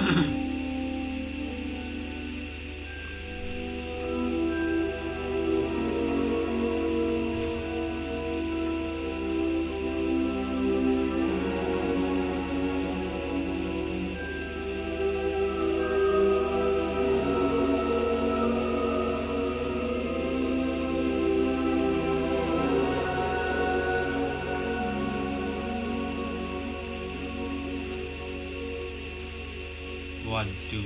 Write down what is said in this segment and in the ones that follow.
One, two.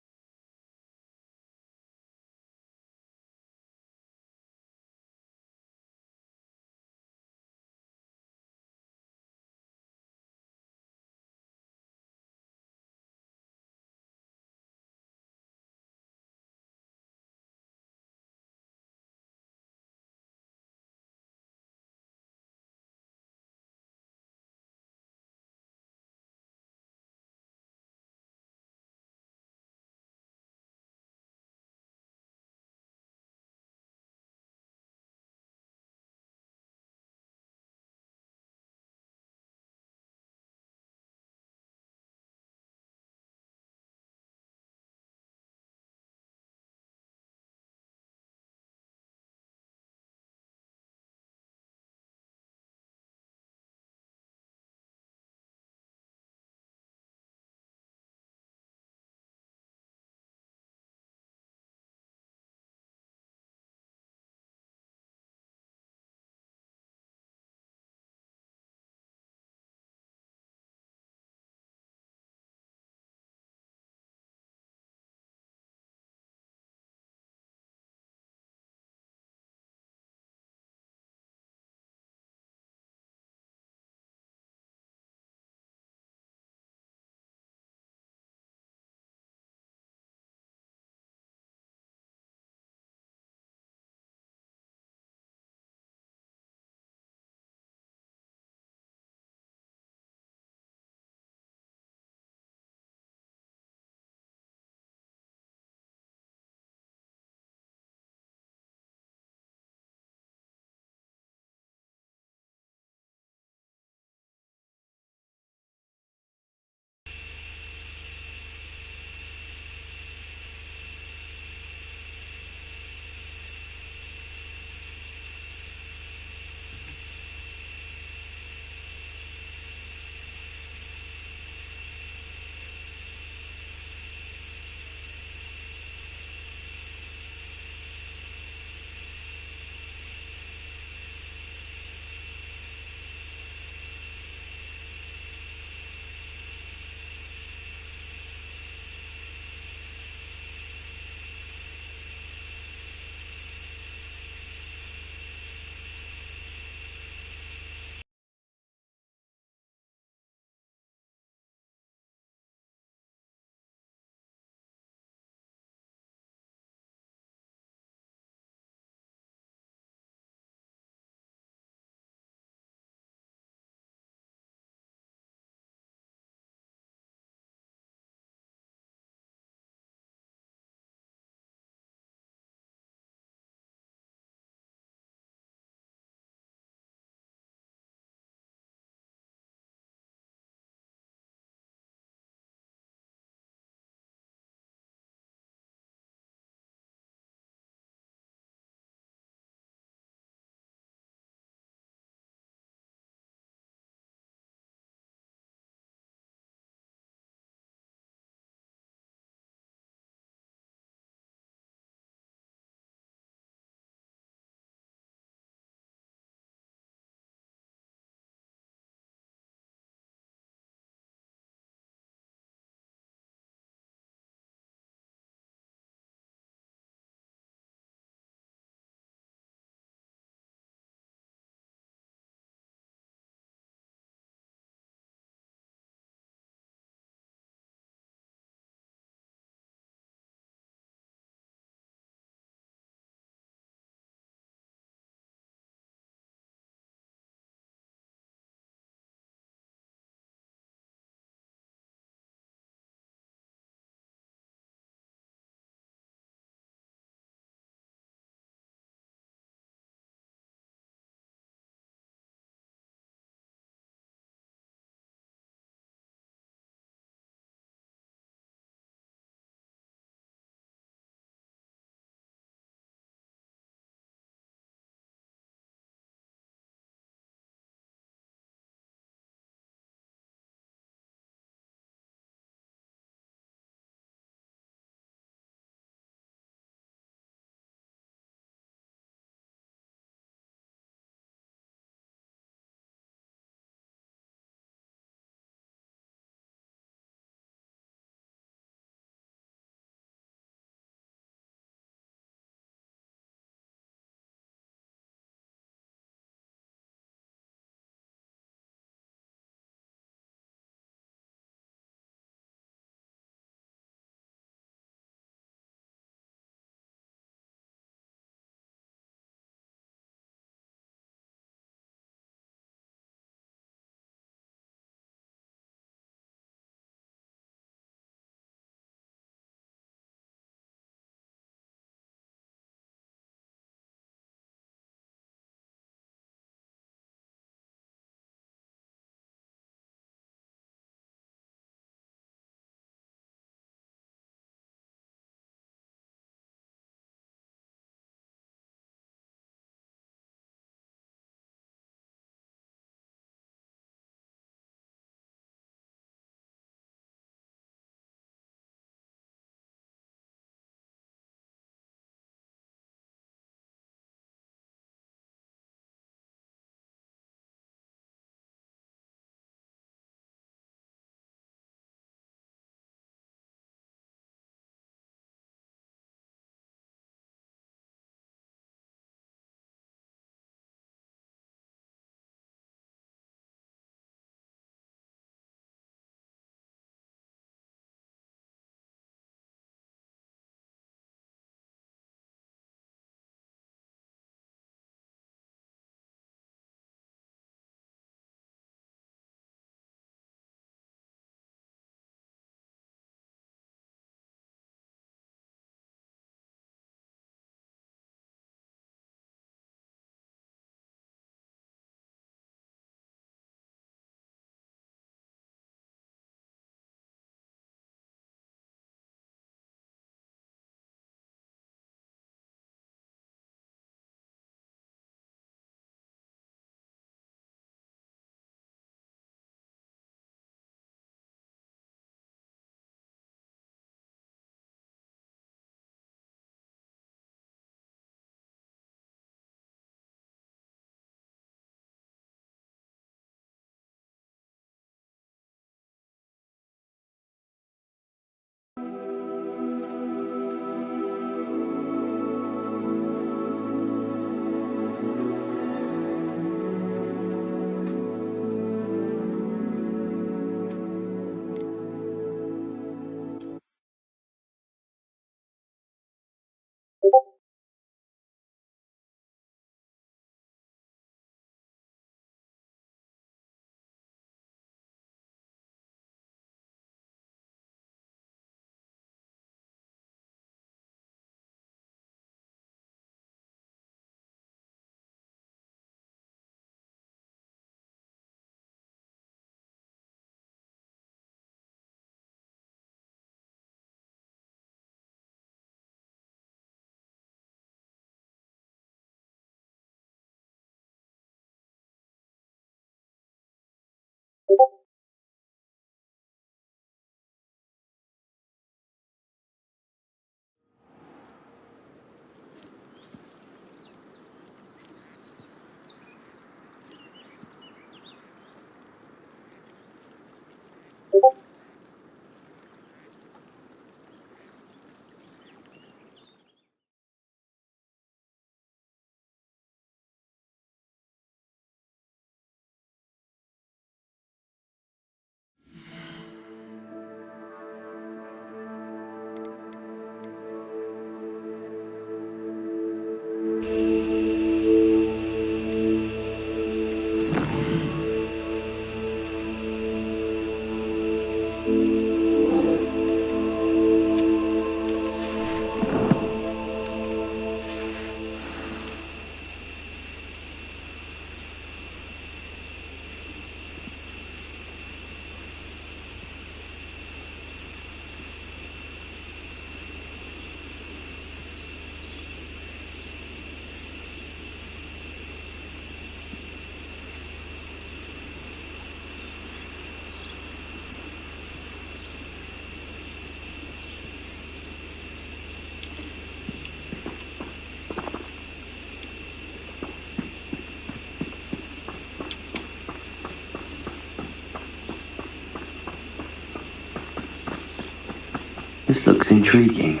This looks intriguing.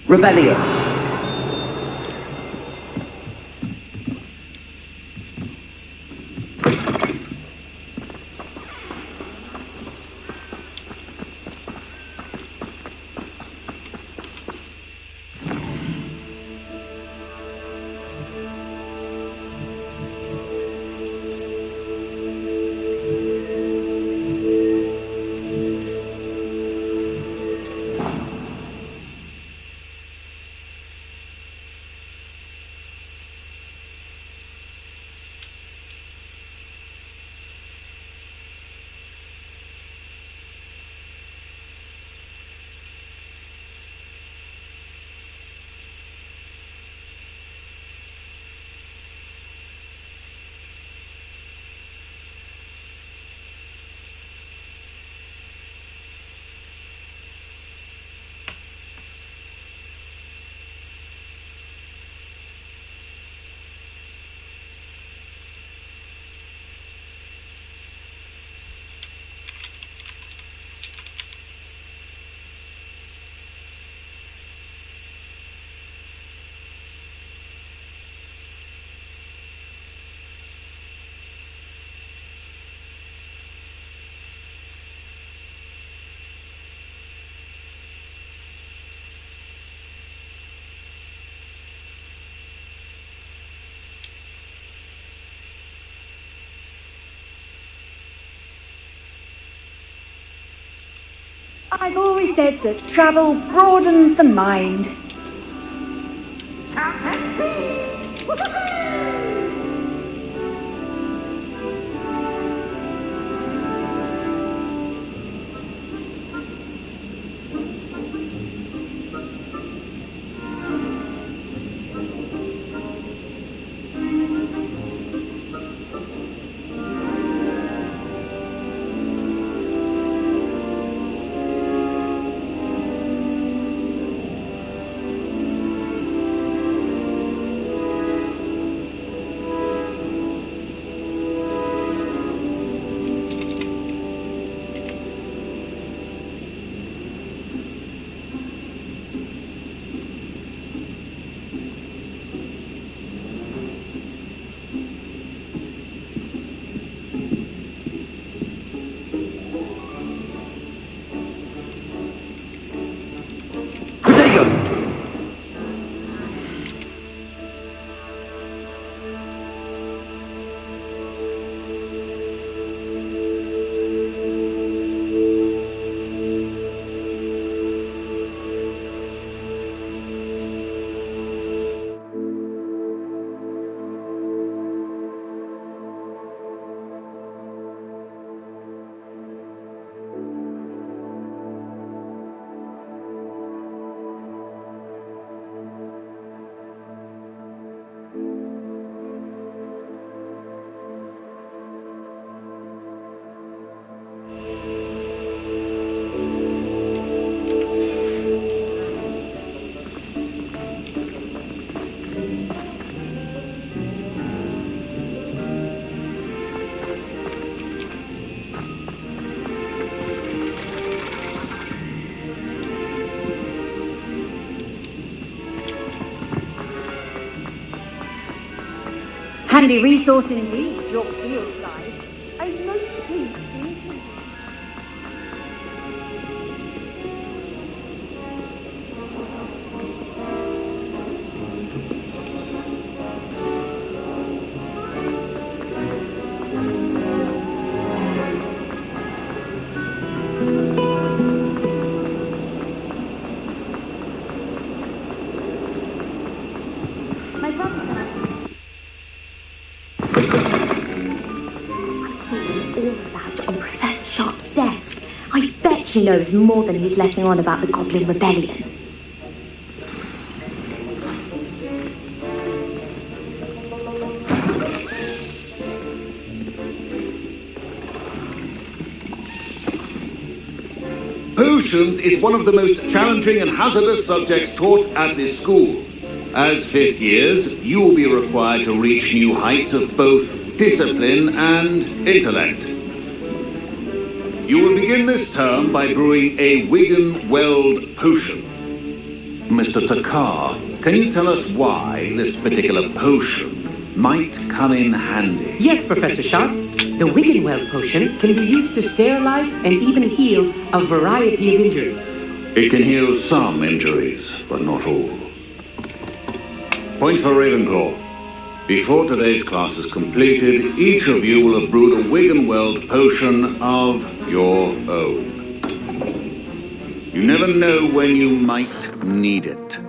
Revelio. I've always said that travel broadens the mind. Handy resource indeed, your field guide. I'm most pleased to meet you. He knows more than he's letting on about the Goblin Rebellion. Potions is one of the most challenging and hazardous subjects taught at this school. As fifth years, you will be required to reach new heights of both discipline and intellect. You will begin this term by brewing a Wigan-Weld potion. Mr. Takar, can you tell us why this particular potion might come in handy? Yes, Professor Sharp. The Wiggenweld potion can be used to sterilize and even heal a variety of injuries. It can heal some injuries, but not all. Point for Ravenclaw. Before today's class is completed, each of you will have brewed a Wiggenweld potion of your own. You never know when you might need it.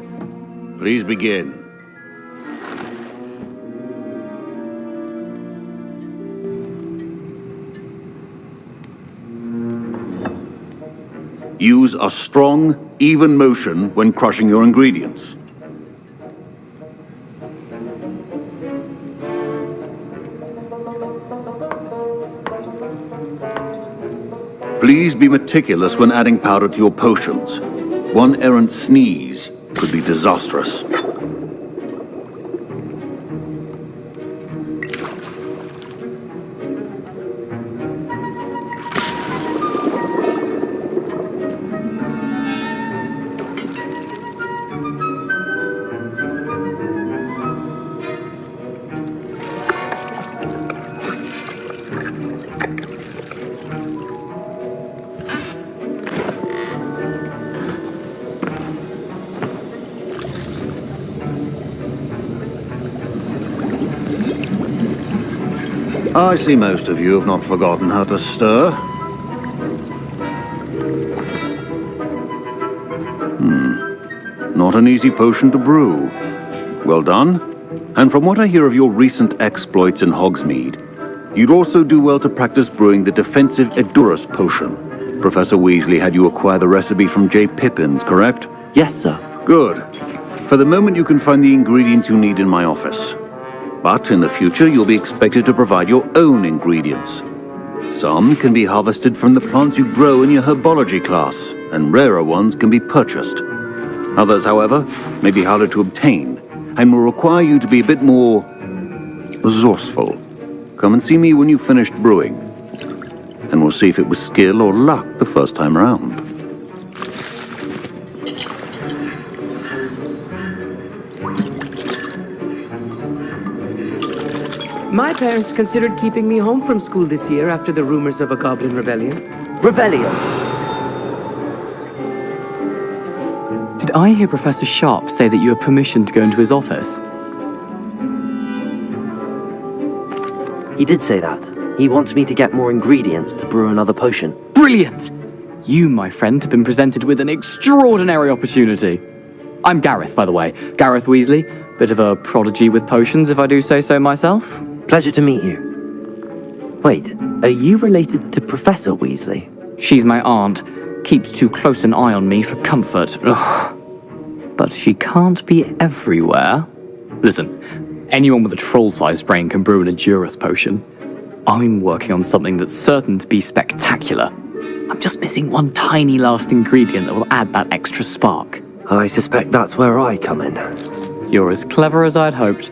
Please begin. Use a strong, even motion when crushing your ingredients. Please be meticulous when adding powder to your potions. One errant sneeze could be disastrous. I see most of you have not forgotten how to stir. Not an easy potion to brew. Well done. And from what I hear of your recent exploits in Hogsmeade, you'd also do well to practice brewing the defensive Edurus potion. Professor Weasley had you acquire the recipe from J. Pippins, correct? Yes, sir. Good. For the moment, you can find the ingredients you need in my office. But in the future, you'll be expected to provide your own ingredients. Some can be harvested from the plants you grow in your herbology class, and rarer ones can be purchased. Others, however, may be harder to obtain, and will require you to be a bit more resourceful. Come and see me when you've finished brewing, and we'll see if it was skill or luck the first time round. My parents considered keeping me home from school this year after the rumors of a Goblin Rebellion. Rebellion! Did I hear Professor Sharp say that you have permission to go into his office? He did say that. He wants me to get more ingredients to brew another potion. Brilliant! You, my friend, have been presented with an extraordinary opportunity. I'm Gareth, by the way. Gareth Weasley. Bit of a prodigy with potions, if I do say so myself. Pleasure to meet you. Wait, are you related to Professor Weasley? She's my aunt. Keeps too close an eye on me for comfort. Ugh. But she can't be everywhere. Listen, anyone with a troll-sized brain can brew an Edurus potion. I'm working on something that's certain to be spectacular. I'm just missing one tiny last ingredient that will add that extra spark. I suspect that's where I come in. You're as clever as I'd hoped.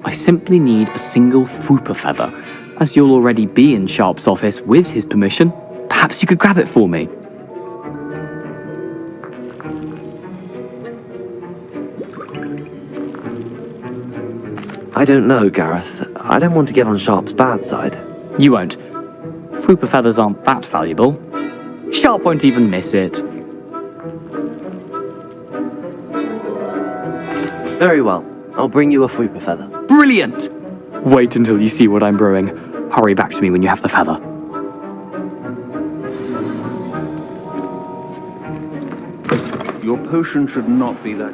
I simply need a single Fwooper feather. As you'll already be in Sharp's office with his permission, perhaps you could grab it for me. I don't know, Gareth. I don't want to get on Sharp's bad side. You won't. Fwooper feathers aren't that valuable. Sharp won't even miss it. Very well. I'll bring you a Fwooper feather. Brilliant! Wait until you see what I'm brewing. Hurry back to me when you have the feather. Your potion should not be that...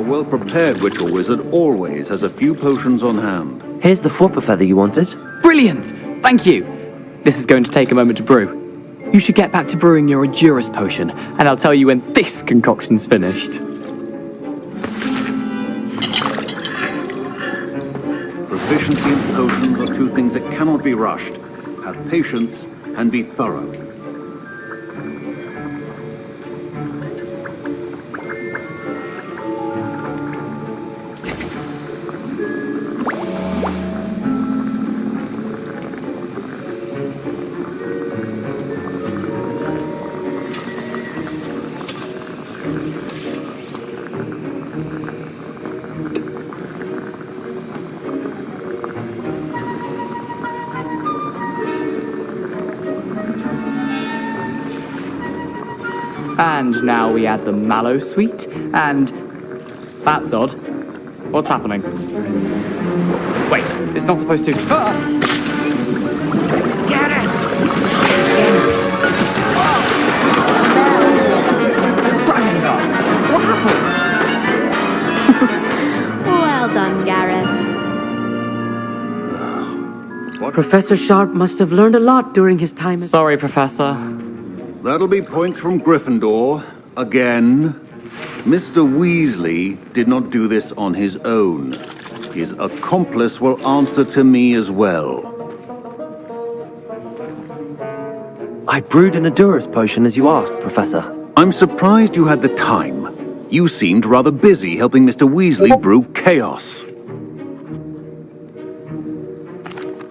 well-prepared witch or wizard always has a few potions on hand. Here's the flopper feather you wanted. Brilliant! Thank you! This is going to take a moment to brew. You should get back to brewing your Adurus potion, and I'll tell you when this concoction's finished. Proficiency in potions are two things that cannot be rushed. Have patience and be thorough. And now we add the mallow sweet, and... That's odd. What's happening? Wait, it's not supposed to... Ah! Get it! What happened? Well done, Gareth. Professor Sharp must have learned a lot during his time at... Sorry, Professor. That'll be points from Gryffindor. Again. Mr. Weasley did not do this on his own. His accomplice will answer to me as well. I brewed an Adurus potion as you asked, Professor. I'm surprised you had the time. You seemed rather busy helping Mr. Weasley brew chaos.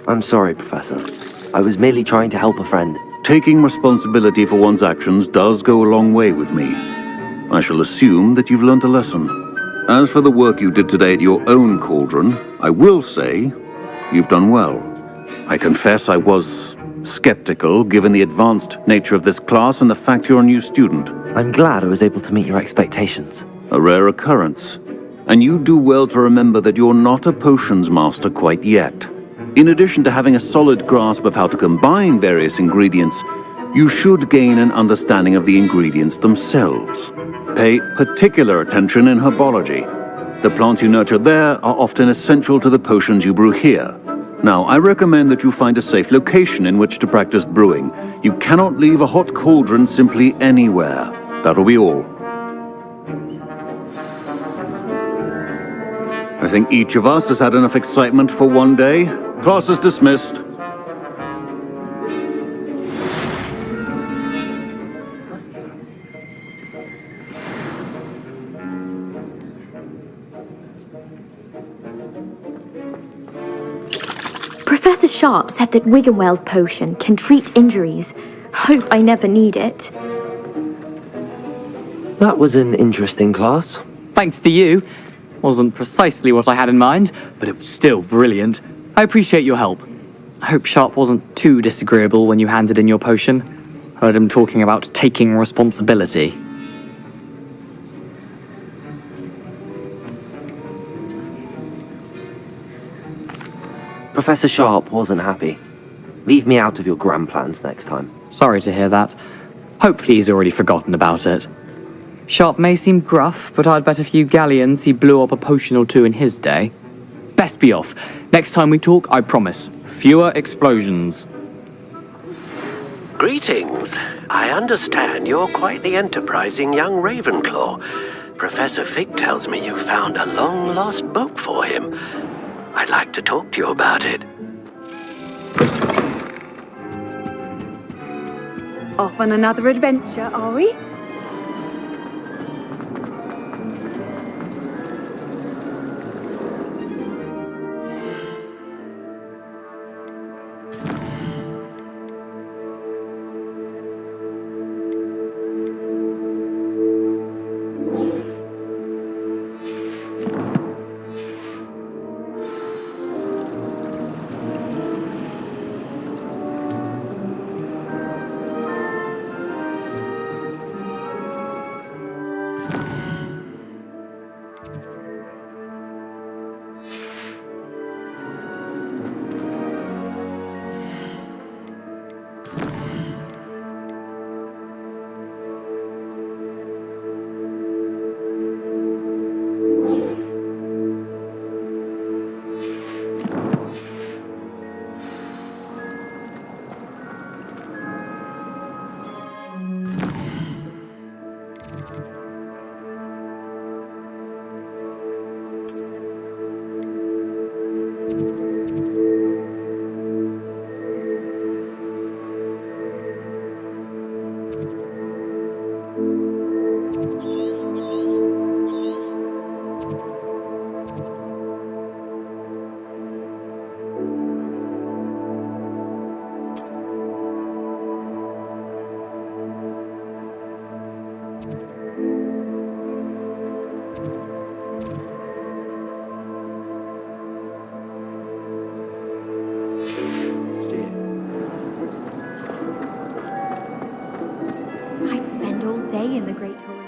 I'm sorry, Professor. I was merely trying to help a friend. Taking responsibility for one's actions does go a long way with me. I shall assume that you've learnt a lesson. As for the work you did today at your own cauldron, I will say you've done well. I confess I was skeptical, given the advanced nature of this class and the fact you're a new student. I'm glad I was able to meet your expectations. A rare occurrence. And you do well to remember that you're not a potions master quite yet. In addition to having a solid grasp of how to combine various ingredients, you should gain an understanding of the ingredients themselves. Pay particular attention in herbology. The plants you nurture there are often essential to the potions you brew here. Now, I recommend that you find a safe location in which to practice brewing. You cannot leave a hot cauldron simply anywhere. That'll be all. I think each of us has had enough excitement for one day. Class is dismissed. Professor Sharp said that Wiggenweld potion can treat injuries. Hope I never need it. That was an interesting class. Thanks to you. Wasn't precisely what I had in mind, but it was still brilliant. I appreciate your help. I hope Sharp wasn't too disagreeable when you handed in your potion. Heard him talking about taking responsibility. Professor Sharp wasn't happy. Leave me out of your grand plans next time. Sorry to hear that. Hopefully he's already forgotten about it. Sharp may seem gruff, but I'd bet a few galleons he blew up a potion or two in his day. Best be off. Next time we talk, I promise, fewer explosions. Greetings. I understand you're quite the enterprising young Ravenclaw. Professor Fig tells me you found a long-lost book for him. I'd like to talk to you about it. Off on another adventure, are we? I'd spend all day in the Great Hall.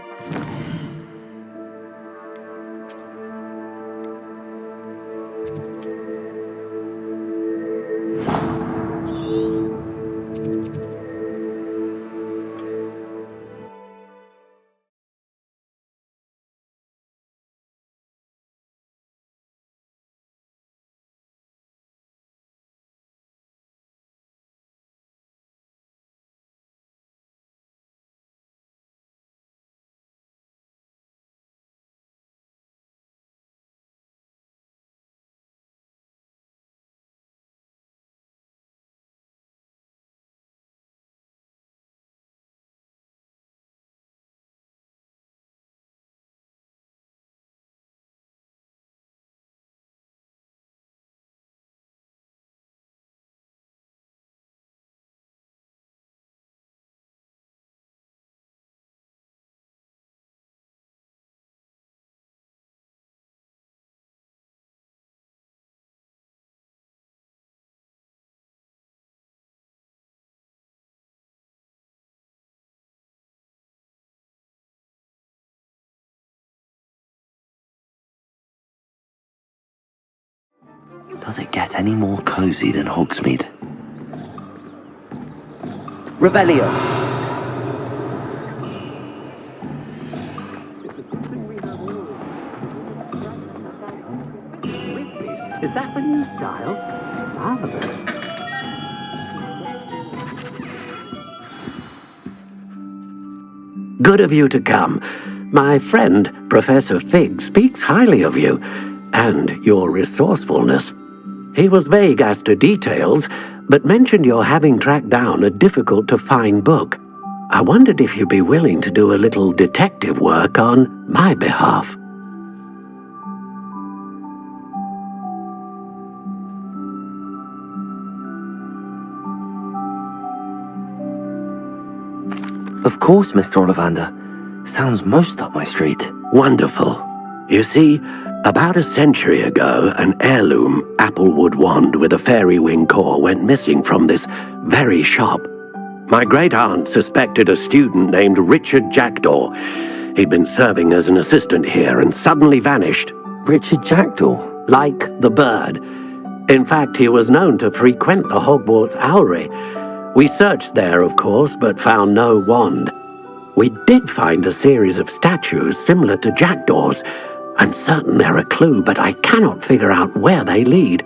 Does it get any more cozy than Hogsmeade? Revelio! Is that the new style? Marvelous. Good of you to come. My friend, Professor Fig, speaks highly of you, and your resourcefulness. He was vague as to details, but mentioned your having tracked down a difficult-to-find book. I wondered if you'd be willing to do a little detective work on my behalf. Of course, Mr. Ollivander. Sounds most up my street. Wonderful. You see, about a century ago, an heirloom applewood wand with a fairy wing core went missing from this very shop. My great-aunt suspected a student named Richard Jackdaw. He'd been serving as an assistant here and suddenly vanished. Richard Jackdaw? Like the bird. In fact, he was known to frequent the Hogwarts Owlery. We searched there, of course, but found no wand. We did find a series of statues similar to Jackdaw's. I'm certain they're a clue, but I cannot figure out where they lead.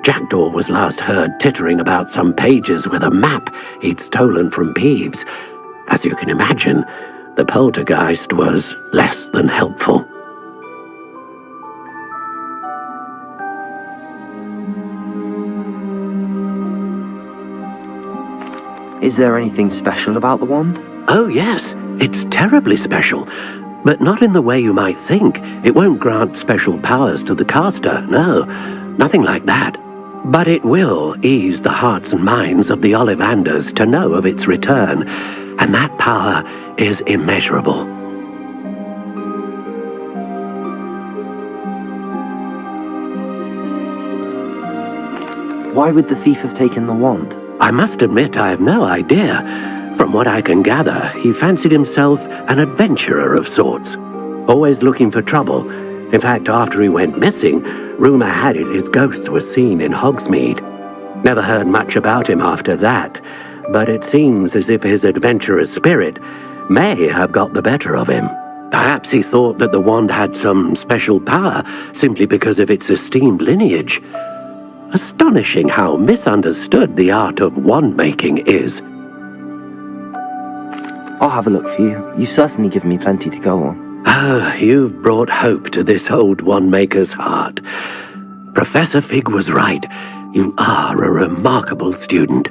Jackdaw was last heard tittering about some pages with a map he'd stolen from Peeves. As you can imagine, the poltergeist was less than helpful. Is there anything special about the wand? Oh yes, it's terribly special. But not in the way you might think. It won't grant special powers to the caster, no. Nothing like that. But it will ease the hearts and minds of the Ollivanders to know of its return, and that power is immeasurable. Why would the thief have taken the wand? I must admit I have no idea. From what I can gather, he fancied himself an adventurer of sorts, always looking for trouble. In fact, after he went missing, rumor had it his ghost was seen in Hogsmeade. Never heard much about him after that, but it seems as if his adventurous spirit may have got the better of him. Perhaps he thought that the wand had some special power simply because of its esteemed lineage. Astonishing how misunderstood the art of wand-making is. I'll have a look for you. You've certainly given me plenty to go on. Ah, you've brought hope to this old wand-maker's heart. Professor Fig was right. You are a remarkable student.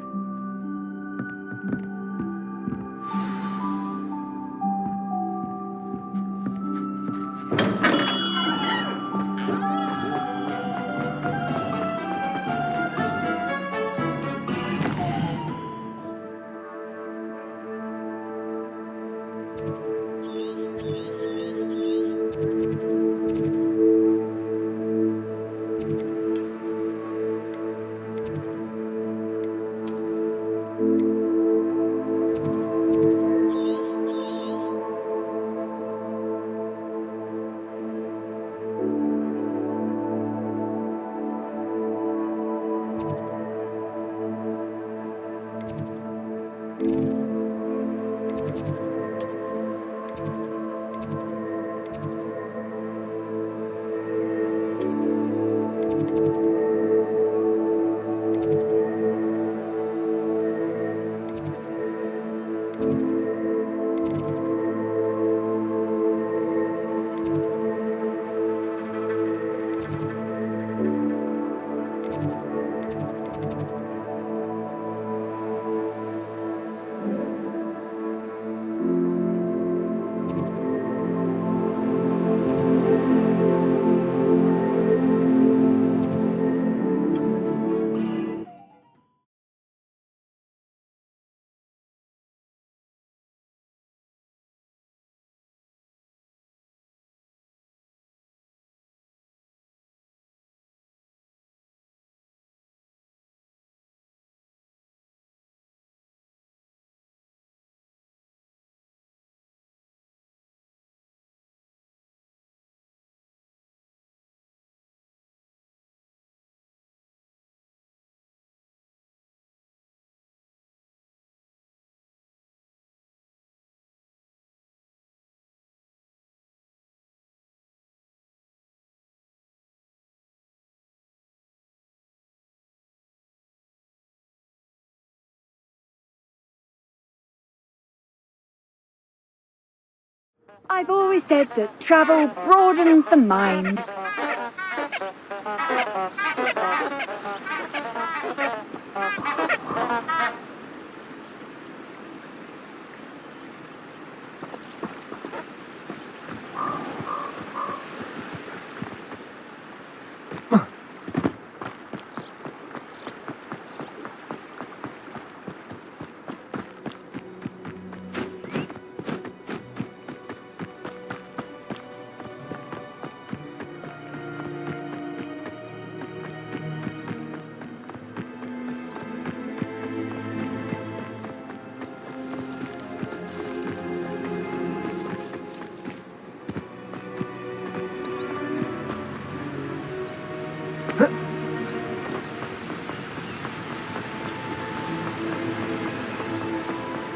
I've always said that travel broadens the mind.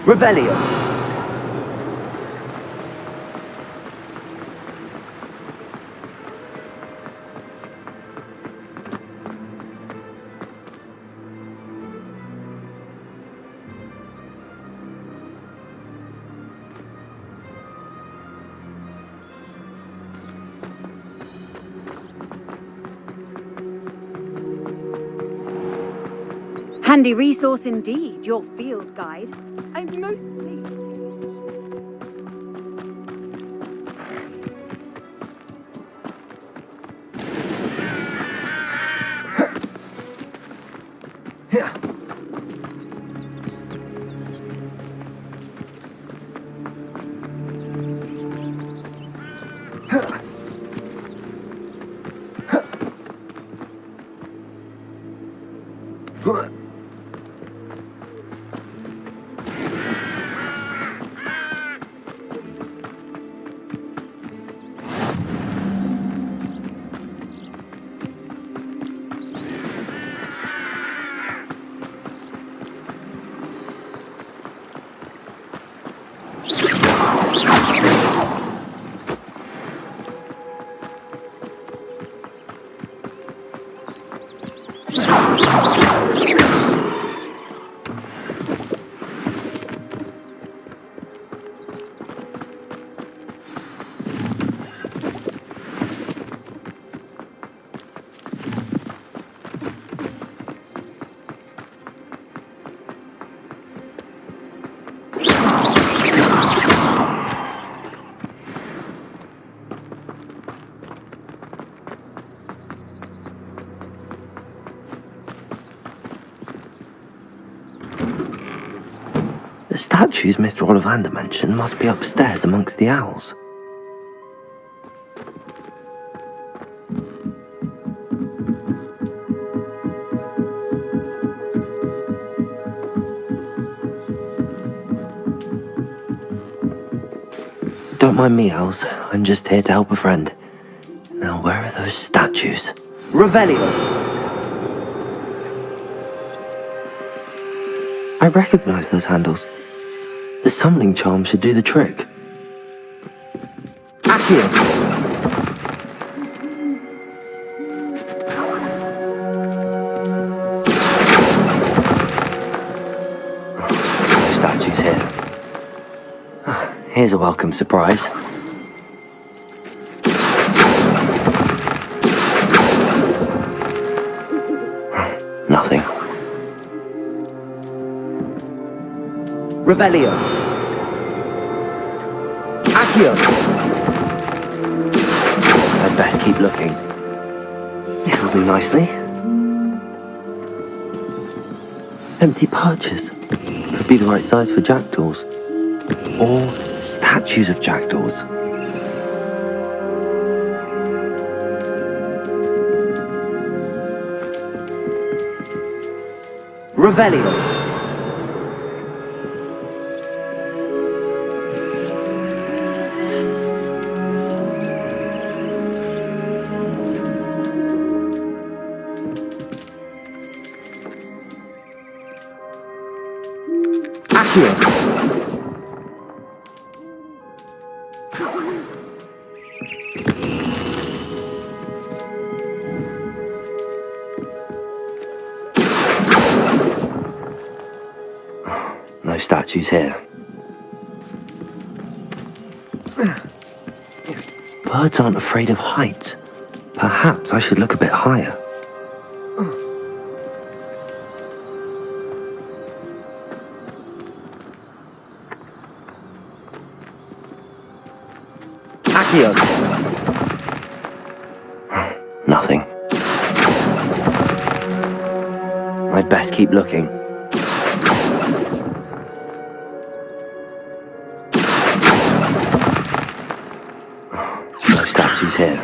Revelio. Handy resource indeed, your field guide. I'm most pleased. statues Mr. Ollivander mentioned must be upstairs amongst the owls. Don't mind me, owls. I'm just here to help a friend. Now, where are those statues? Revelio! I recognize those handles. The summoning charm should do the trick. Accio! No statues here. Here's a welcome surprise. Nothing. Revelio. Accio. I'd best keep looking. This'll do nicely. Empty perches. Could be the right size for jackdaws. Or statues of jackdaws. Revelio. Accio. No statues here. Birds aren't afraid of heights. Perhaps I should look a bit higher. Accio. Nothing. I'd best keep looking. No statues here.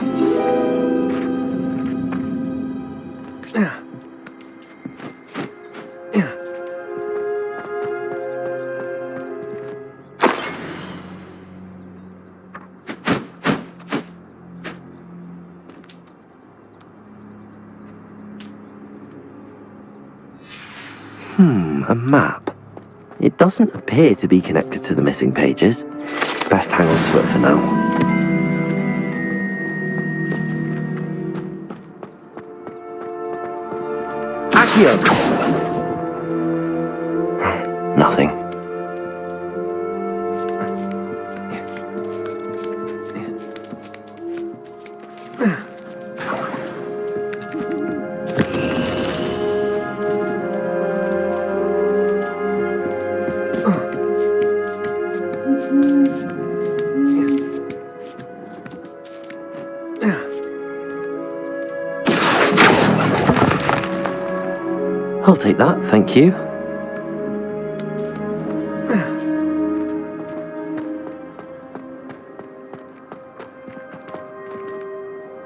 A map. It doesn't appear to be connected to the missing pages. Best hang on to it for now. Accio! Nothing. I'll take that, thank you.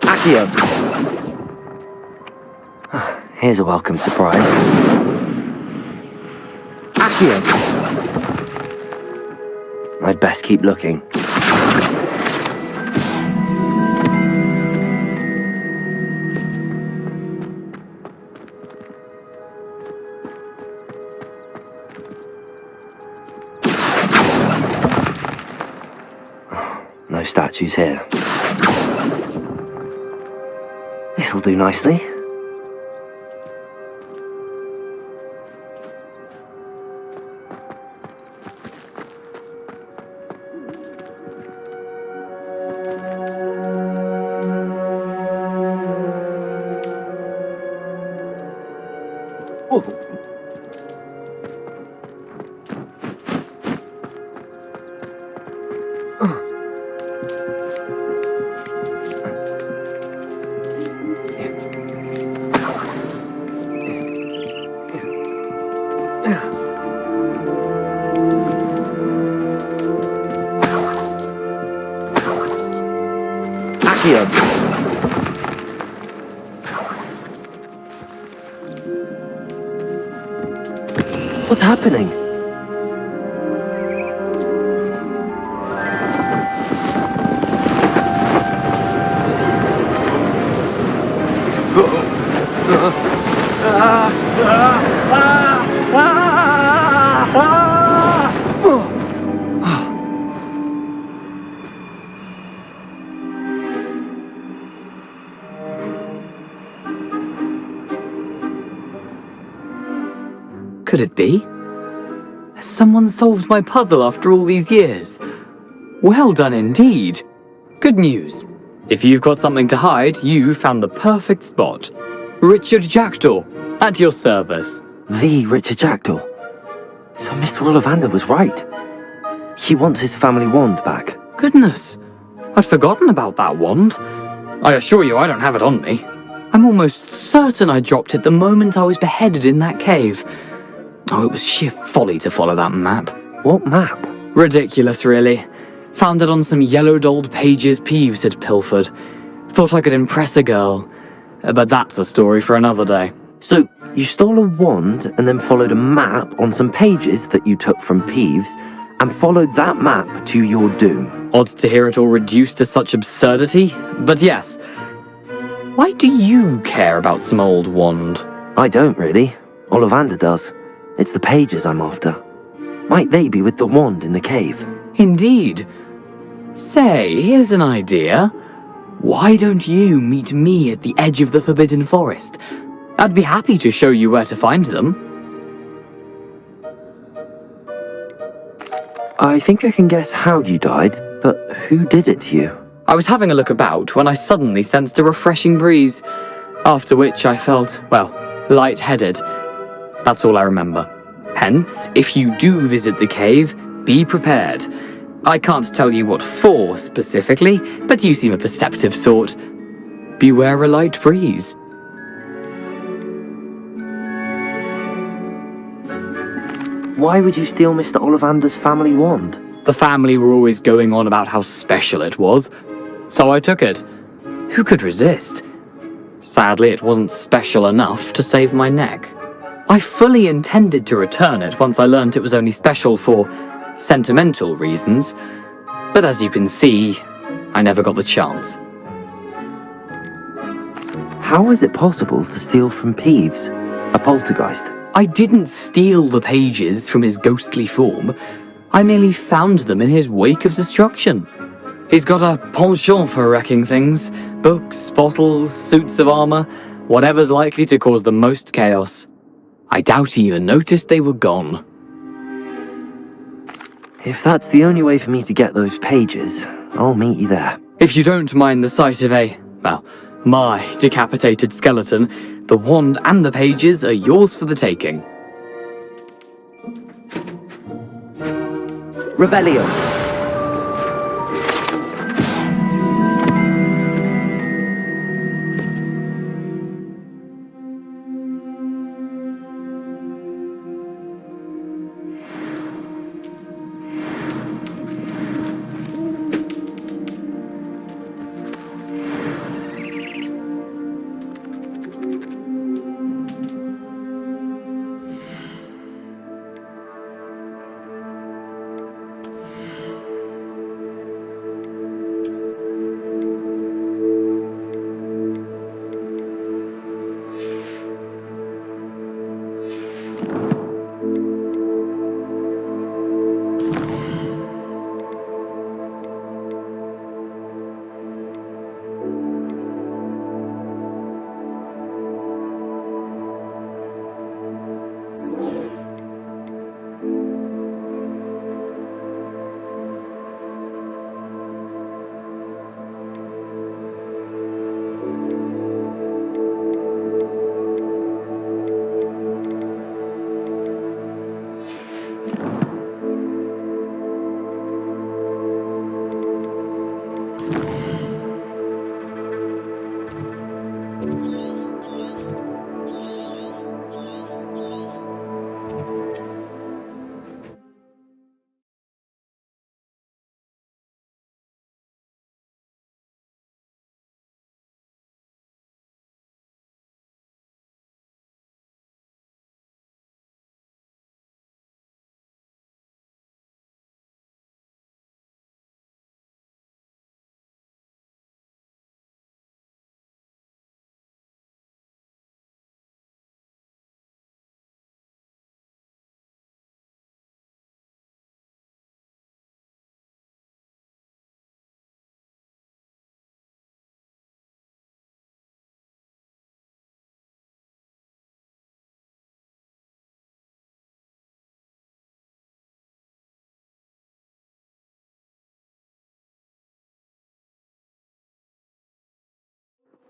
Accio! Here's a welcome surprise. Accio! I'd best keep looking. No statues here. This'll do nicely. Accio! What's happening? Could it be? Has someone solved my puzzle after all these years? Well done indeed. Good news. If you've got something to hide, you found the perfect spot. Richard Jackdaw, at your service. The Richard Jackdaw. So Mr. Ollivander was right. He wants his family wand back. Goodness, I'd forgotten about that wand. I assure you I don't have it on me. I'm almost certain I dropped it the moment I was beheaded in that cave. Oh, it was sheer folly to follow that map. What map? Ridiculous, really. Found it on some yellowed old pages Peeves had pilfered. Thought I could impress a girl. But that's a story for another day. So, you stole a wand and then followed a map on some pages that you took from Peeves and followed that map to your doom. Odd to hear it all reduced to such absurdity, but yes. Why do you care about some old wand? I don't really. Ollivander does. It's the pages I'm after. Might they be with the wand in the cave? Indeed. Say, here's an idea. Why don't you meet me at the edge of the Forbidden Forest? I'd be happy to show you where to find them. I think I can guess how you died, but who did it to you? I was having a look about when I suddenly sensed a refreshing breeze, after which I felt, well, lightheaded. That's all I remember. Hence, if you do visit the cave, be prepared. I can't tell you what for specifically, but you seem a perceptive sort. Beware a light breeze. Why would you steal Mr. Ollivander's family wand? The family were always going on about how special it was, so I took it. Who could resist? Sadly, it wasn't special enough to save my neck. I fully intended to return it once I learnt it was only special for sentimental reasons, but as you can see, I never got the chance. How is it possible to steal from Peeves, a poltergeist? I didn't steal the pages from his ghostly form. I merely found them in his wake of destruction. He's got a penchant for wrecking things. Books, bottles, suits of armor, whatever's likely to cause the most chaos. I doubt he even noticed they were gone. If that's the only way for me to get those pages, I'll meet you there. If you don't mind the sight of my decapitated skeleton, the wand and the pages are yours for the taking. Revelio.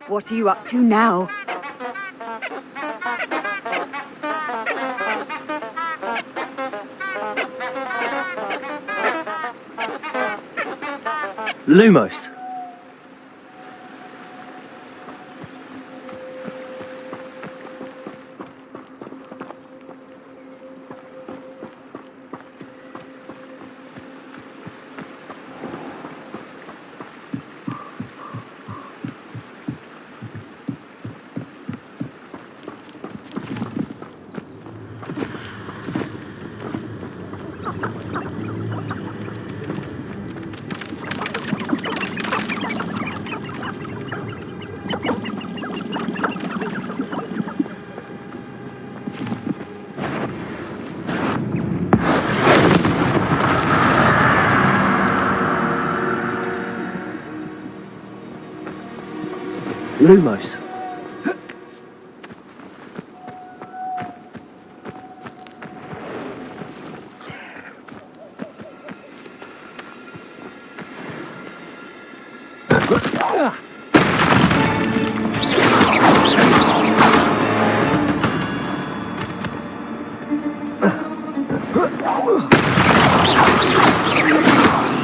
What are you up to now? Lumos. Lumos.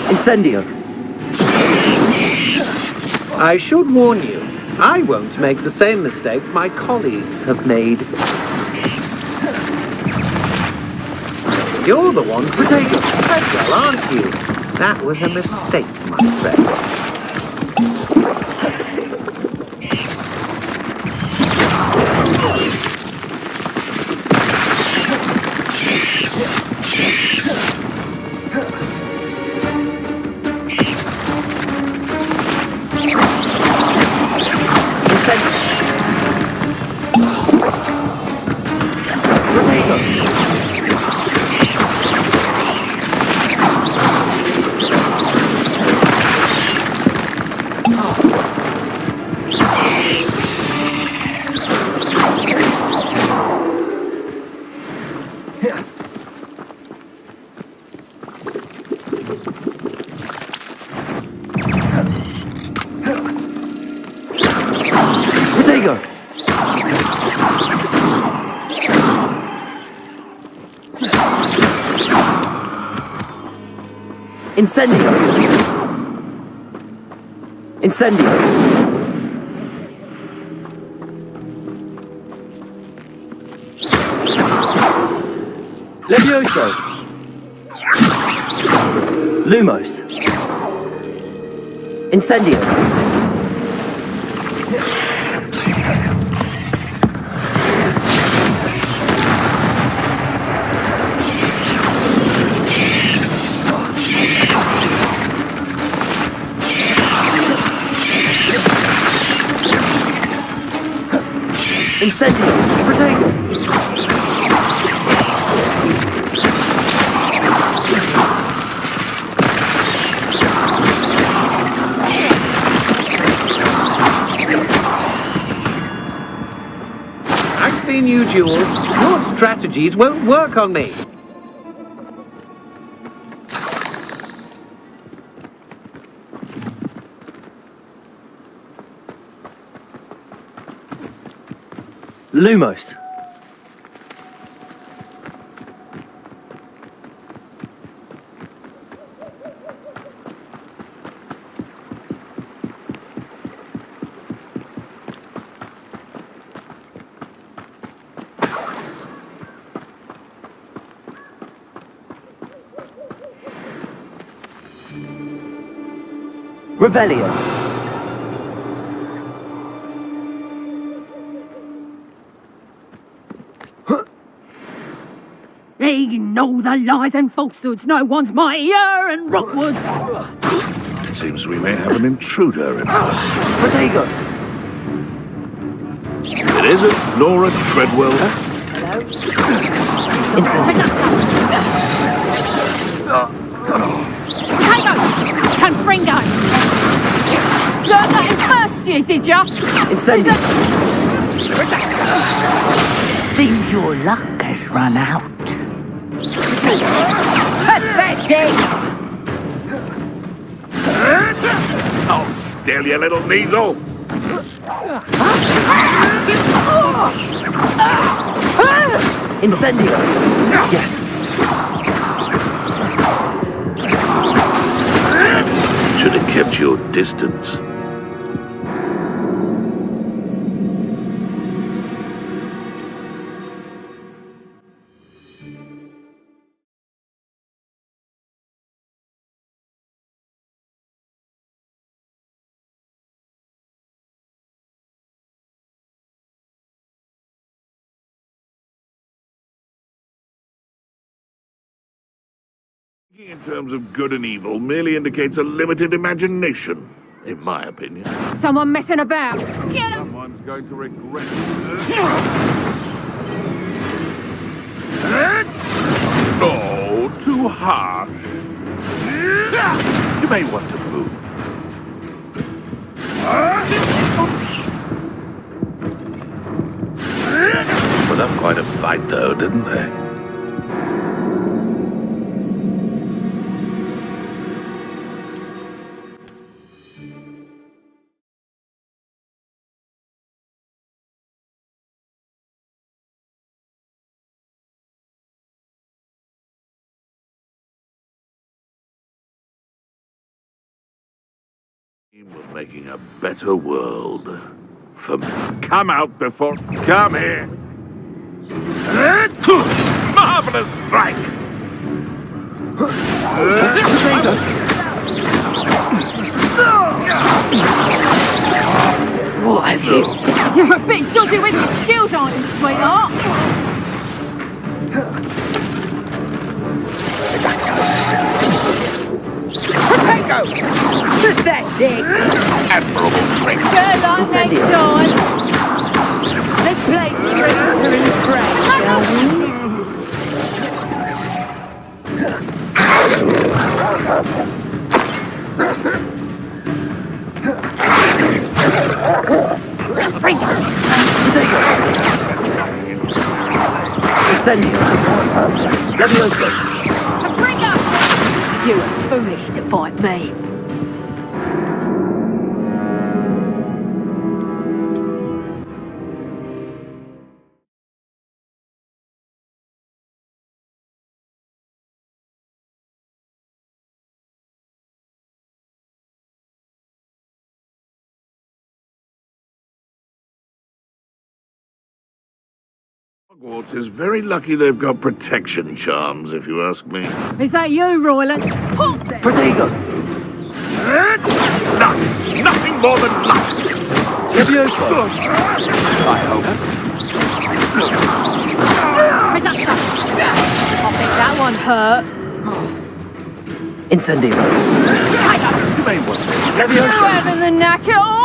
Incendio. I should warn you, I won't make the same mistakes my colleagues have made. You're the one protecting Treadwell, aren't you? That was a mistake, my friend. Incendio! Incendio! Levioso! Lumos! Incendio! Incendio! Protego! I've seen you, Jules. Your strategies won't work on me. Lumos! Revelio! They know the lies and falsehoods no one's mightier and Hogwats. It seems we may have an intruder in. Protego! It isn't Laura Treadwell. Protego! Confringo! Learned that in first year, did ya? Incendio! Seems your luck has run out. Pathetic! Oh, still, you little measle. Incendio! Yes! Should have kept your distance. In terms of good and evil, merely indicates a limited imagination, in my opinion. Someone messing about. Get him! Someone's going to regret it. Oh, too harsh. You may want to move. Put up quite a fight, though, didn't they? We're making a better world for me. Come out before... Come here! Marvelous strike! What have you done? You're a bit dodgy with your skills, aren't you, sweetheart? Protego! Just that dick! Admirable trick! Good on next time. Let's play Predator and Prey, shall we? Incendio! Levioso! Bring up! You are foolish to fight me. Hogwarts is very lucky they've got protection charms, if you ask me. Is that you, Royland? Halt there! Protego! Luck! Nothing more than luck! Levioso! I hope. Reductor! I think that one hurt. Incendio! You may want to... Levioso! Better than knack it all!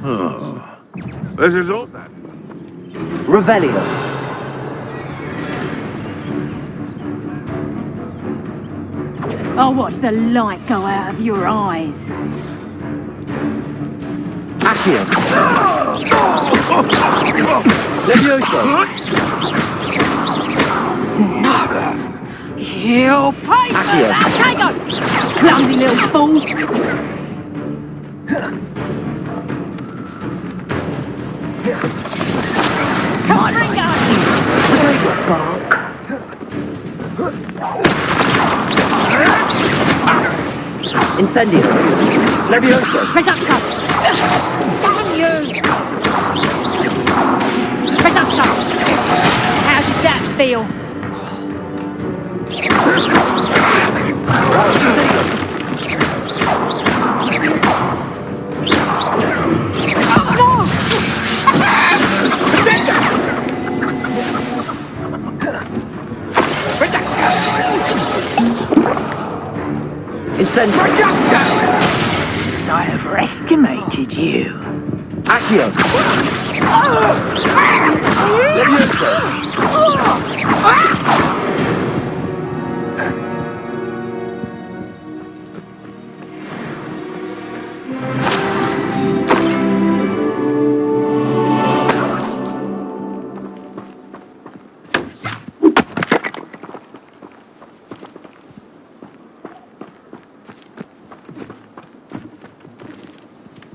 Oh. This is all that. Revelio! I'll watch the light go out of your eyes. Accio! Levioso! No! You'll pay for Accio. that! Hang on! Clumsy little fool! Come on, bring on! Bark! Incendio! Levioso! Reductor! Damn you! Reductor! How does that feel? Incendio! I overestimated you. Accio!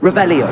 Revelio.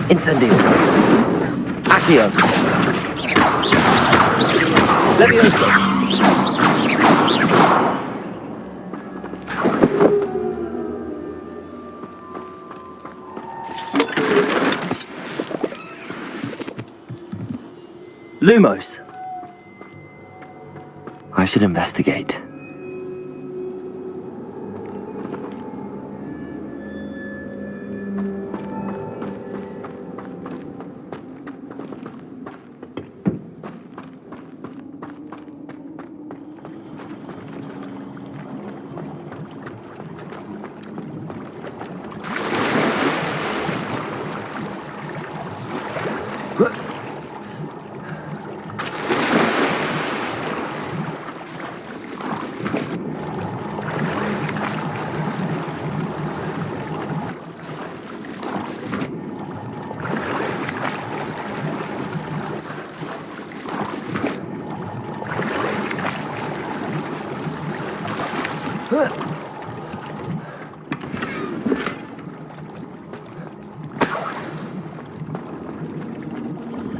Incendio. Accio. Levioso. Lumos. I should investigate.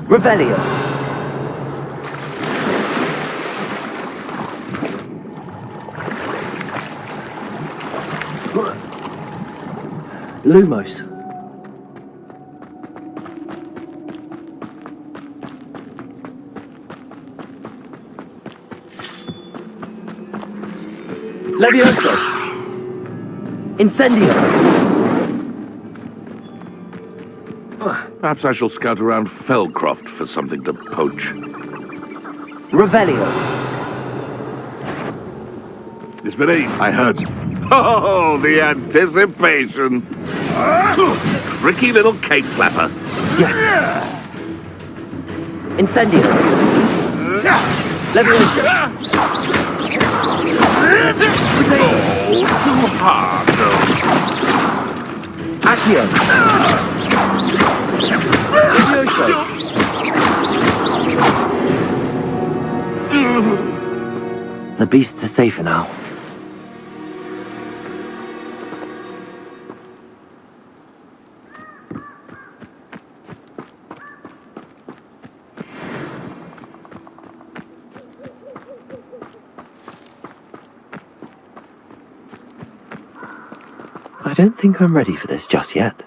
Revelio. Lumos. Levioso. Incendio. Perhaps I shall scout around Fellcroft for something to poach. Revelio. Miss Benny, I heard... Oh, the anticipation! Tricky little cake flapper. Yes. Incendio. Levioso. Oh, too hard. Accio. Levioso. The beasts are safer now. I don't think I'm ready for this just yet.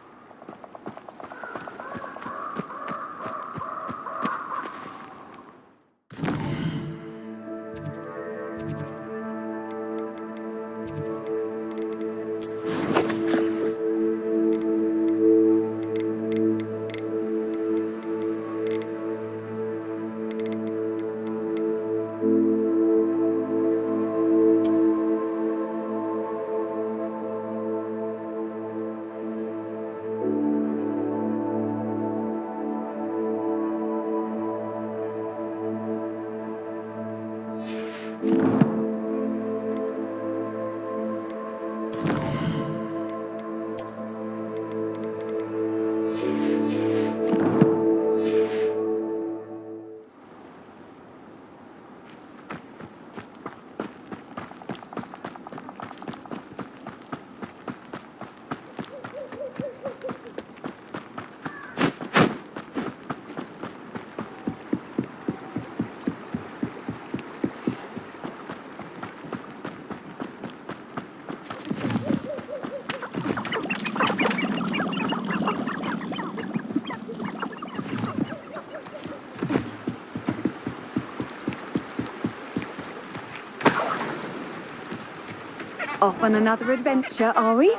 Off on another adventure, are we?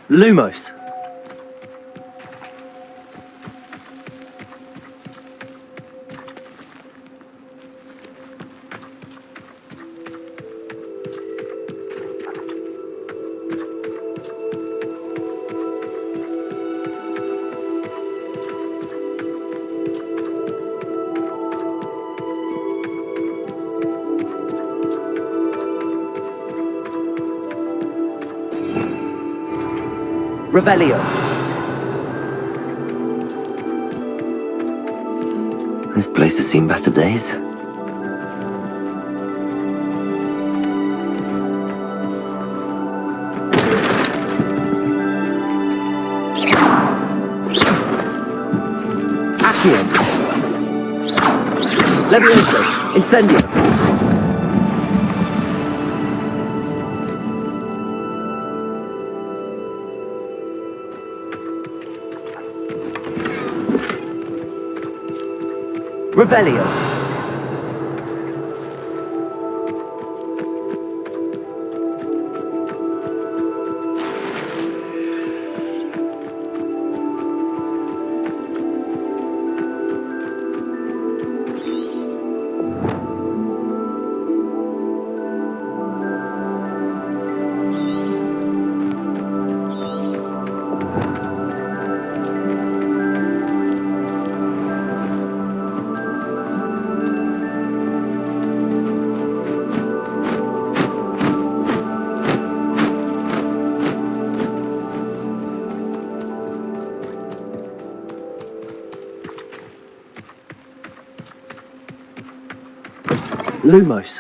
Lumos. Revelio. This place has seen better days. Accio. Levioso. Incendio. Revelio. Lumos.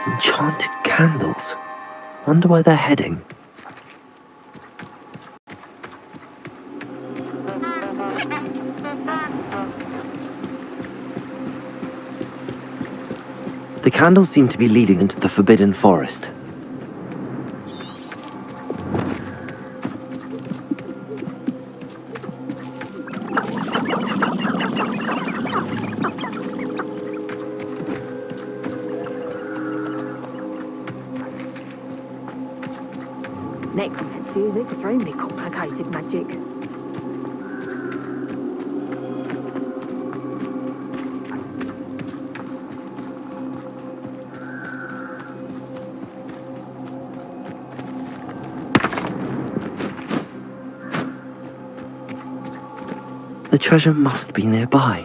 Enchanted candles. Wonder where they're heading. The candles seem to be leading into the Forbidden Forest. Necromancy is extremely complicated magic. The treasure must be nearby.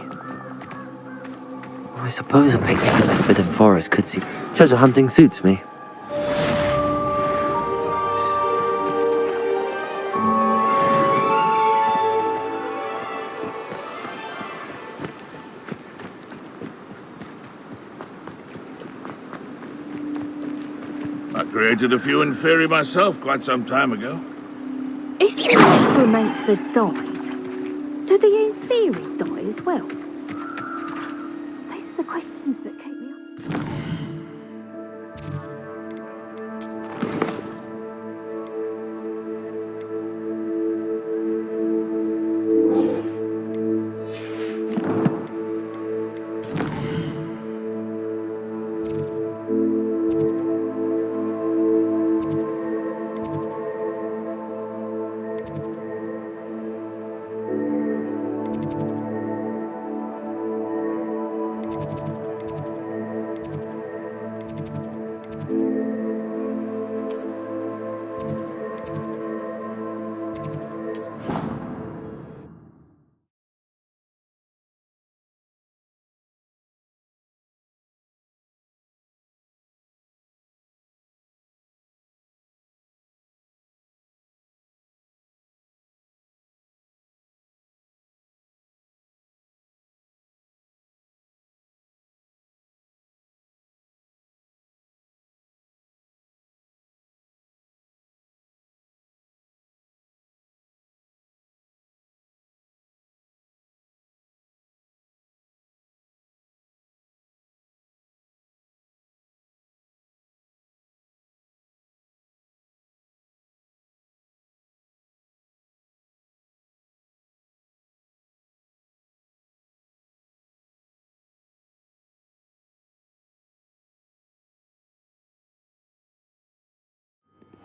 I suppose a picnic in the Forbidden Forest could see. Treasure hunting suits me. I created a few in theory myself quite some time ago. If the necromancer dies, do the in theory die as well? These are the questions that keep me up.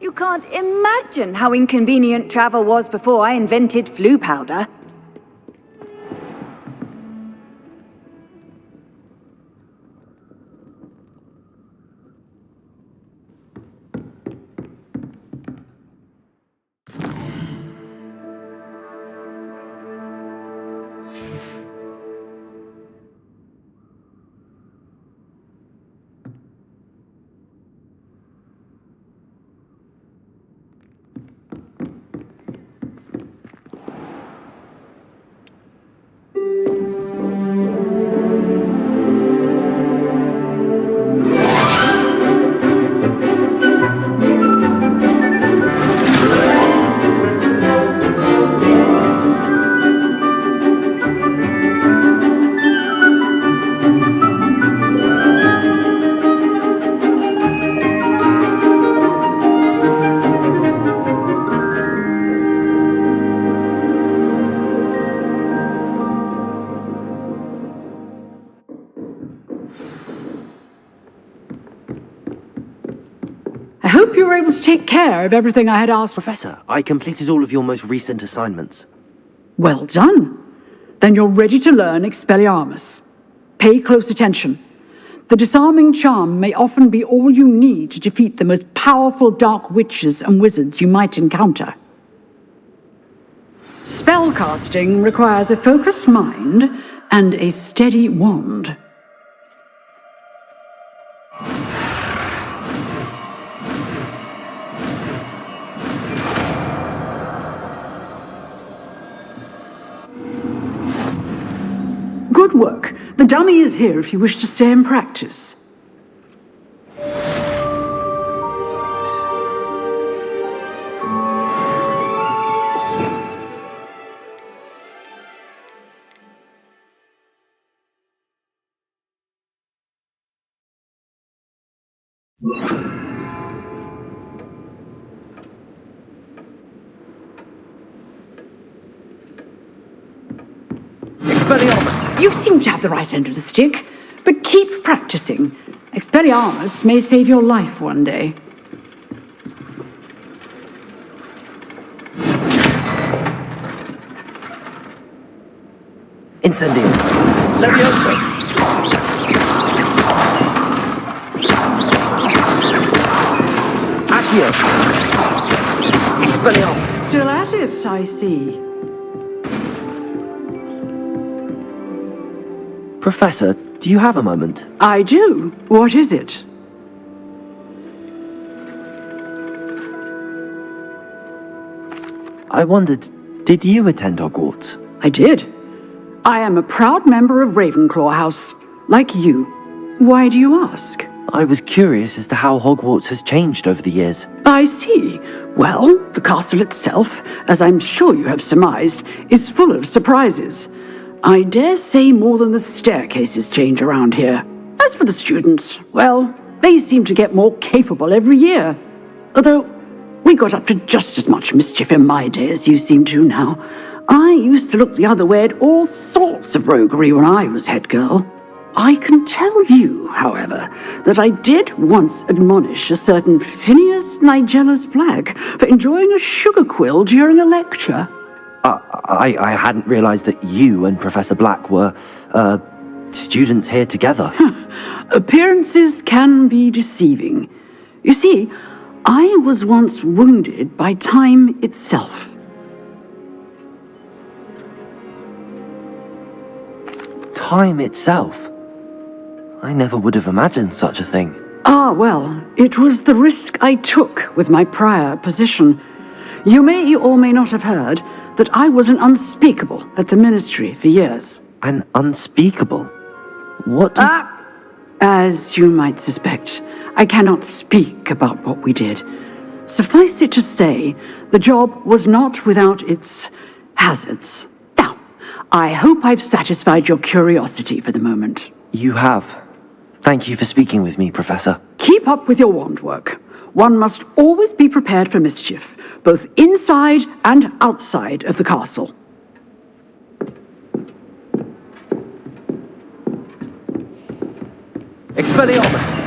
You can't imagine how inconvenient travel was before I invented flu powder. I hope you were able to take care of everything I had asked. Professor, I completed all of your most recent assignments. Well done. Then you're ready to learn Expelliarmus. Pay close attention. The disarming charm may often be all you need to defeat the most powerful dark witches and wizards you might encounter. Spellcasting requires a focused mind and a steady wand. Good work. The dummy is here if you wish to stay and practice. Expelliarmus, you seem to have the right end of the stick, but keep practicing. Expelliarmus may save your life one day. Incendio. Levioso. Accio. Expelliarmus. Still at it, I see. Professor, do you have a moment? I do. What is it? I wondered, did you attend Hogwarts? I did. I am a proud member of Ravenclaw House, like you. Why do you ask? I was curious as to how Hogwarts has changed over the years. I see. Well, the castle itself, as I'm sure you have surmised, is full of surprises. I dare say more than the staircases change around here. As for the students, well, they seem to get more capable every year. Although, we got up to just as much mischief in my day as you seem to now. I used to look the other way at all sorts of roguery when I was head girl. I can tell you, however, that I did once admonish a certain Phineas Nigellus Black for enjoying a sugar quill during a lecture. I hadn't realized that you and Professor Black were, students here together. Appearances can be deceiving. You see, I was once wounded by time itself. Time itself? I never would have imagined such a thing. Ah, well, it was the risk I took with my prior position. You may or may not have heard that I was an unspeakable at the Ministry for years. An unspeakable? What does... As you might suspect, I cannot speak about what we did. Suffice it to say, the job was not without its hazards. Now, I hope I've satisfied your curiosity for the moment. You have. Thank you for speaking with me, Professor. Keep up with your wand work. One must always be prepared for mischief, both inside and outside of the castle. Expelliarmus!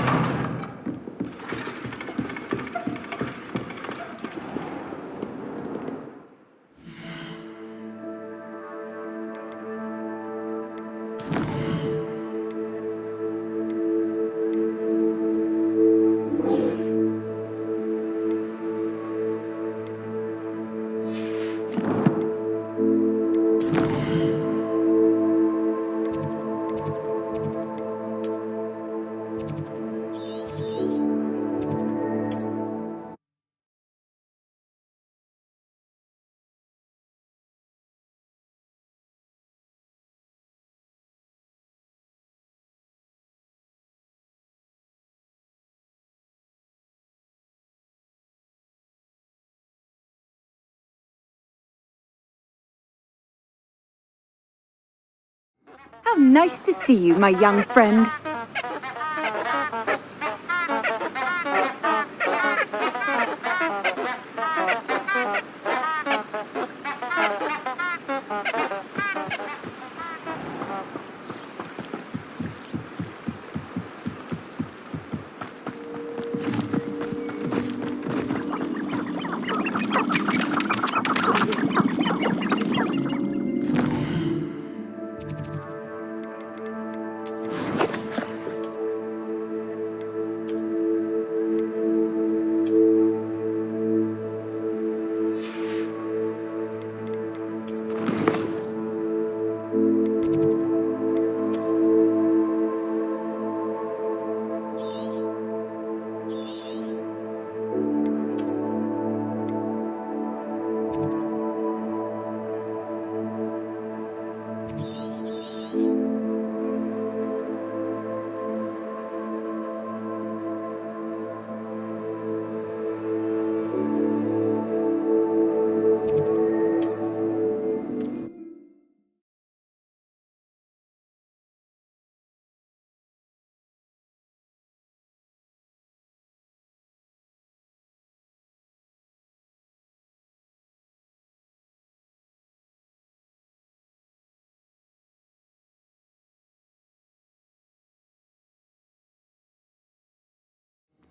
How nice to see you, my young friend.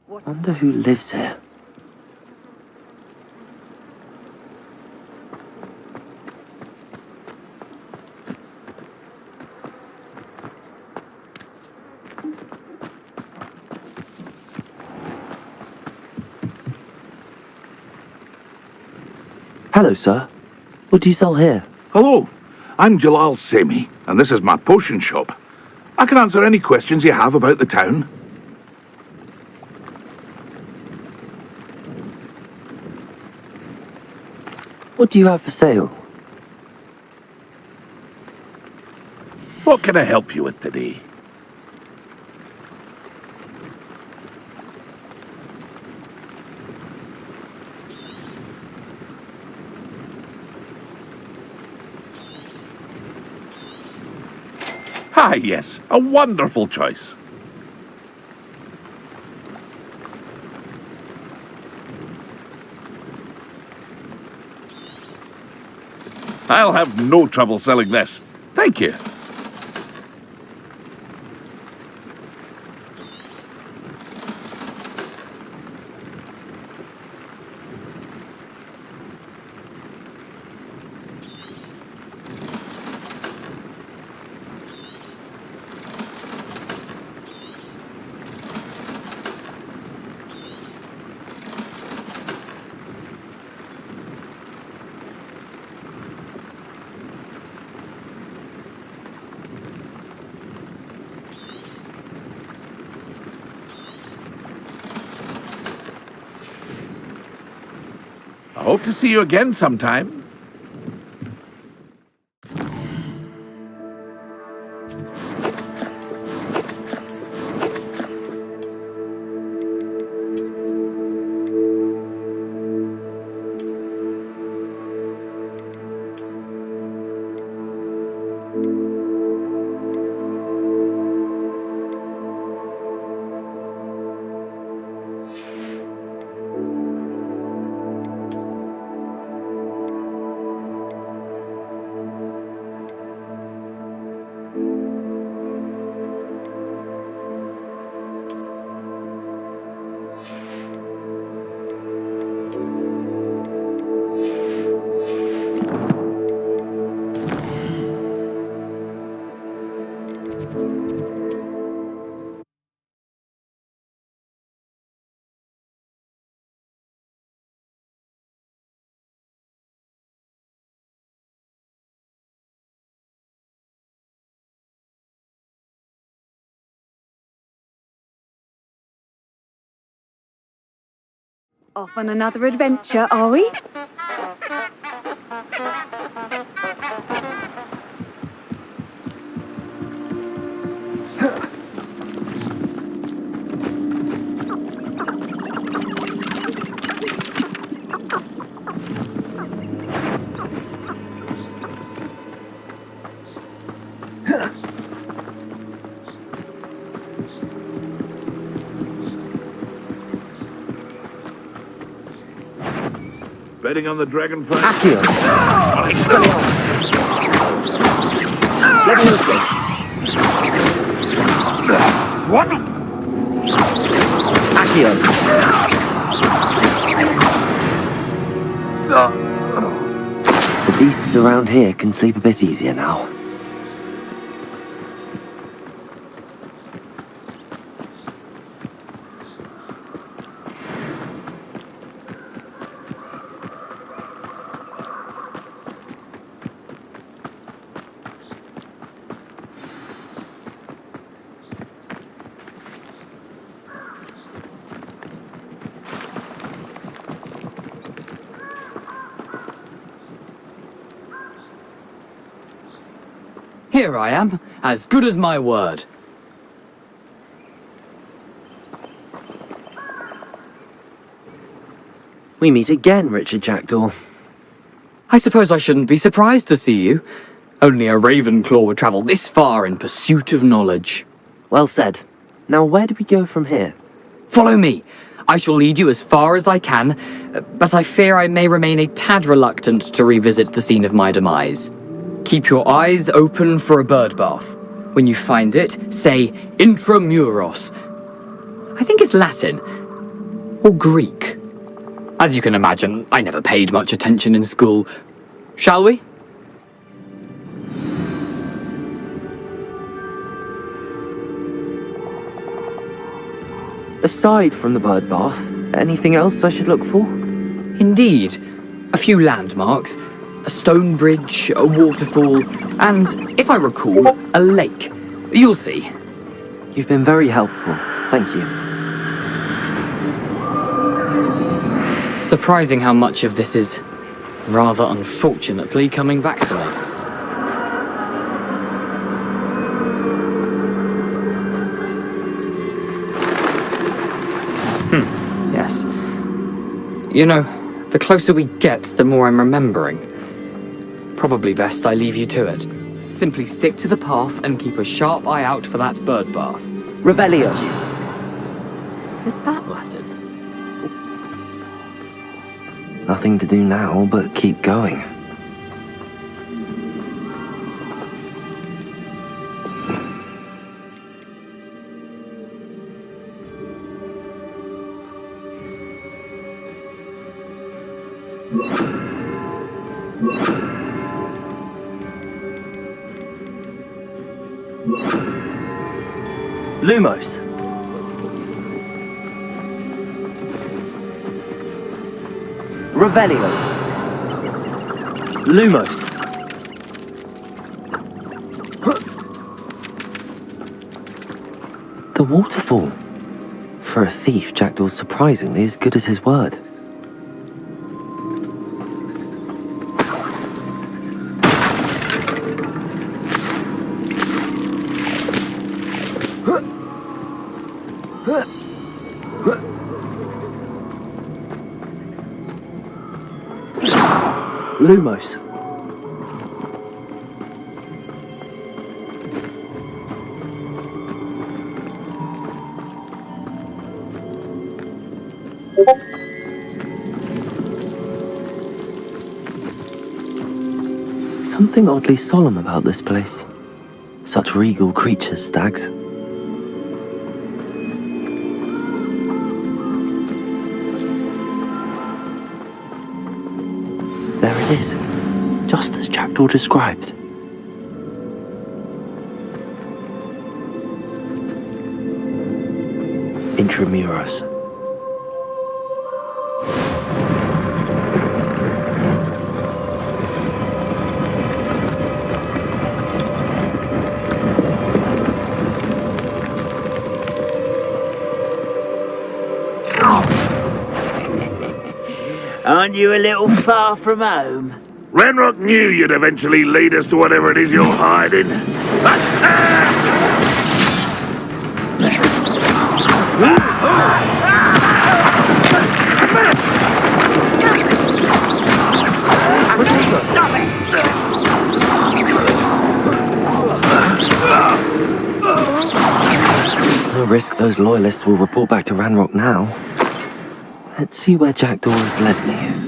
Wonder who lives here. Hello, sir. What do you sell here? Hello, I'm Jalal Semi, and this is my potion shop. I can answer any questions you have about the town. What do you have for sale? What can I help you with today? Ah, yes, a wonderful choice. I'll have no trouble selling this. Thank you. I hope to see you again sometime. Off on another adventure, are we? Betting on the dragonfly? Accio! Expelliarmus! Leviosa! What? Accio! The beasts around here can sleep a bit easier now. Here I am, as good as my word. We meet again, Richard Jackdaw. I suppose I shouldn't be surprised to see you. Only a Ravenclaw would travel this far in pursuit of knowledge. Well said. Now where do we go from here? Follow me. I shall lead you as far as I can, but I fear I may remain a tad reluctant to revisit the scene of my demise. Keep your eyes open for a bird bath. When you find it, say intramuros. I think it's Latin. Or Greek. As you can imagine, I never paid much attention in school. Shall we? Aside from the bird bath, anything else I should look for? Indeed. A few landmarks. A stone bridge, a waterfall, and, if I recall, a lake. You'll see. You've been very helpful. Thank you. Surprising how much of this is, rather unfortunately, coming back to me. Yes. You know, the closer we get, the more I'm remembering. Probably best I leave you to it. Simply stick to the path and keep a sharp eye out for that bird bath. Revelio! Is that Latin? Nothing to do now but keep going. Lumos. Revelio. Lumos. The waterfall. For a thief, Jackdaw's surprisingly as good as his word. Lumos. Something oddly solemn about this place. Such regal creatures, stags. There it is, just as Jackdaw described. Intramuros. Aren't you a little far from home? Ranrock knew you'd eventually lead us to whatever it is you're hiding. Stop it! No risk those loyalists will report back to Ranrock now. Let's see where Jackdaw has led me.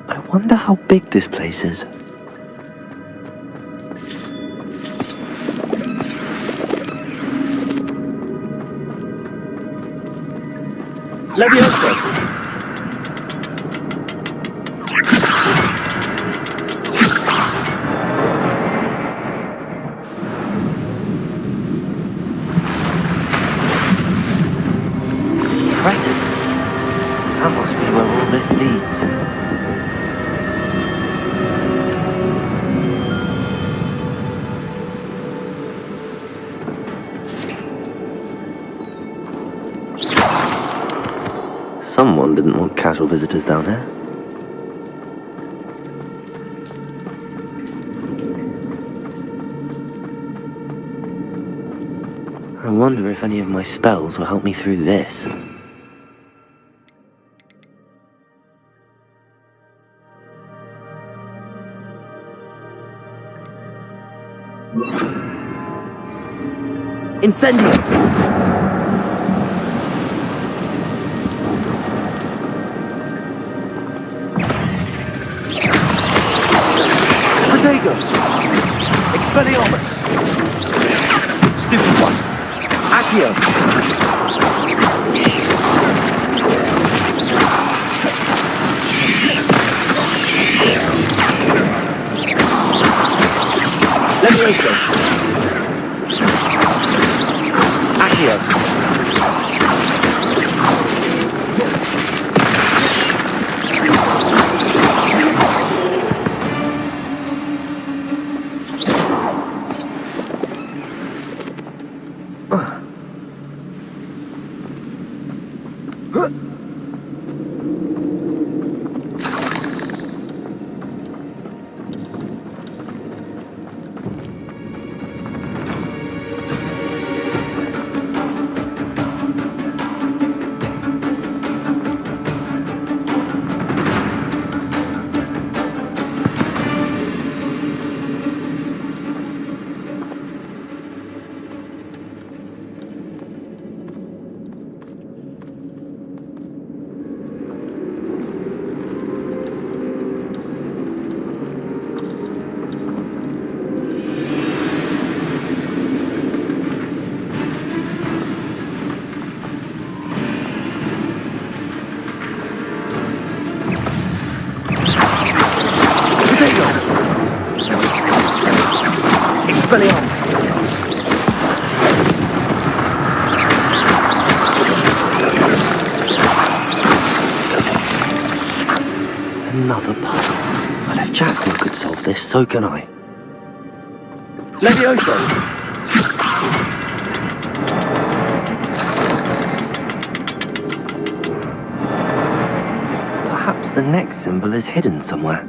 I wonder how big this place is. Levioso! Impressive. That must be where all this leads. Someone didn't want casual visitors down here. I wonder if any of my spells will help me through this. Incendio! Protego! Expelliarmus! Stupid one! Accio! Levioso! Accio! another puzzle. But if Jackdaw could solve this, so can I. Levioso! Perhaps the next symbol is hidden somewhere.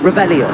Revelio.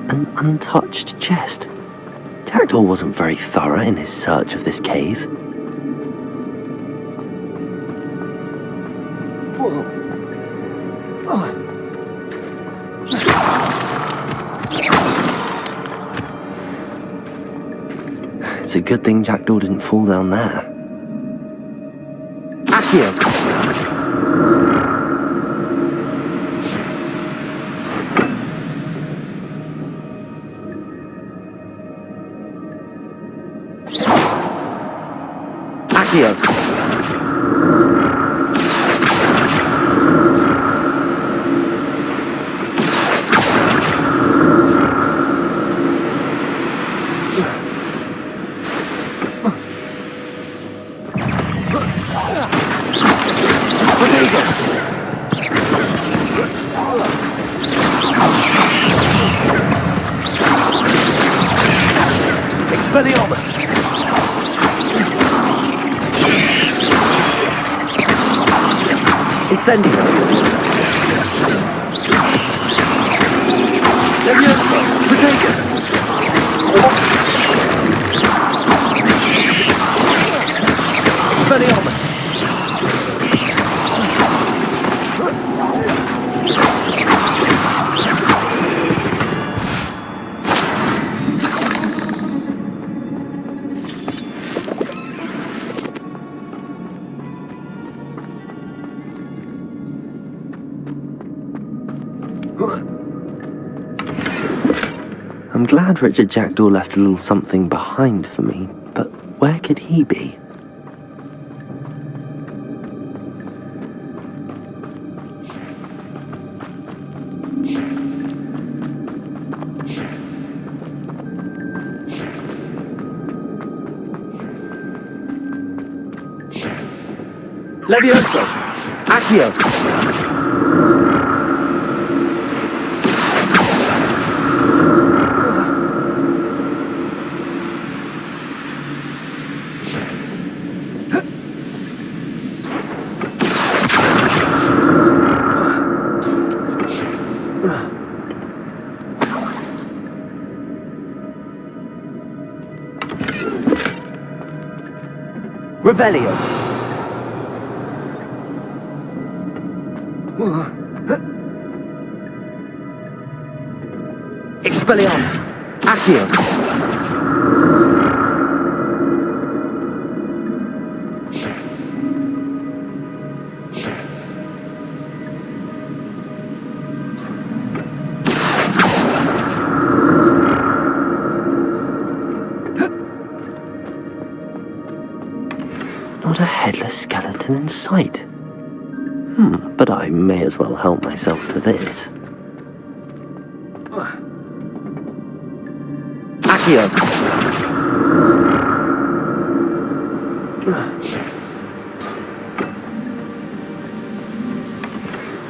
An untouched chest. Jackdaw wasn't very thorough in his search of this cave. It's a good thing Jackdaw didn't fall down there. Accio! Accio! Expelliarmus! Incendio! Levioso! Protego! Expelliarmus! I'm glad Richard Jackdaw left a little something behind for me, but where could he be? Levioso! Accio! Revelio! Expelliarmus! Accio! Not a headless skeleton in sight. But I may as well help myself to this. Accio!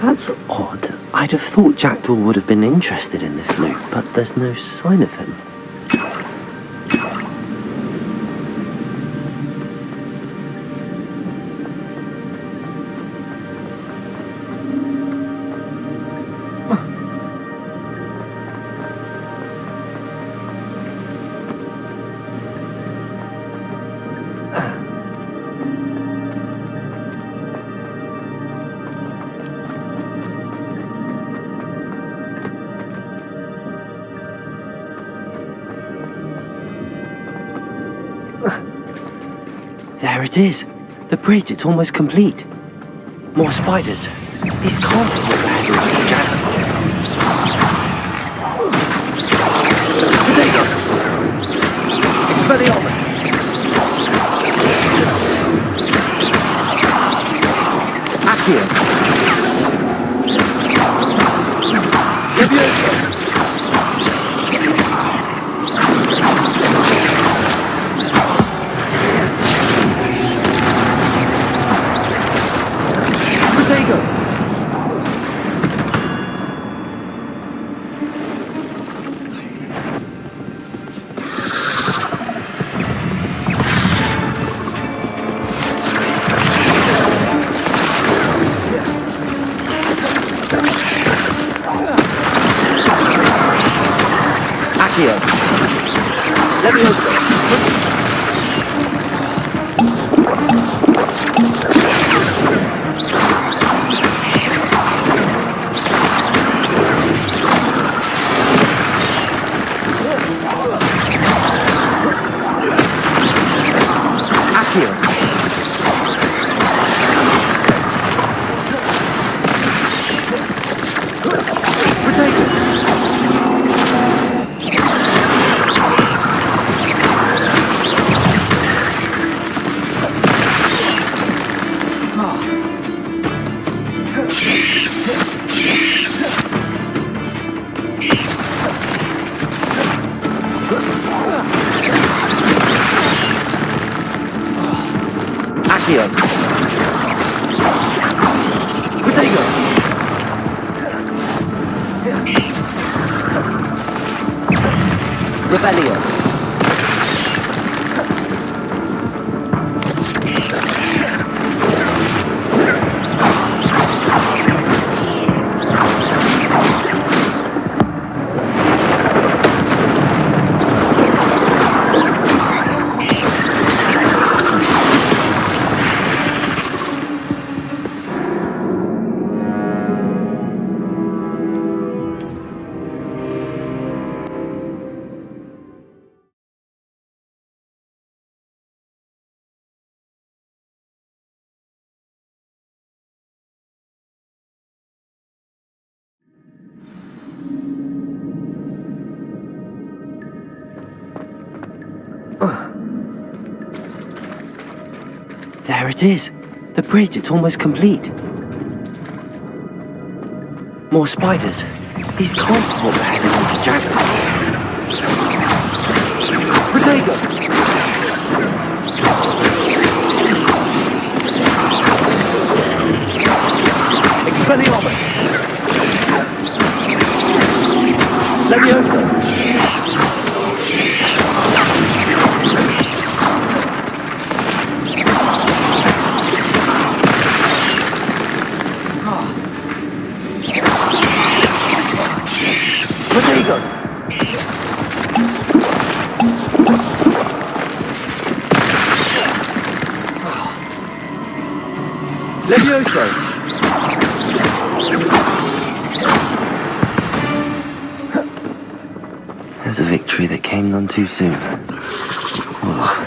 That's odd. I'd have thought Jackdaw would have been interested in this loot, but there's no sign of him. There it is. The bridge, it's almost complete. More spiders. These can't be what the head of the dragon. Potato! Expelliarmus! Accio! Levioso! Potato! Accio! Levioso! Accio! Potato! Accio! Potato! Rebellion! There it is. The bridge, it's almost complete. More spiders. These can't be what the head of the dragon. Potato! Expelliarmus! Levioso! Potato! Levioso! There's a victory that came none too soon. Oh.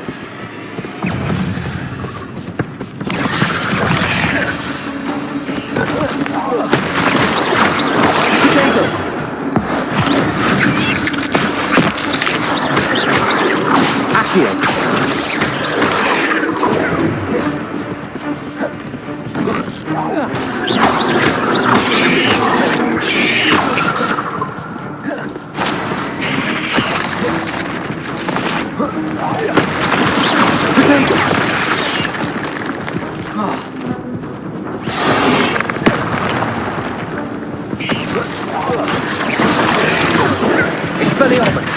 Expelliarmus!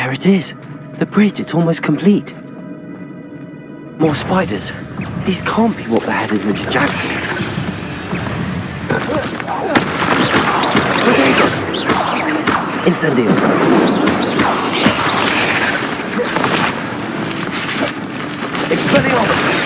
There it is. The bridge, it's almost complete. More spiders. These can't be what beheaded Richard Jackson. Potato! Incendio. Expelliarmus!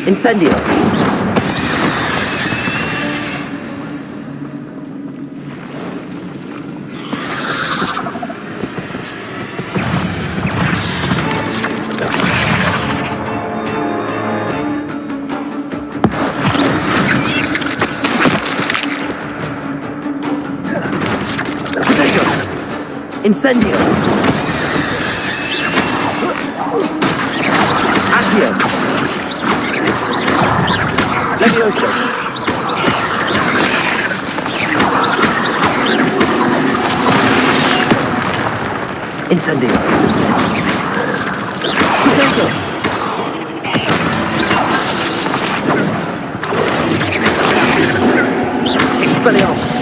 Incendio! Incendio! Accio! Levioso! Incendio! Potato! Expelliarmus!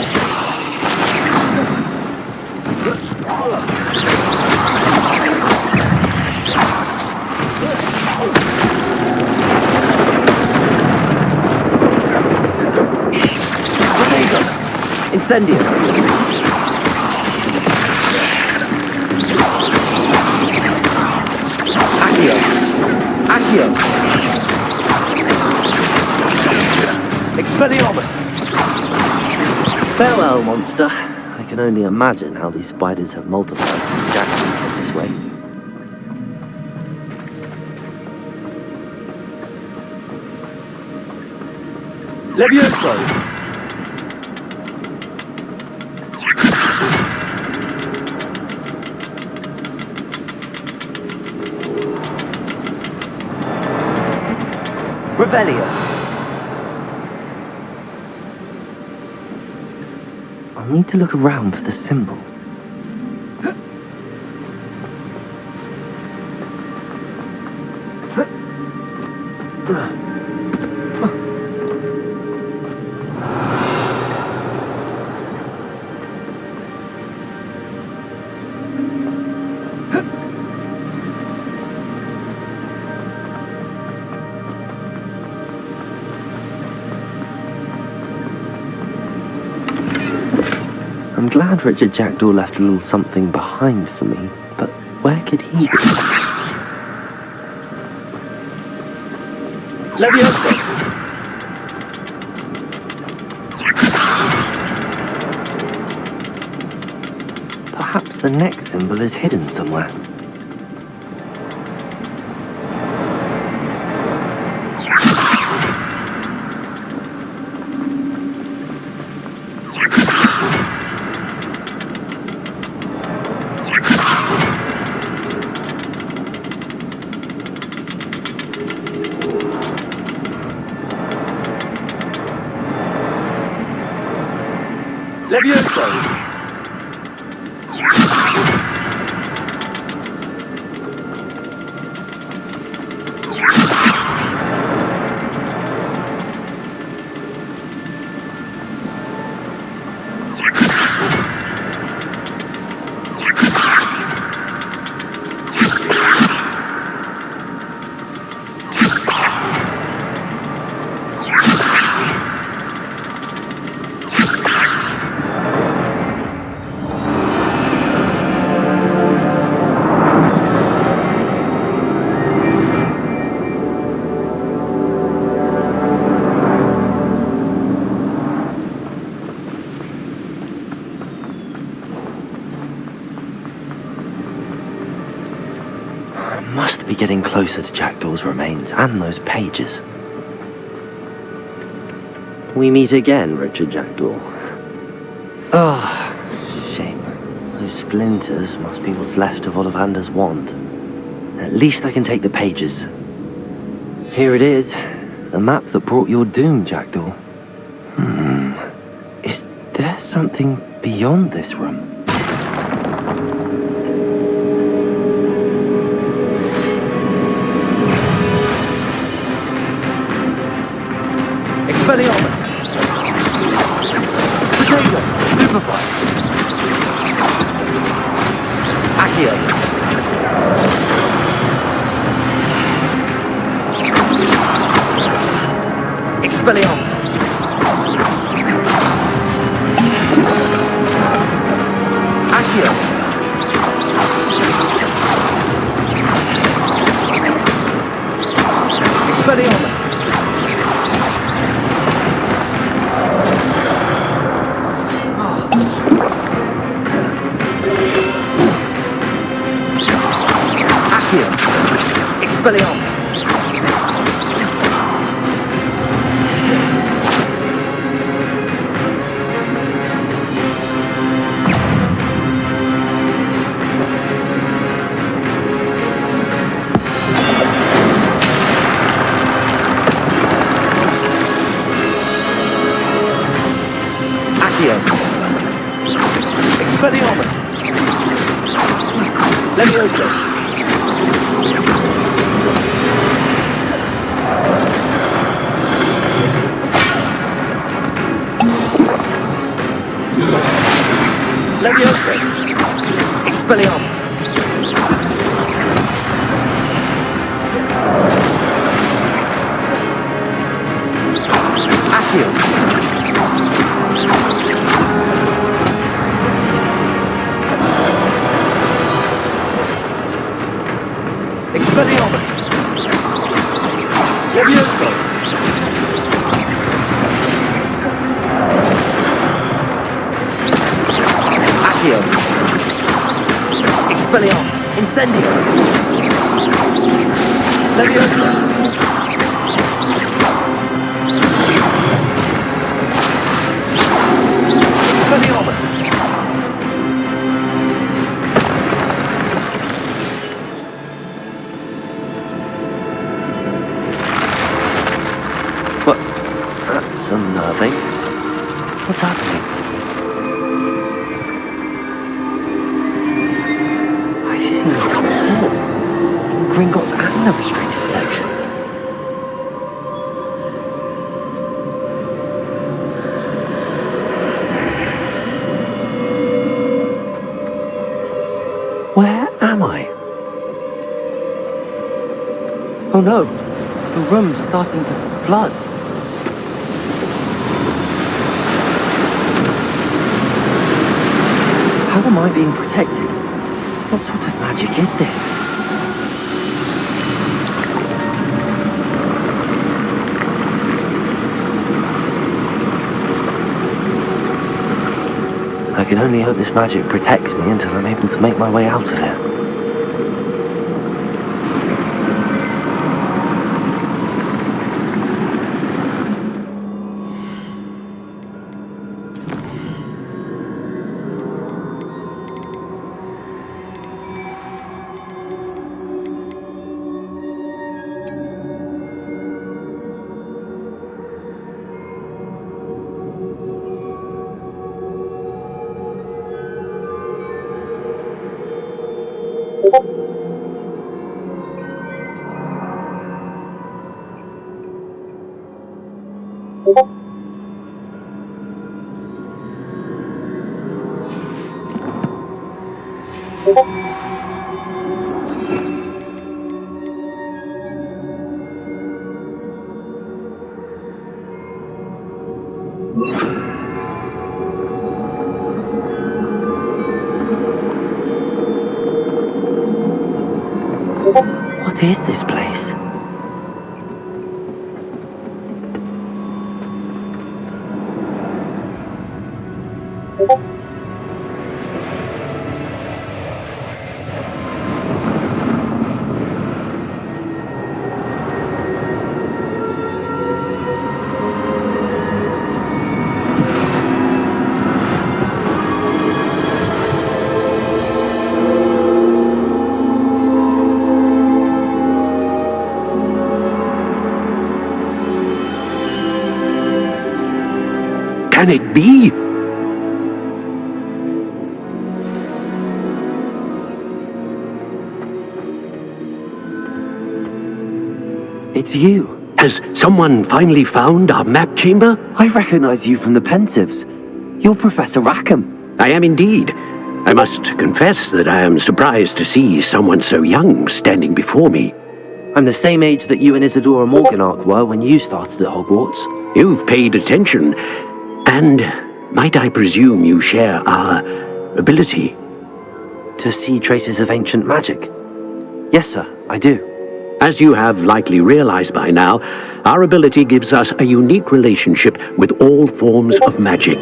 Incendio! Accio! Accio! Expelliarmus! Farewell, monster. I can only imagine how these spiders have multiplied since Jackson came this way. Levioso! Revelio. I'll need to look around for the symbol. I'm glad Richard Jackdaw left a little something behind for me, but where could he be? Levioso! Perhaps the next symbol is hidden somewhere. Levioso! Must be getting closer to Jackdaw's remains and those pages. We meet again, Richard Jackdaw. Ah, shame. Those splinters must be what's left of Ollivander's wand. At least I can take the pages. Here it is, the map that brought your doom, Jackdaw. Is there something beyond this room? Expelliarmus! Potato! Stupefy! Accio! Expelliarmus! Accio! Expelliarmus! Accio! Expelliarmus! Accio! Expelliarmus! Levioso! Levioso! Expelliarmus! Accio! Expelliarmus! Levioso! Accio! Expelliarmus! Incendio! Levioso! Expelliarmus! What? That's unnerving. What's happening? I've seen this before. In Gringotts and the restricted section. Where am I? Oh no, the room's starting to flood. How am I being protected? What sort of magic is this? I can only hope this magic protects me until I'm able to make my way out of here. What is this place? Can it be? It's you. Has someone finally found our map chamber? I recognize you from the Pensives. You're Professor Rackham. I am indeed. I must confess that I am surprised to see someone so young standing before me. I'm the same age that you and Isadora Morganark were when you started at Hogwarts. You've paid attention, and might I presume you share our ability? To see traces of ancient magic? Yes, sir, I do. As you have likely realized by now, our ability gives us a unique relationship with all forms of magic.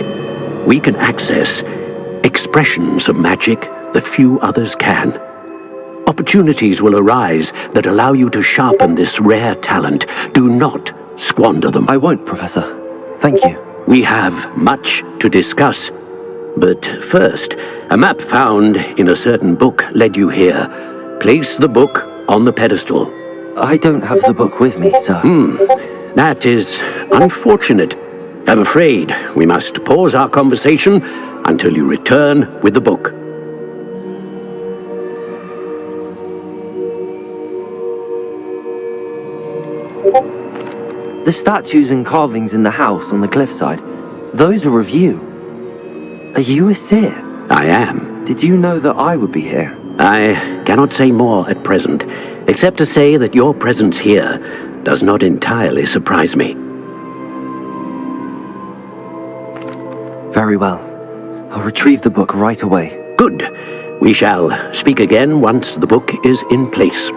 We can access expressions of magic that few others can. Opportunities will arise that allow you to sharpen this rare talent. Do not squander them. I won't, Professor. Thank you. We have much to discuss. But first, a map found in a certain book led you here. Place the book on the pedestal. I don't have the book with me, sir. That is unfortunate. I'm afraid we must pause our conversation until you return with the book. The statues and carvings in the house on the cliffside, those are of you. Are you a seer? I am. Did you know that I would be here? I cannot say more at present, except to say that your presence here does not entirely surprise me. Very well. I'll retrieve the book right away. Good. We shall speak again once the book is in place.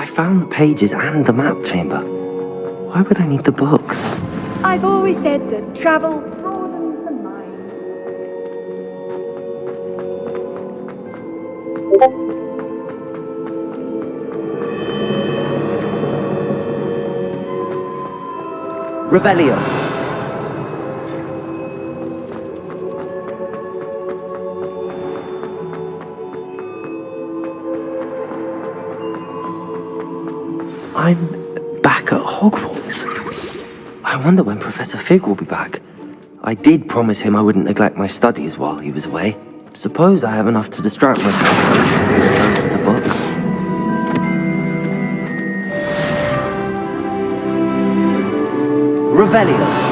I found the pages and the map chamber. Why would I need the book? I've always said that travel broadens the mind. Revelio. I'm back at Hogwarts. I wonder when Professor Fig will be back. I did promise him I wouldn't neglect my studies while he was away. Suppose I have enough to distract myself with the book. Revelio.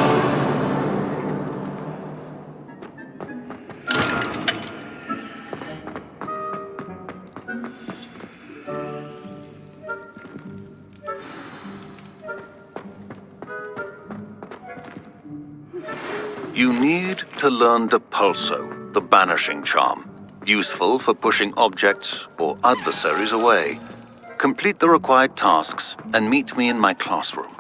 You need to learn Depulso, the banishing charm, useful for pushing objects or adversaries away. Complete the required tasks and meet me in my classroom.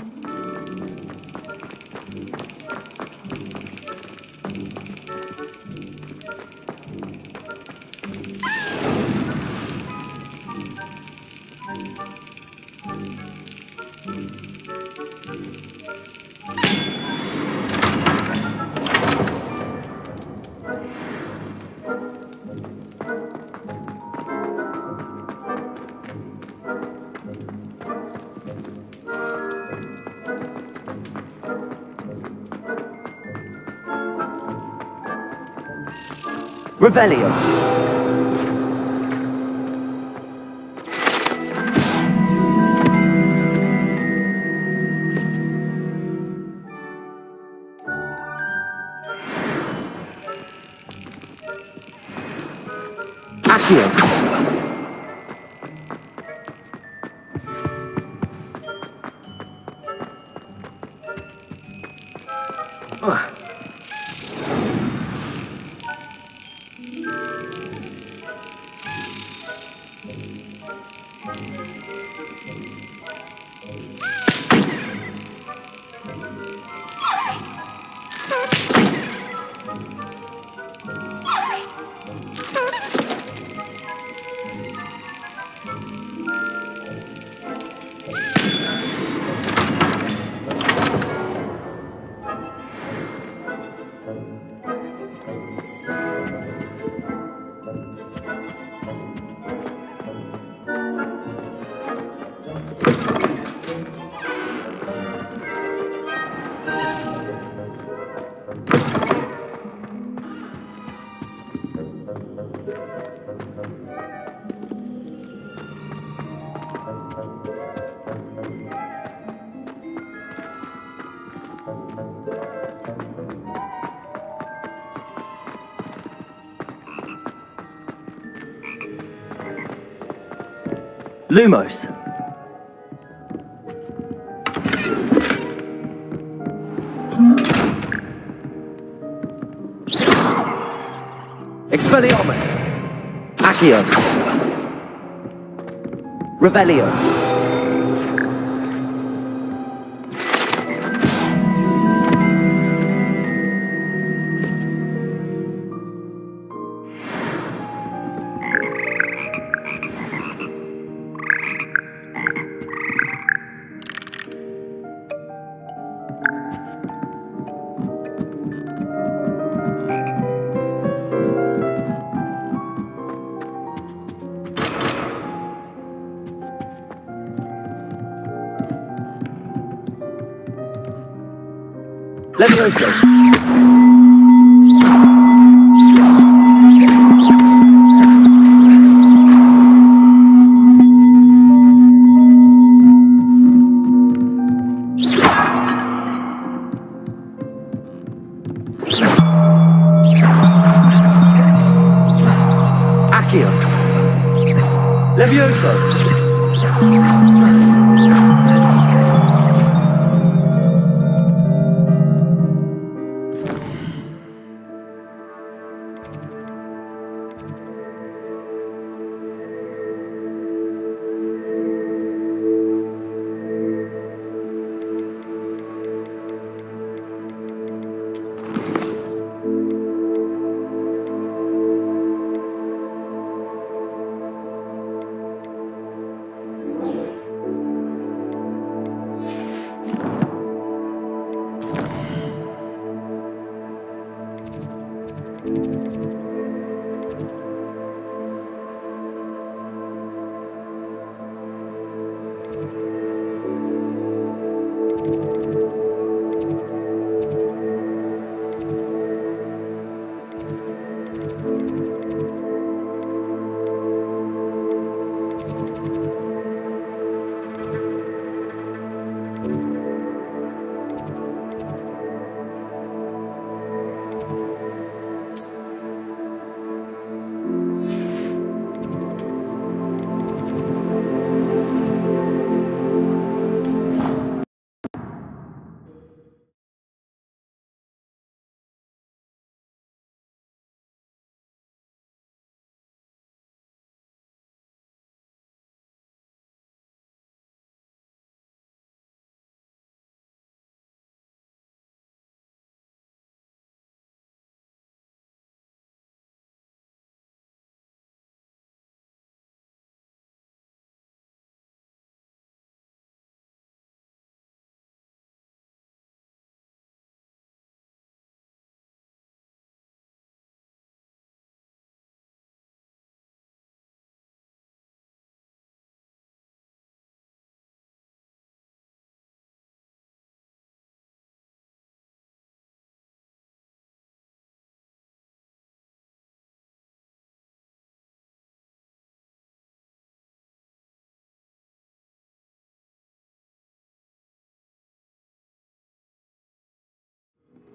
Revelio. Accio. Lumos. Expelliarmus. Accio. Revelio. Levioso. Accio. Levioso.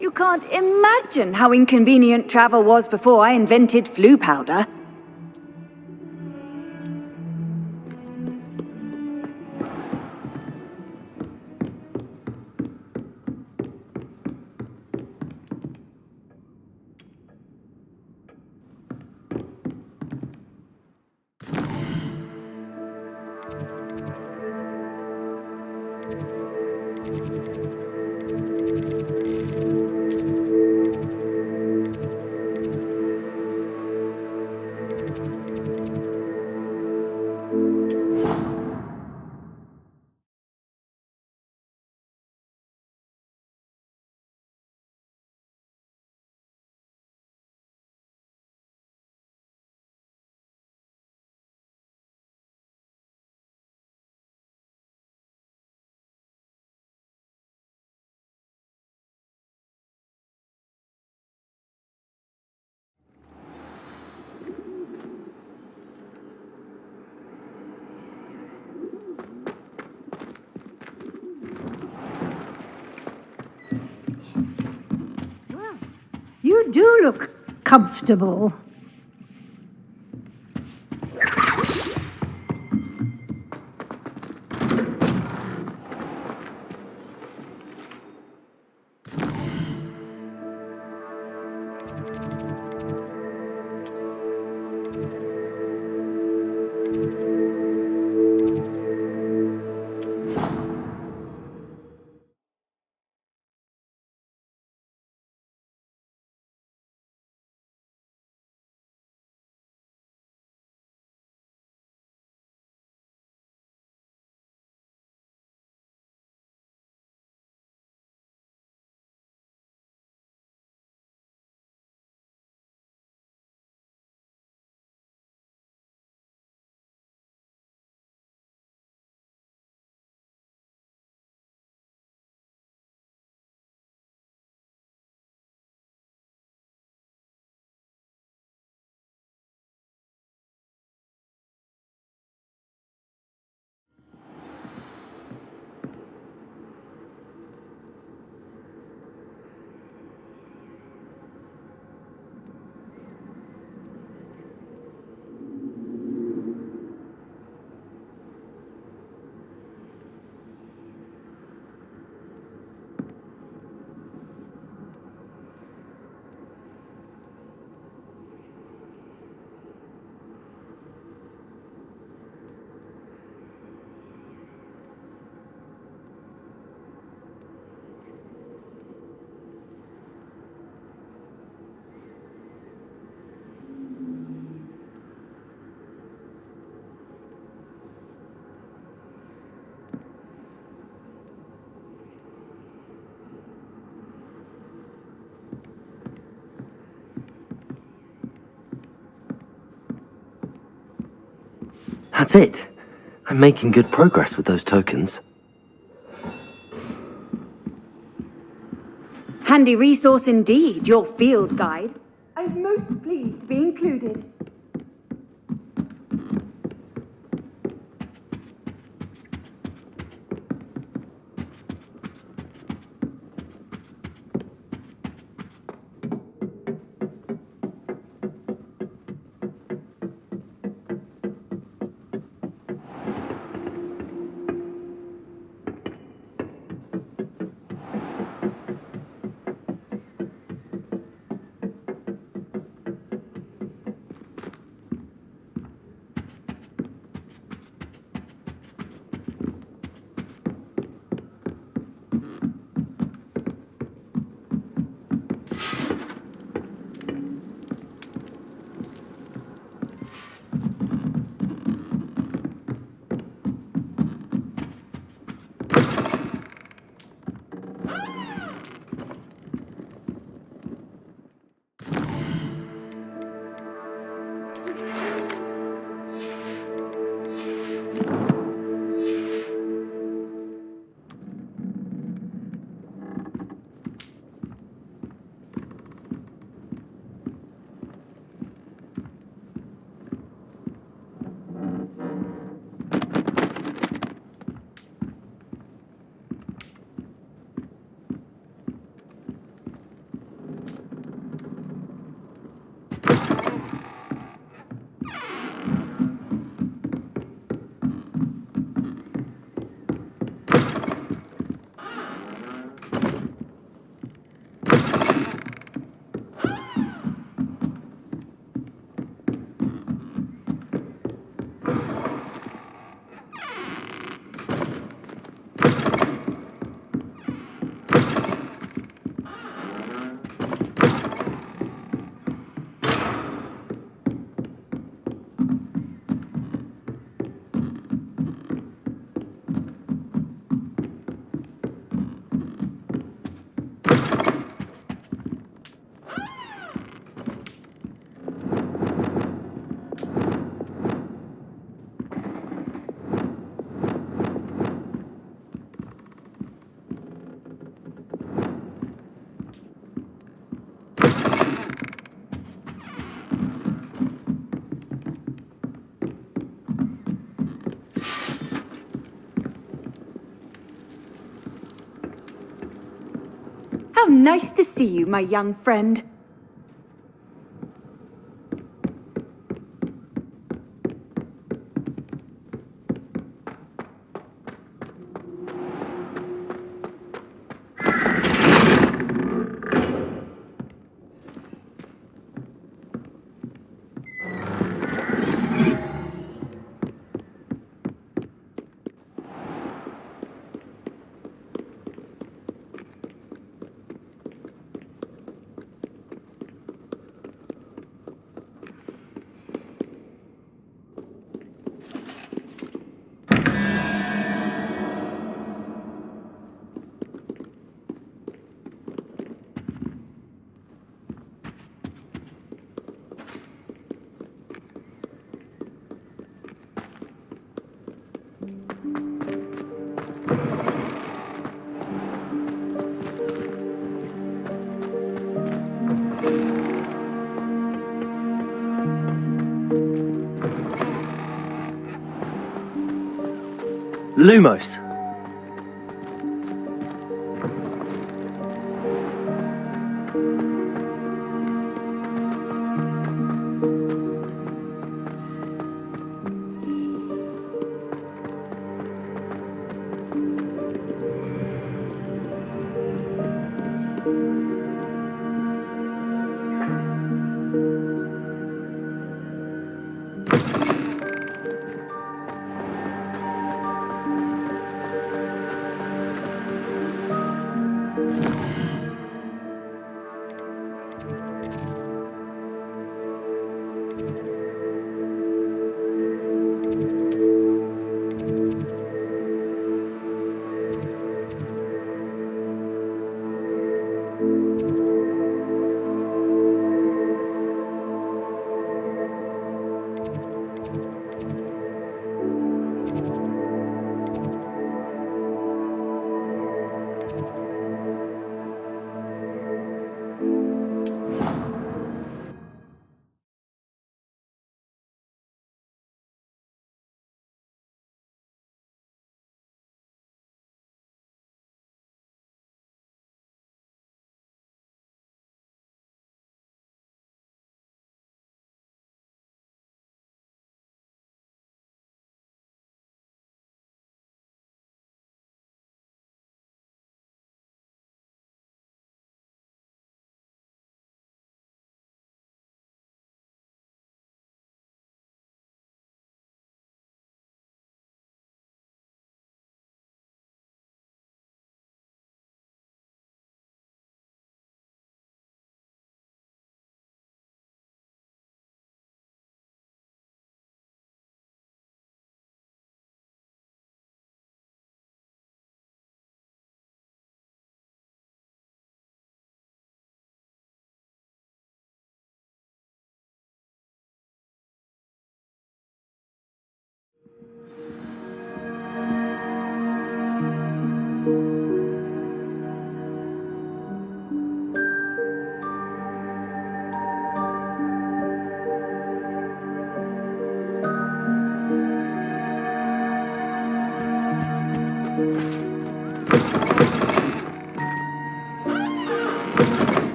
You can't imagine how inconvenient travel was before I invented flu powder. You do look comfortable. That's it. I'm making good progress with those tokens. Handy resource indeed, your field guide. I'm most pleased to be included. How nice to see you, my young friend. Lumos.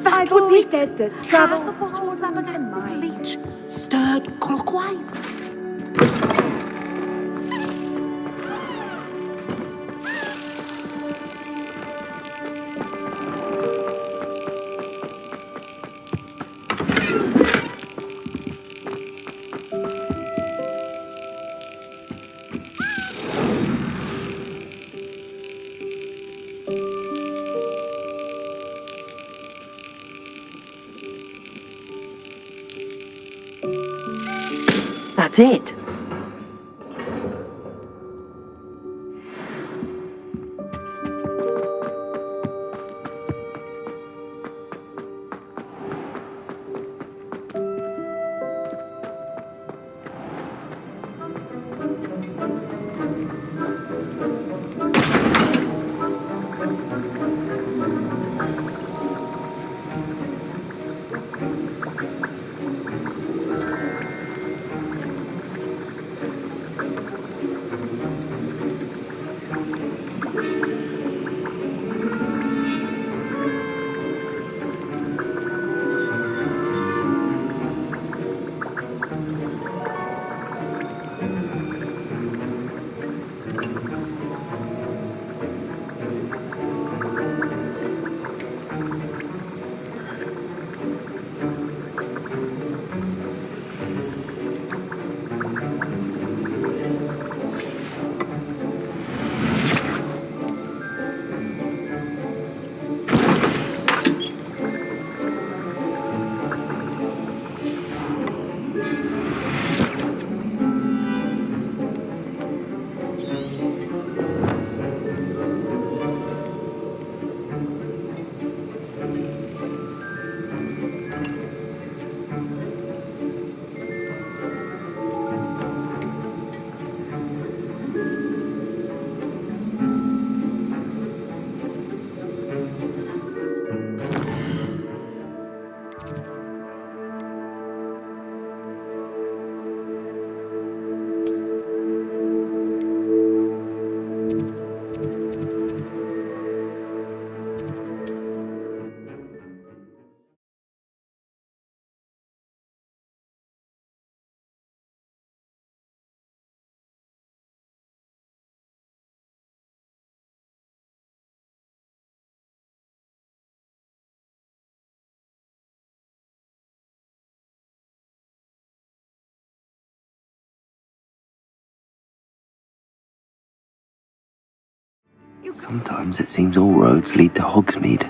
I've always said that travel... Bleach stirred clockwise. That's it. Sometimes it seems all roads lead to Hogsmeade.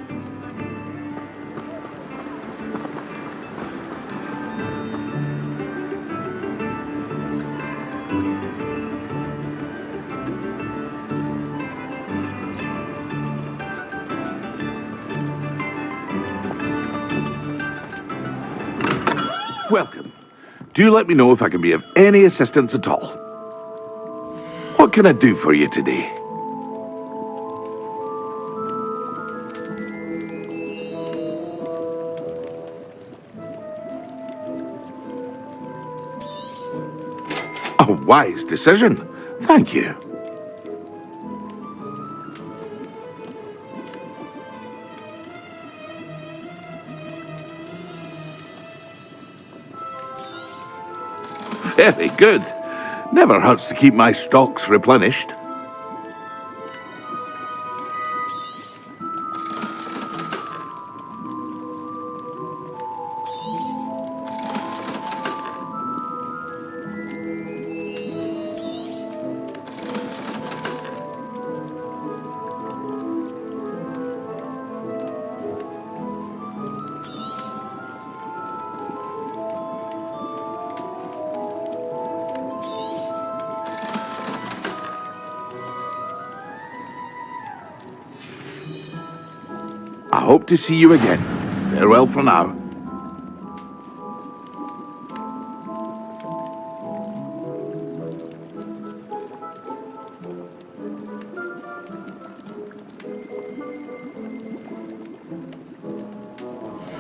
Welcome. Do let me know if I can be of any assistance at all. What can I do for you today? A wise decision. Thank you. Very good. Never hurts to keep my stocks replenished. I hope to see you again. Farewell for now.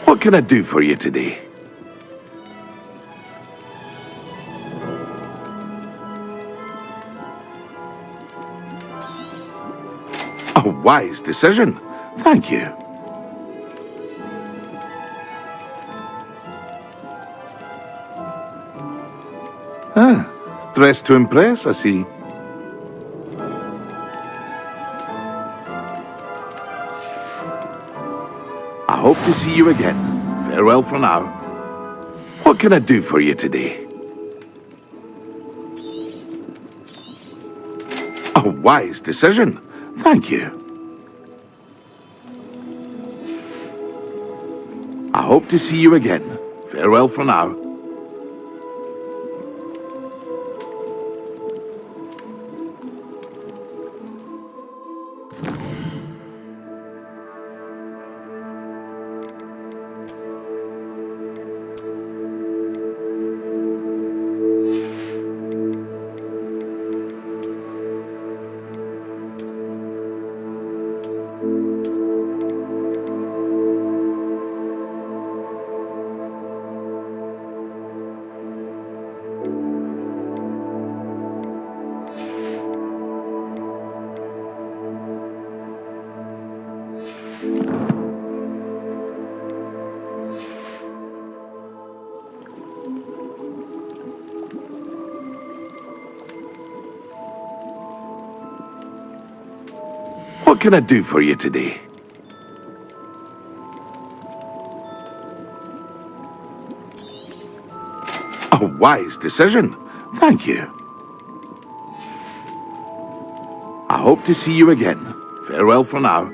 What can I do for you today? A wise decision. Thank you. Dressed to impress, I see. I hope to see you again. Farewell for now. What can I do for you today? A wise decision. Thank you. I hope to see you again. Farewell for now. What can I do for you today? A wise decision. Thank you. I hope to see you again. Farewell for now.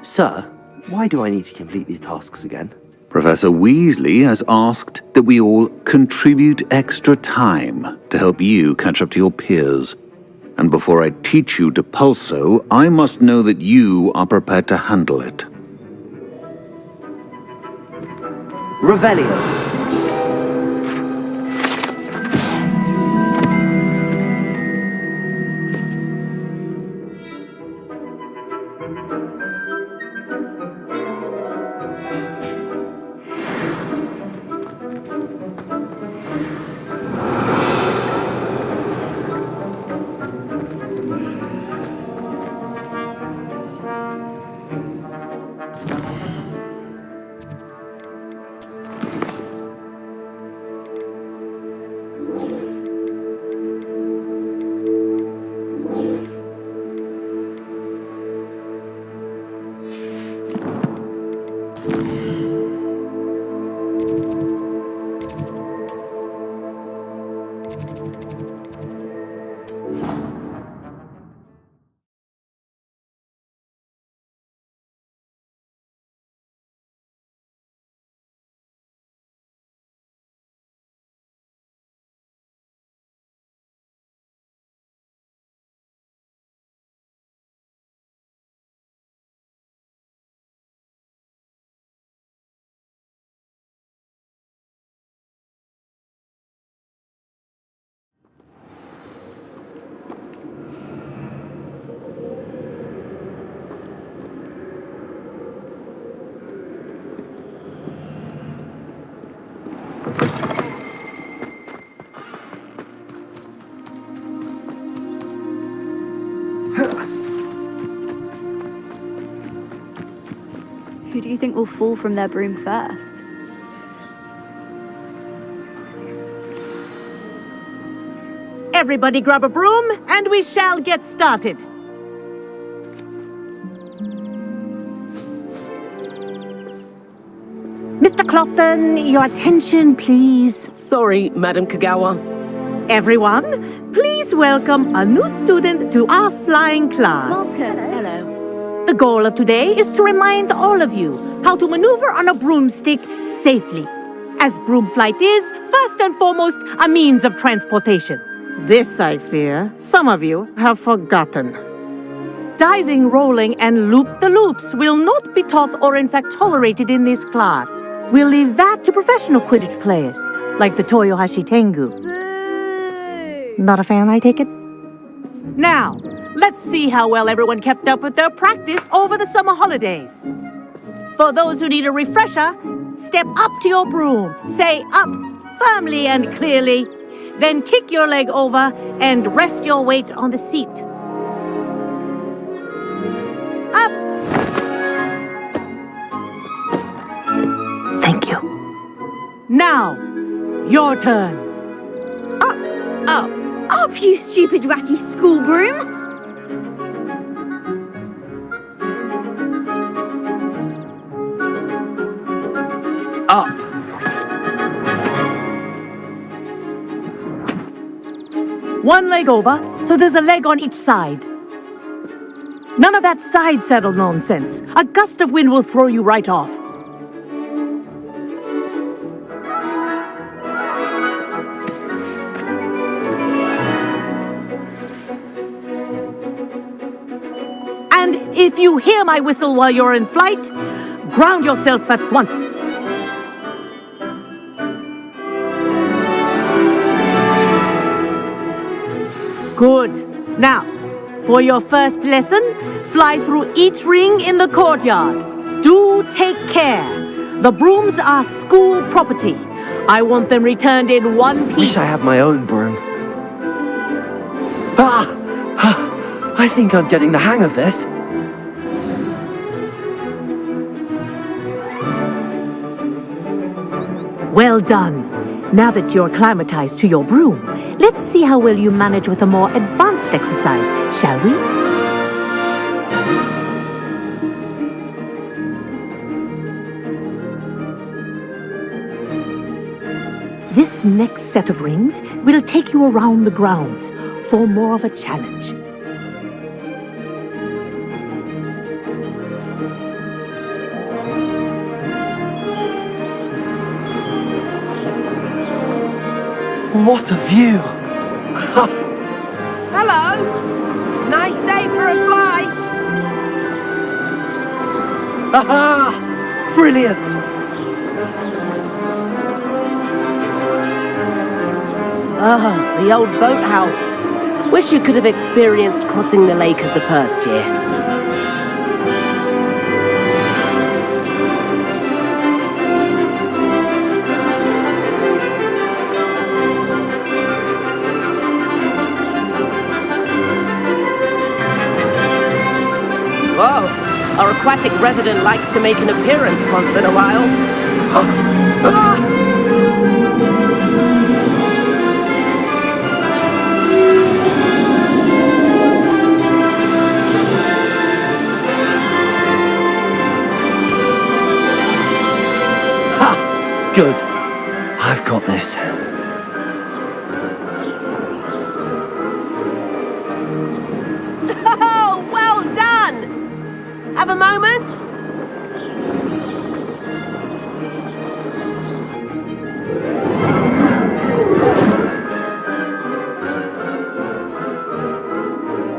Sir, why do I need to complete these tasks again? Professor Weasley has asked that we all contribute extra time to help you catch up to your peers. And before I teach you to pulso, I must know that you are prepared to handle it. Revelio. Who do you think will fall from their broom first? Everybody grab a broom, and we shall get started. Mr. Clopton, your attention, please. Sorry, Madam Kagawa. Everyone, please welcome a new student to our flying class. Welcome. Hello. The goal of today is to remind all of you how to maneuver on a broomstick safely, as broom flight is, first and foremost, a means of transportation. This, I fear, some of you have forgotten. Diving, rolling, and loop-the-loops will not be taught or in fact tolerated in this class. We'll leave that to professional Quidditch players, like the Toyohashi Tengu. Not a fan, I take it? Now, let's see how well everyone kept up with their practice over the summer holidays. For those who need a refresher, step up to your broom, say up firmly and clearly, then kick your leg over and rest your weight on the seat. Up! Thank you. Now, your turn. Up, you stupid ratty school broom! Up. One leg over, so there's a leg on each side. None of that side saddle nonsense. A gust of wind will throw you right off. And if you hear my whistle while you're in flight, ground yourself at once. Good. Now, for your first lesson, fly through each ring in the courtyard. Do take care. The brooms are school property. I want them returned in one piece. Wish I had my own broom. I think I'm getting the hang of this. Well done. Now that you're acclimatized to your broom, let's see how well you manage with a more advanced exercise, shall we? This next set of rings will take you around the grounds for more of a challenge. What a view! Hello! Nice day for a flight! Aha! Brilliant! Ah, the old boathouse. Wish you could have experienced crossing the lake as a first year. Whoa, our aquatic resident likes to make an appearance once in a while. Ha! Good. I've got this. Oh, well done! Have a moment?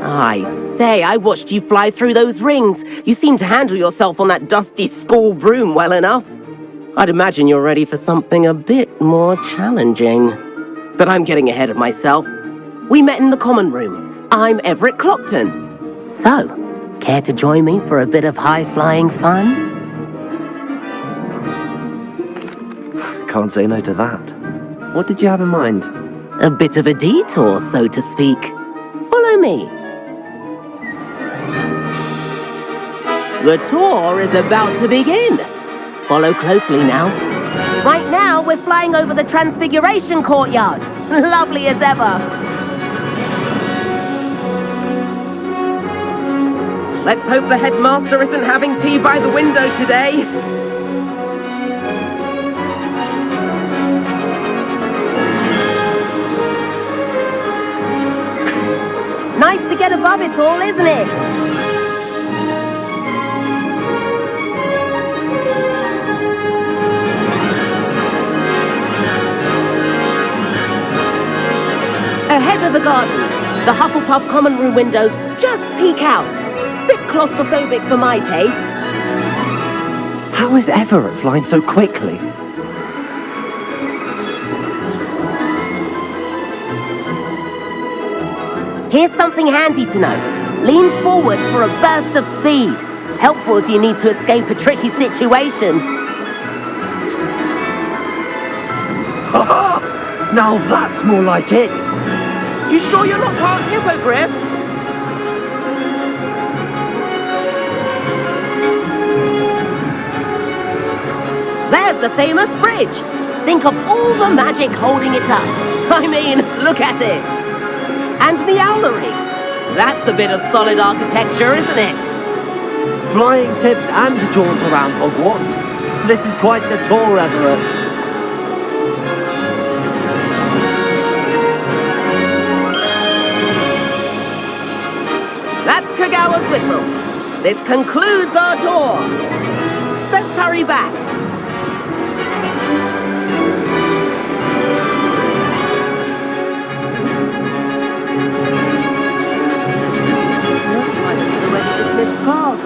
I say, I watched you fly through those rings. You seem to handle yourself on that dusty school broom well enough. I'd imagine you're ready for something a bit more challenging. But I'm getting ahead of myself. We met in the common room. I'm Everett Clopton. So, care to join me for a bit of high-flying fun? Can't say no to that. What did you have in mind? A bit of a detour, so to speak. Follow me. The tour is about to begin. Follow closely now. Right now, we're flying over the Transfiguration Courtyard. Lovely as ever. Let's hope the headmaster isn't having tea by the window today. Nice to get above it all, isn't it? Ahead of the gardens, the Hufflepuff common room windows just peek out. Bit claustrophobic for my taste. How is Everett flying so quickly? Here's something handy to know. Lean forward for a burst of speed. Helpful if you need to escape a tricky situation. Now that's more like it. You sure you're not part hippogriff? There's the famous bridge. Think of all the magic holding it up. I mean, look at it. And the owlery. That's a bit of solid architecture, isn't it? Flying tips and a jaunt around Hogwarts. This is quite the tour, Everett. That's Kagawa's whistle. This concludes our tour. Best hurry back. Looks like we're ready to dismiss class.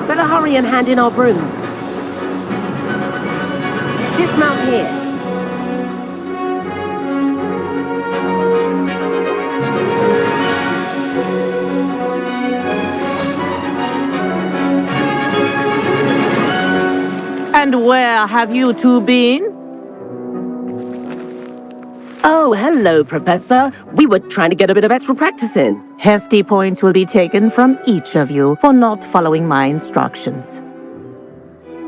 Better hurry and hand in our brooms. Dismount here. And where have you two been? Oh, hello, Professor. We were trying to get a bit of extra practice in. Hefty points will be taken from each of you for not following my instructions.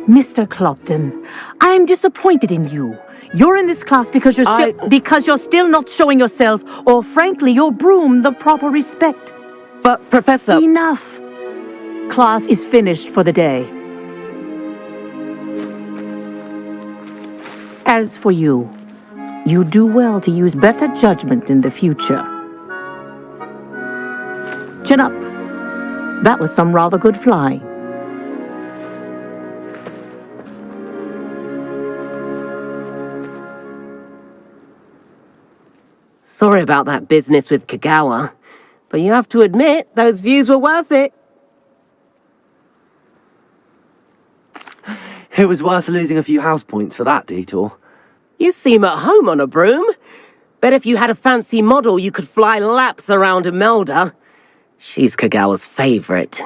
Mr. Clopton, I'm disappointed in you. You're in this class because you're still not showing yourself, or frankly, your broom, the proper respect. But, Professor... Enough. Class is finished for the day. As for you, you do well to use better judgment in the future. Chin up. That was some rather good flying. Sorry about that business with Kagawa, but you have to admit, those views were worth it. It was worth losing a few house points for that detour. You seem at home on a broom. Bet if you had a fancy model, you could fly laps around Imelda. She's Kagawa's favorite.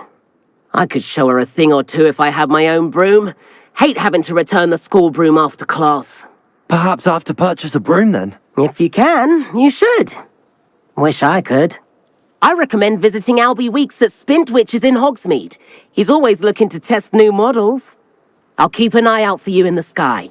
I could show her a thing or two if I had my own broom. Hate having to return the school broom after class. Perhaps I have to purchase a broom then? If you can, you should. Wish I could. I recommend visiting Albie Weeks at Spintwitches in Hogsmeade. He's always looking to test new models. I'll keep an eye out for you in the sky.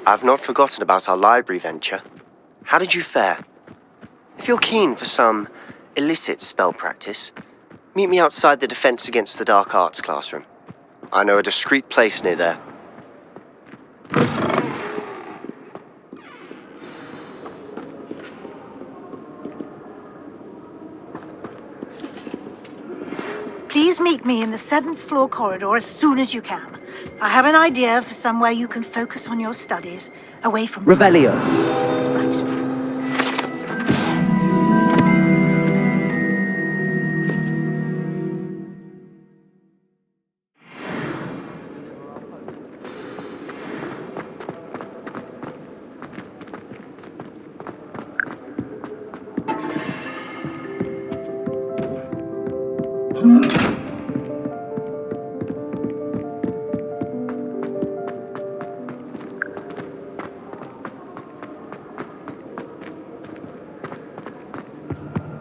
I've not forgotten about our library venture. How did you fare? If you're keen for some illicit spell practice, meet me outside the Defense Against the Dark Arts classroom. I know a discreet place near there. Please meet me in the 7th floor corridor as soon as you can. I have an idea for somewhere you can focus on your studies, away from... Revelio.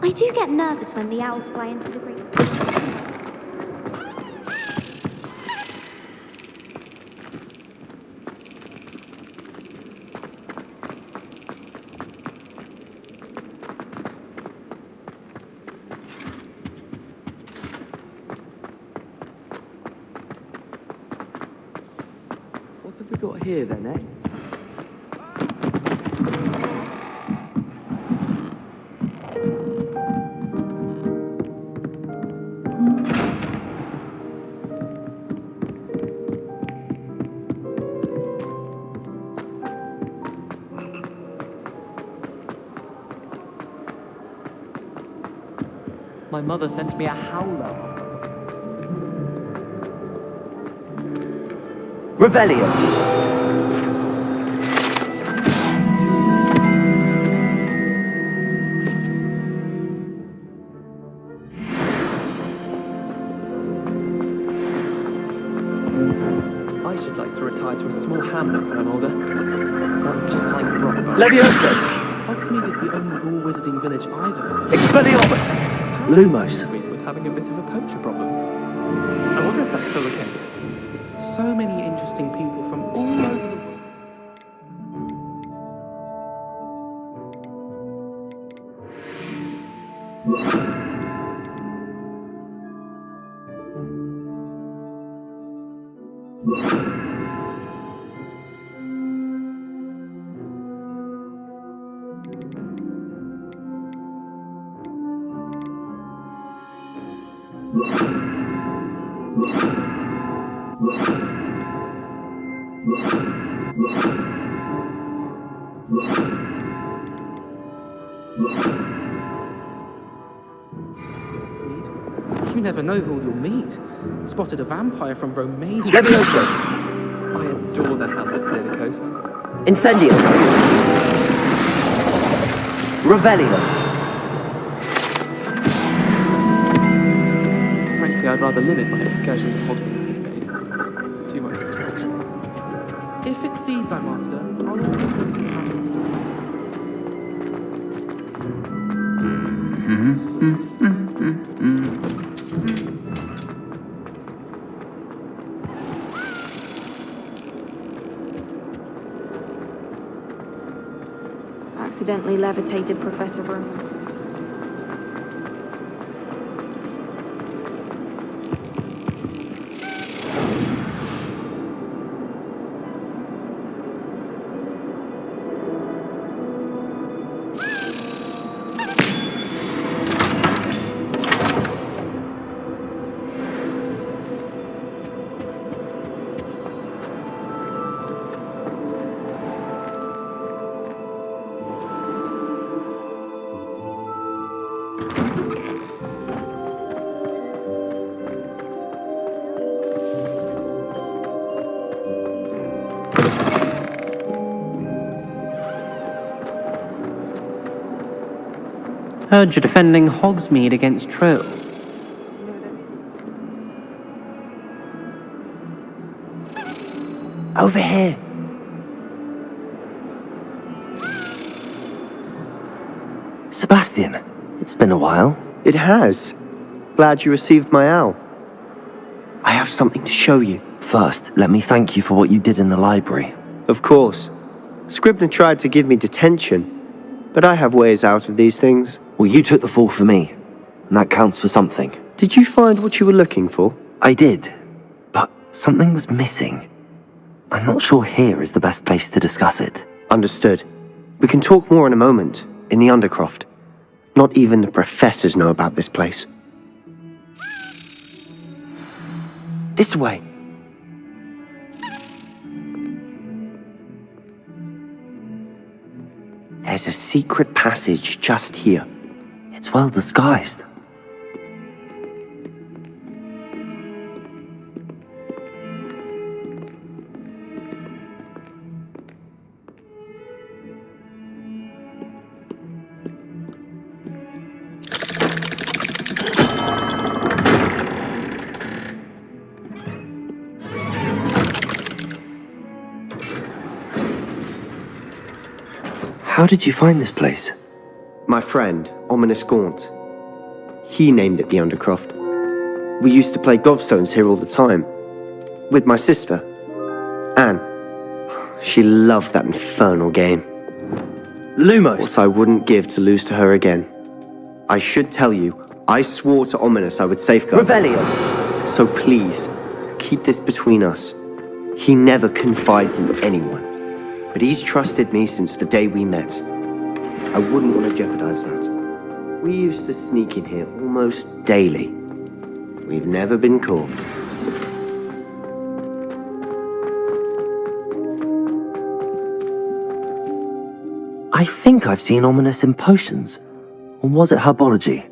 I do get nervous when the owls fly into the great. What have we got here then, eh? My mother sent me a howler. Revelio. I should like to retire to a small hamlet when I'm older. Just like Brock. Levioso. Hogsmeade is the only raw wizarding village either. Expelliarmus! Lumos. Hogsmeade was having a bit of a poacher problem. I wonder if that's still the case. So many interesting people from all over the world. You never know who you'll meet. Spotted a vampire from Romania. Levioso. I adore the hamlets near the coast. Incendio. Revelio. Frankly, I'd rather limit my excursions to Hogwarts these days. Too much distraction. If it's seeds I'm after, I'll always look for Accidentally levitated Professor Broom. Heard you're defending Hogsmeade against trolls. Over here. Sebastian, it's been a while. It has. Glad you received my owl. I have something to show you. First, let me thank you for what you did in the library. Of course. Scribner tried to give me detention, but I have ways out of these things. Well, you took the fall for me, and that counts for something. Did you find what you were looking for? I did, but something was missing. I'm not sure here is the best place to discuss it. Understood. We can talk more in a moment, in the Undercroft. Not even the professors know about this place. This way. There's a secret passage just here. It's well disguised. How did you find this place? My friend, Ominous Gaunt. He named it the Undercroft. We used to play gobstones here all the time. With my sister, Anne. She loved that infernal game. Lumos! What I wouldn't give to lose to her again. I should tell you, I swore to Ominous I would safeguard Rebellious! So please, keep this between us. He never confides in anyone. But he's trusted me since the day we met. I wouldn't want to jeopardize that. We used to sneak in here almost daily. We've never been caught. I think I've seen Ominous in potions. Or was it herbology?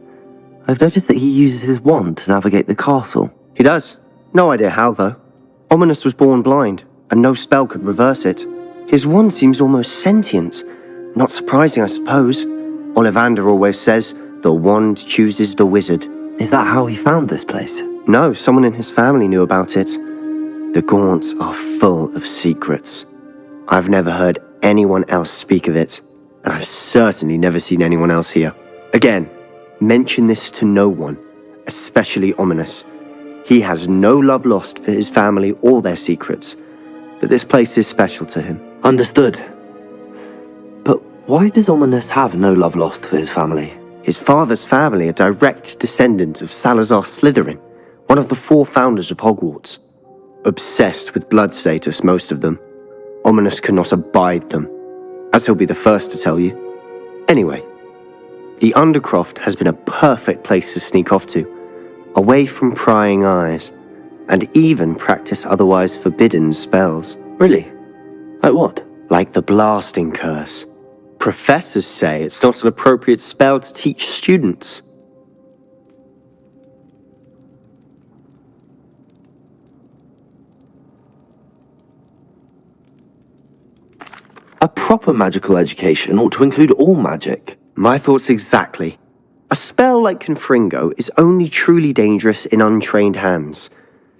I've noticed that he uses his wand to navigate the castle. He does. No idea how, though. Ominous was born blind, and no spell could reverse it. His wand seems almost sentient. Not surprising, I suppose. Ollivander always says, the wand chooses the wizard. Is that how he found this place? No, someone in his family knew about it. The Gaunts are full of secrets. I've never heard anyone else speak of it, and I've certainly never seen anyone else here. Again, mention this to no one, especially Ominous. He has no love lost for his family or their secrets, but this place is special to him. Understood. But why does Ominous have no love lost for his family? His father's family are direct descendants of Salazar Slytherin, one of the 4 founders of Hogwarts. Obsessed with blood status, most of them. Ominous cannot abide them, as he'll be the first to tell you. Anyway, the Undercroft has been a perfect place to sneak off to, away from prying eyes, and even practice otherwise forbidden spells. Really? Like what? Like the blasting curse. Professors say it's not an appropriate spell to teach students. A proper magical education ought to include all magic. My thoughts exactly. A spell like Confringo is only truly dangerous in untrained hands.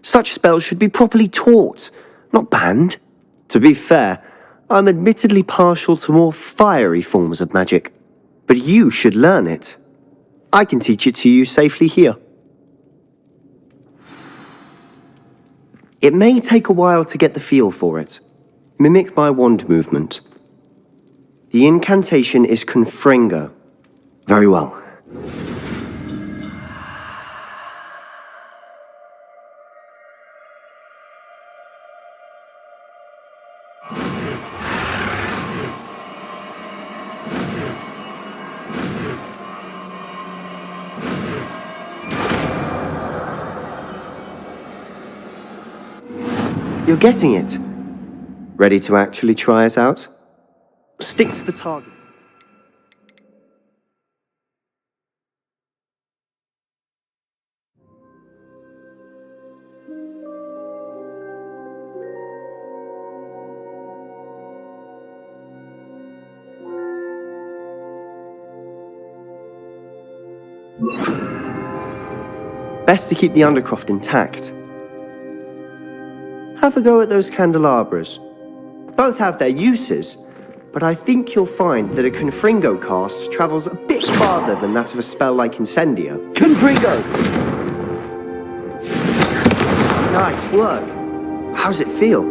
Such spells should be properly taught, not banned. To be fair, I'm admittedly partial to more fiery forms of magic, but you should learn it. I can teach it to you safely here. It may take a while to get the feel for it. Mimic my wand movement. The incantation is Confringo. Very well. You're getting it. Ready to actually try it out? Stick to the target. Best to keep the Undercroft intact. Have a go at those candelabras. Both have their uses, but I think you'll find that a Confringo cast travels a bit farther than that of a spell like Incendio. Confringo! Nice work. How's it feel?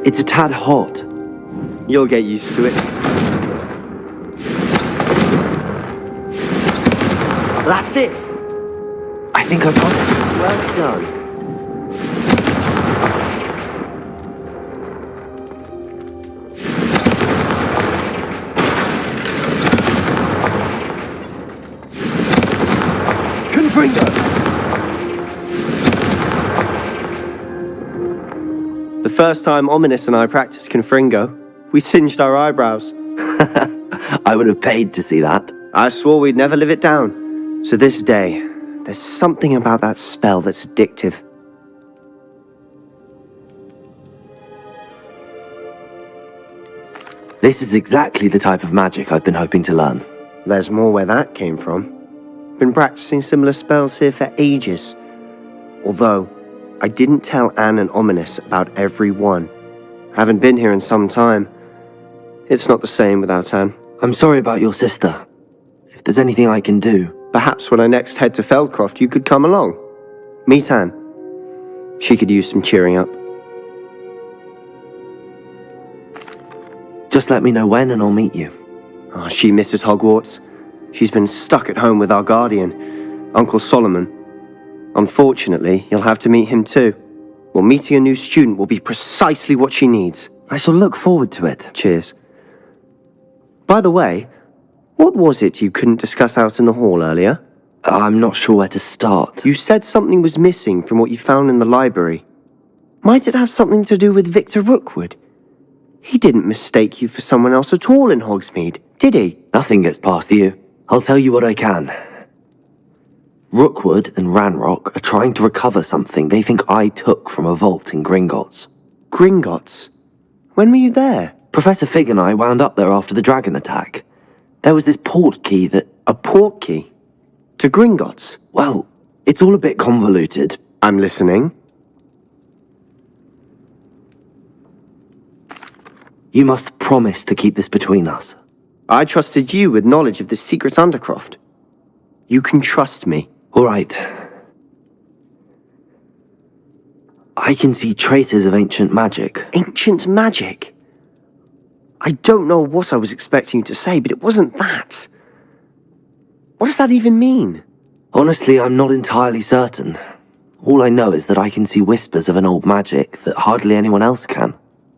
It's a tad hot. You'll get used to it. That's it! I think I've got it. Well done. The first time Ominous and I practiced Confringo, we singed our eyebrows. I would have paid to see that. I swore we'd never live it down. To this day, there's something about that spell that's addictive. This is exactly the type of magic I've been hoping to learn. There's more where that came from. Been practicing similar spells here for ages. Although, I didn't tell Anne and Ominous about every one. Haven't been here in some time. It's not the same without Anne. I'm sorry about your sister. If there's anything I can do... Perhaps when I next head to Feldcroft, you could come along. Meet Anne. She could use some cheering up. Just let me know when and I'll meet you. Oh, she misses Hogwarts. She's been stuck at home with our guardian, Uncle Solomon. Unfortunately, you'll have to meet him too. Well, meeting a new student will be precisely what she needs. I shall look forward to it. Cheers. By the way, what was it you couldn't discuss out in the hall earlier? I'm not sure where to start. You said something was missing from what you found in the library. Might it have something to do with Victor Rookwood? He didn't mistake you for someone else at all in Hogsmeade, did he? Nothing gets past you. I'll tell you what I can. Rookwood and Ranrock are trying to recover something they think I took from a vault in Gringotts. Gringotts? When were you there? Professor Fig and I wound up there after the dragon attack. There was this port key that... A port key? To Gringotts? Well, it's all a bit convoluted. I'm listening. You must promise to keep this between us. I trusted you with knowledge of the secret Undercroft. You can trust me. All right. I can see traces of ancient magic. Ancient magic? I don't know what I was expecting you to say, but it wasn't that. What does that even mean? Honestly, I'm not entirely certain. All I know is that I can see whispers of an old magic that hardly anyone else can.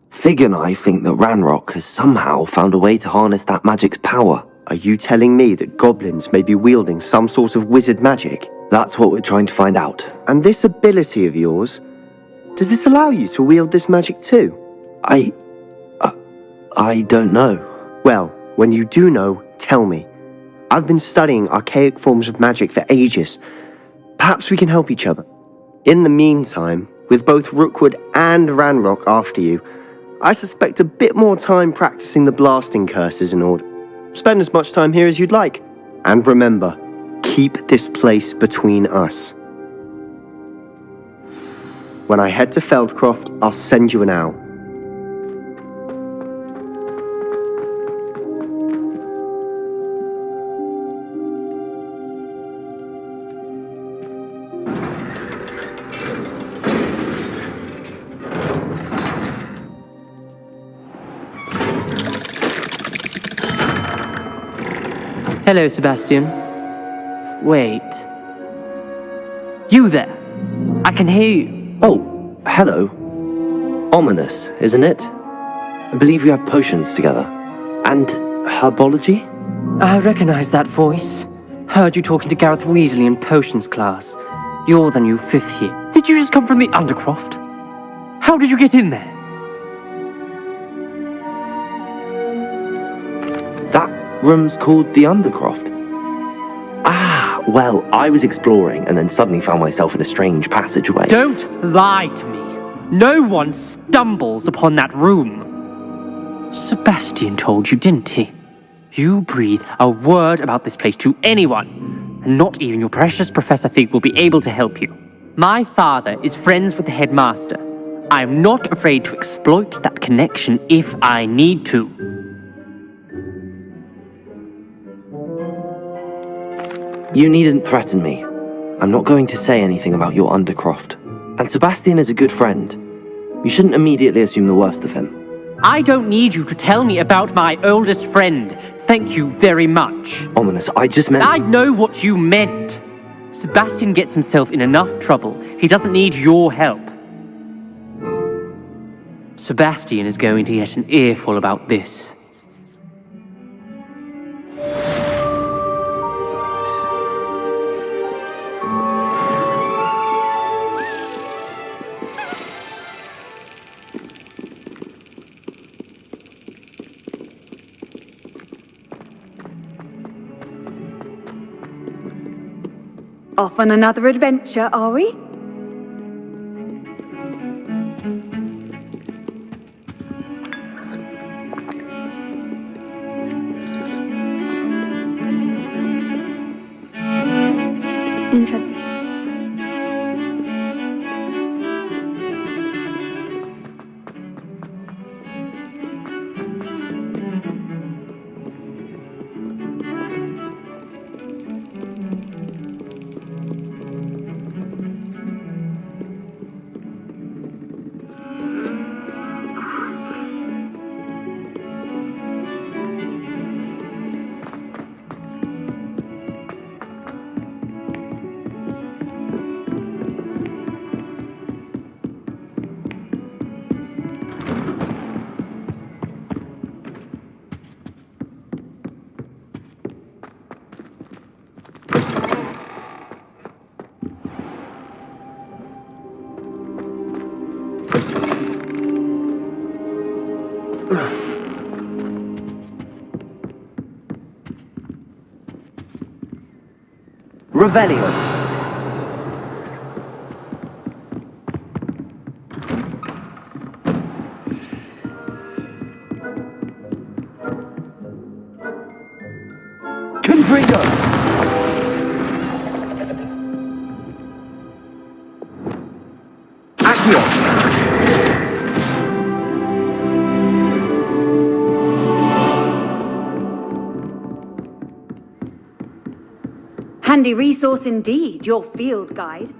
Fig and I think that Ranrock has somehow found a way to harness that magic's power. Are you telling me that goblins may be wielding some sort of wizard magic? That's what we're trying to find out. And this ability of yours, does it allow you to wield this magic too? I don't know. Well, when you do know, tell me. I've been studying archaic forms of magic for ages. Perhaps we can help each other. In the meantime, with both Rookwood and Ranrock after you, I suspect a bit more time practicing the blasting curse is in order. Spend as much time here as you'd like. And remember, keep this place between us. When I head to Feldcroft, I'll send you an owl. Hello, Sebastian. Wait. You there? I can hear you. Oh, hello. Ominous, isn't it? I believe we have potions together. And herbology? I recognize that voice. Heard you talking to Gareth Weasley in potions class. You're the new 5th year. Did you just come from the Undercroft? How did you get in there? That room's called the Undercroft. Ah, well, I was exploring and then suddenly found myself in a strange passageway. Don't lie to me. No one stumbles upon that room. Sebastian told you, didn't he? You breathe a word about this place to anyone, and not even your precious Professor Fig will be able to help you. My father is friends with the headmaster. I am not afraid to exploit that connection if I need to. You needn't threaten me. I'm not going to say anything about your Undercroft. And Sebastian is a good friend. You shouldn't immediately assume the worst of him. I don't need you to tell me about my oldest friend. Thank you very much. Ominous, I just meant... I know what you meant. Sebastian gets himself in enough trouble. He doesn't need your help. Sebastian is going to get an earful about this. Off on another adventure, are we? Interesting. Revelio. Confringo. Accio. Handy resource indeed, your field guide.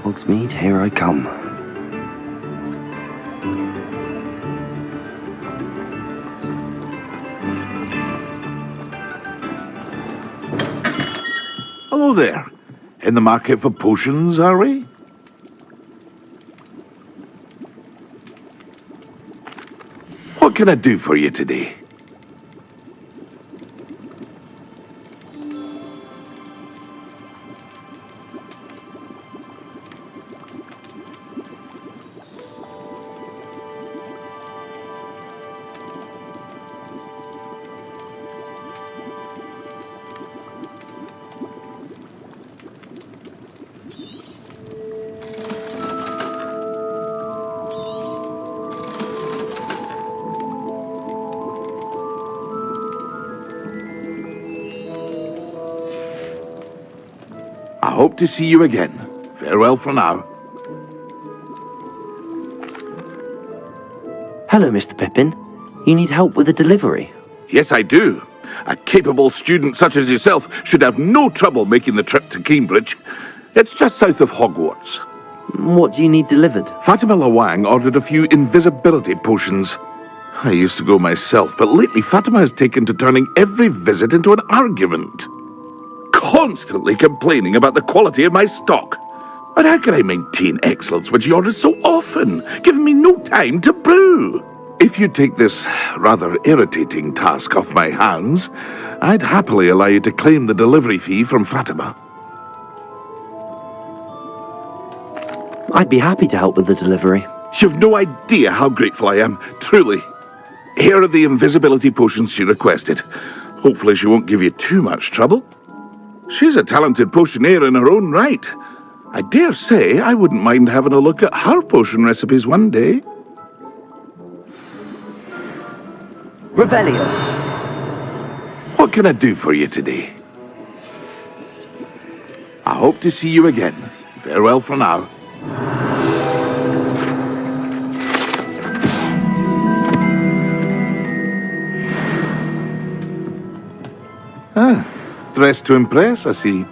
Hogsmeade, here I come. Hello there. In the market for potions, are we? What can I do for you today? hope to see you again. Farewell for now. Hello, Mr. Pippin. You need help with a delivery? Yes, I do. A capable student such as yourself should have no trouble making the trip to Cambridge. It's just south of Hogwarts. What do you need delivered? Fatima Lawang ordered a few invisibility potions. I used to go myself, but lately Fatima has taken to turning every visit into an argument. Constantly complaining about the quality of my stock. But how can I maintain excellence when she orders so often, giving me no time to brew? If you take this rather irritating task off my hands, I'd happily allow you to claim the delivery fee from Fatima. I'd be happy to help with the delivery. You've no idea how grateful I am, truly. Here are the invisibility potions she requested. Hopefully she won't give you too much trouble. She's a talented potioneer in her own right. I dare say I wouldn't mind having a look at her potion recipes one day. Revelio. What can I do for you today? I hope to see you again. Farewell for now. Dressed to impress, I see.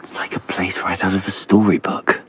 It's like a place right out of a storybook.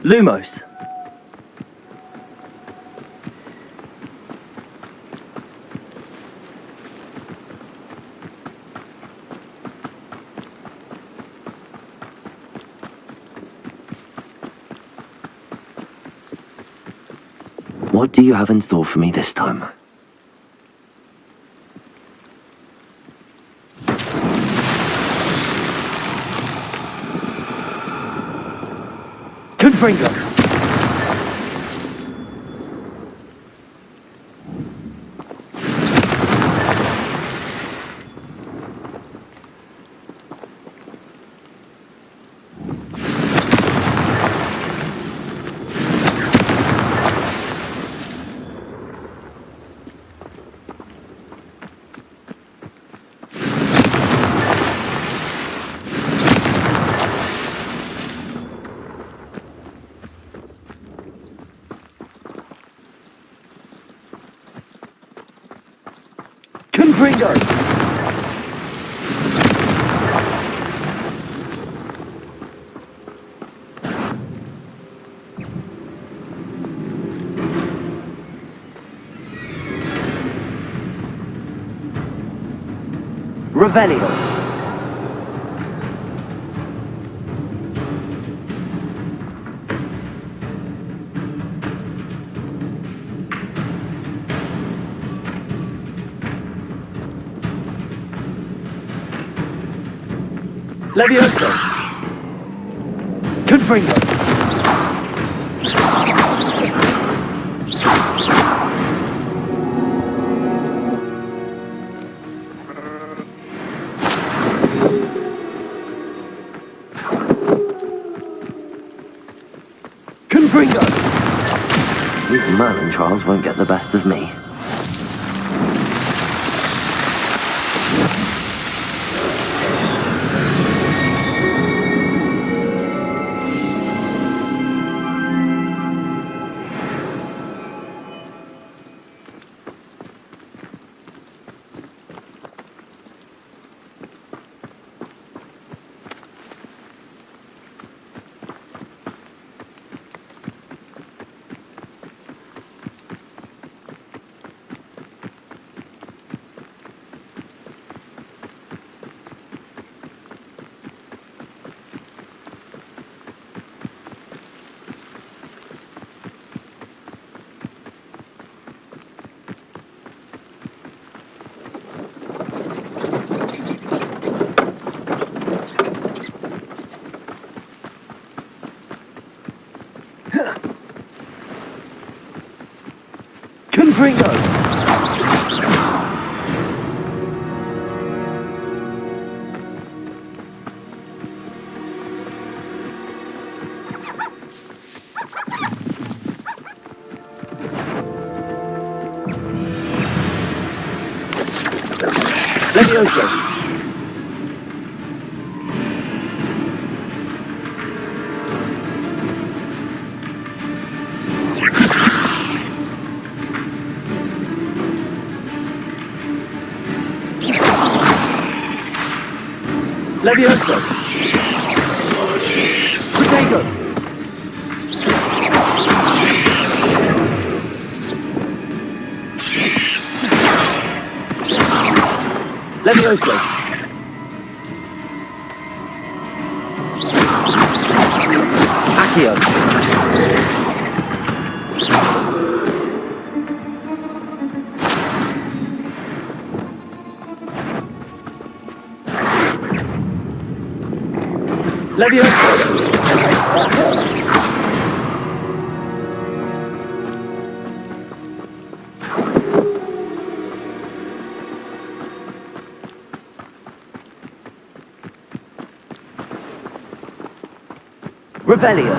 Lumos. What do you have in store for me this time? Confringo! Confringo! Revelio. Levioso. Confringo. Confringo. These Merlin trials won't get the best of me. Gringo! Levioso! Levioso! Potato! Levioso! Accio! Levioso! Revelio!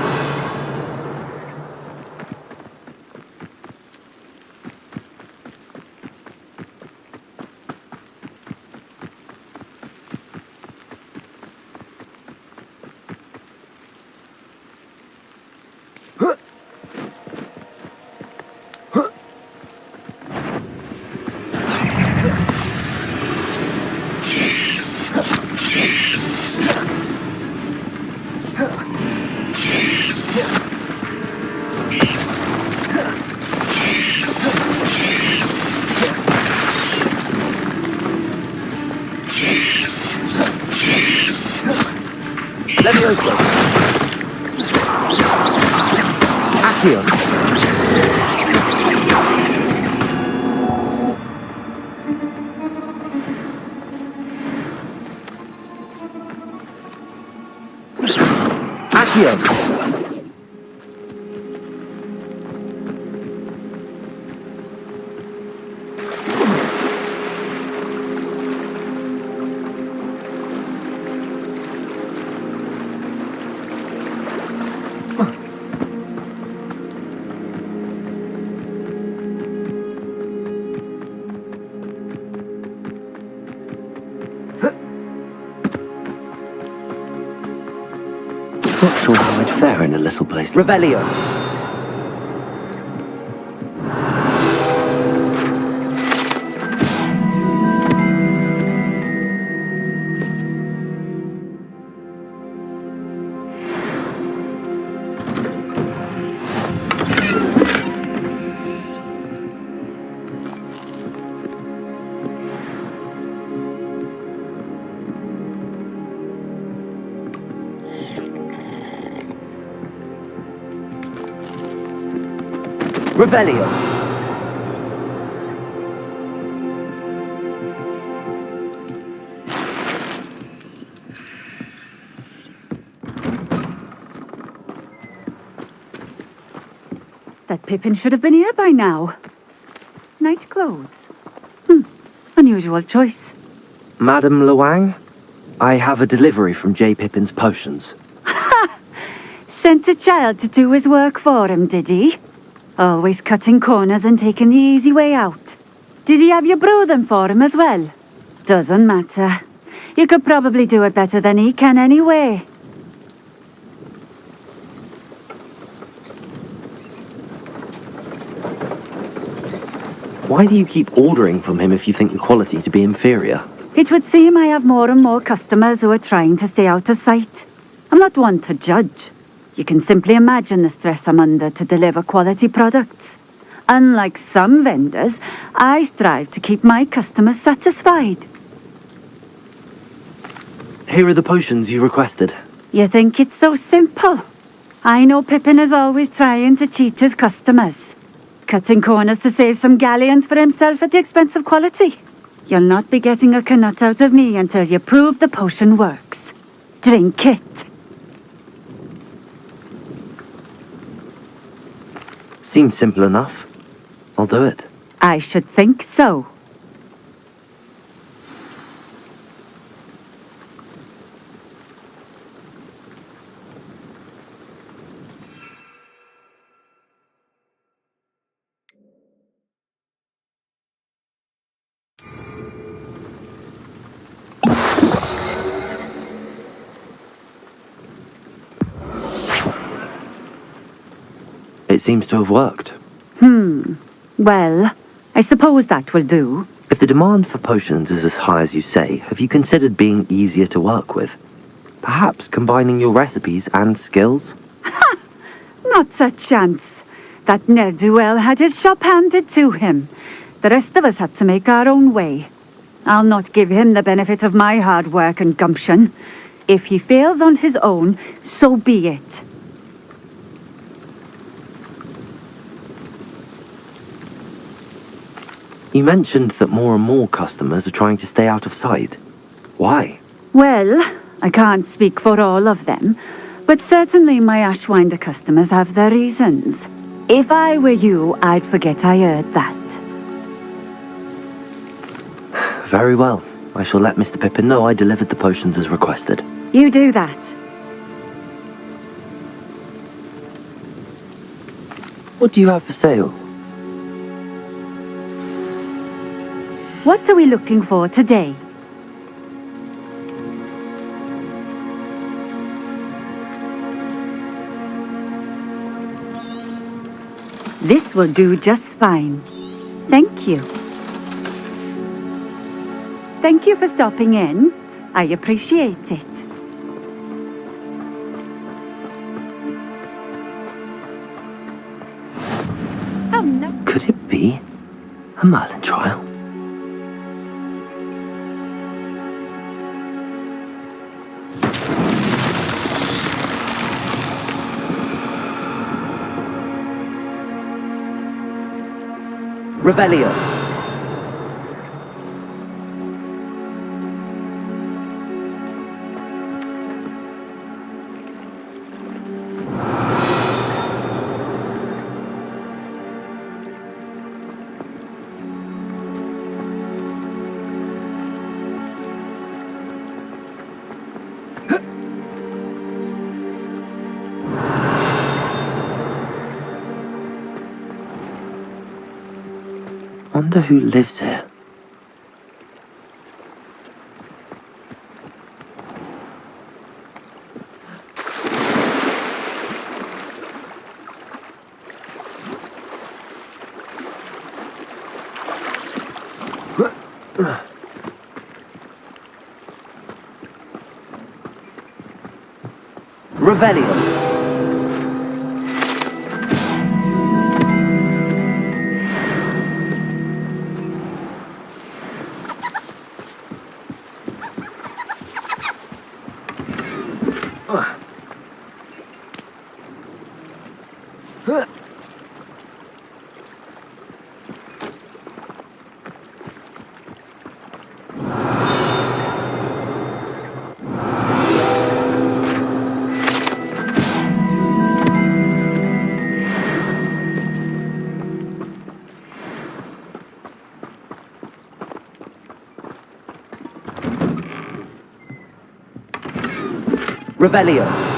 Levioso! Accio! Accio! Not sure how I'd fare in a little place. Revelio! Revelio! That Pippin should have been here by now. Night clothes. Unusual choice. Madame Luang, I have a delivery from J. Pippin's potions. Ha! Sent a child to do his work for him, did he? Always cutting corners and taking the easy way out. Did he have you brew them for him as well? Doesn't matter. You could probably do it better than he can anyway. Why do you keep ordering from him if you think the quality to be inferior? It would seem I have more and more customers who are trying to stay out of sight. I'm not one to judge. You can simply imagine the stress I'm under to deliver quality products. Unlike some vendors, I strive to keep my customers satisfied. Here are the potions you requested. You think it's so simple? I know Pippin is always trying to cheat his customers. Cutting corners to save some galleons for himself at the expense of quality. You'll not be getting a canut out of me until you prove the potion works. Drink it. Seems simple enough. I'll do it. I should think so. It seems to have worked. Well, I suppose that will do. If the demand for potions is as high as you say, have you considered being easier to work with? Perhaps combining your recipes and skills? Not a chance. That ne'er-do-well had his shop handed to him. The rest of us had to make our own way. I'll not give him the benefit of my hard work and gumption. If he fails on his own, so be it. You mentioned that more and more customers are trying to stay out of sight. Why? Well, I can't speak for all of them, but certainly my Ashwinder customers have their reasons. If I were you, I'd forget I heard that. Very well. I shall let Mr. Pippin know I delivered the potions as requested. You do that. What do you have for sale? What are we looking for today? This will do just fine. Thank you. Thank you for stopping in. I appreciate it. Oh no. Could it be a Merlin trial? Revelio. Wonder who lives here. Revelio. Revelio.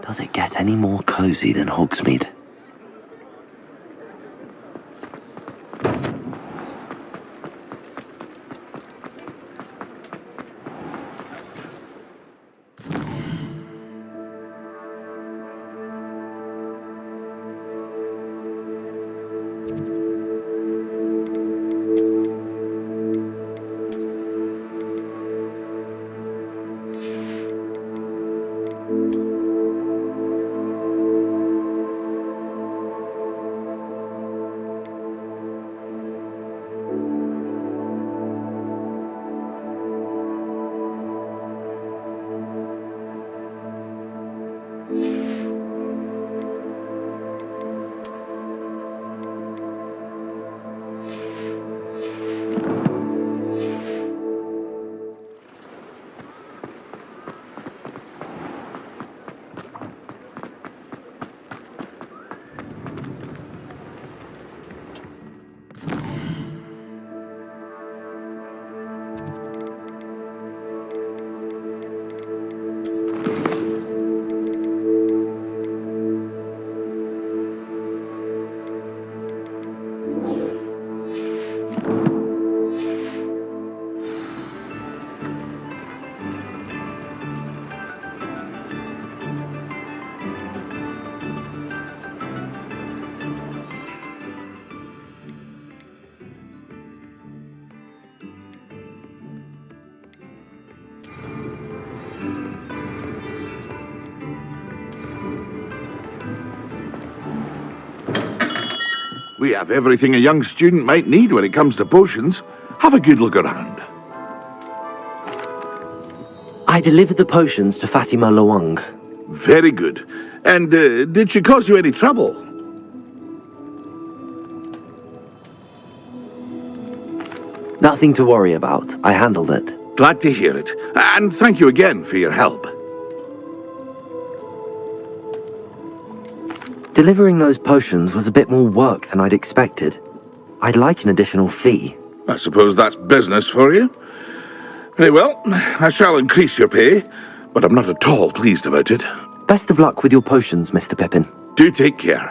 Does it get any more cozy than Hogsmeade? We have everything a young student might need when it comes to potions. Have a good look around. I delivered the potions to Fatima Lawang. Very good. And did she cause you any trouble? Nothing to worry about. I handled it. Glad to hear it. And thank you again for your help. Delivering those potions was a bit more work than I'd expected. I'd like an additional fee. I suppose that's business for you. Very well, I shall increase your pay, but I'm not at all pleased about it. Best of luck with your potions, Mr. Pippin. Do take care.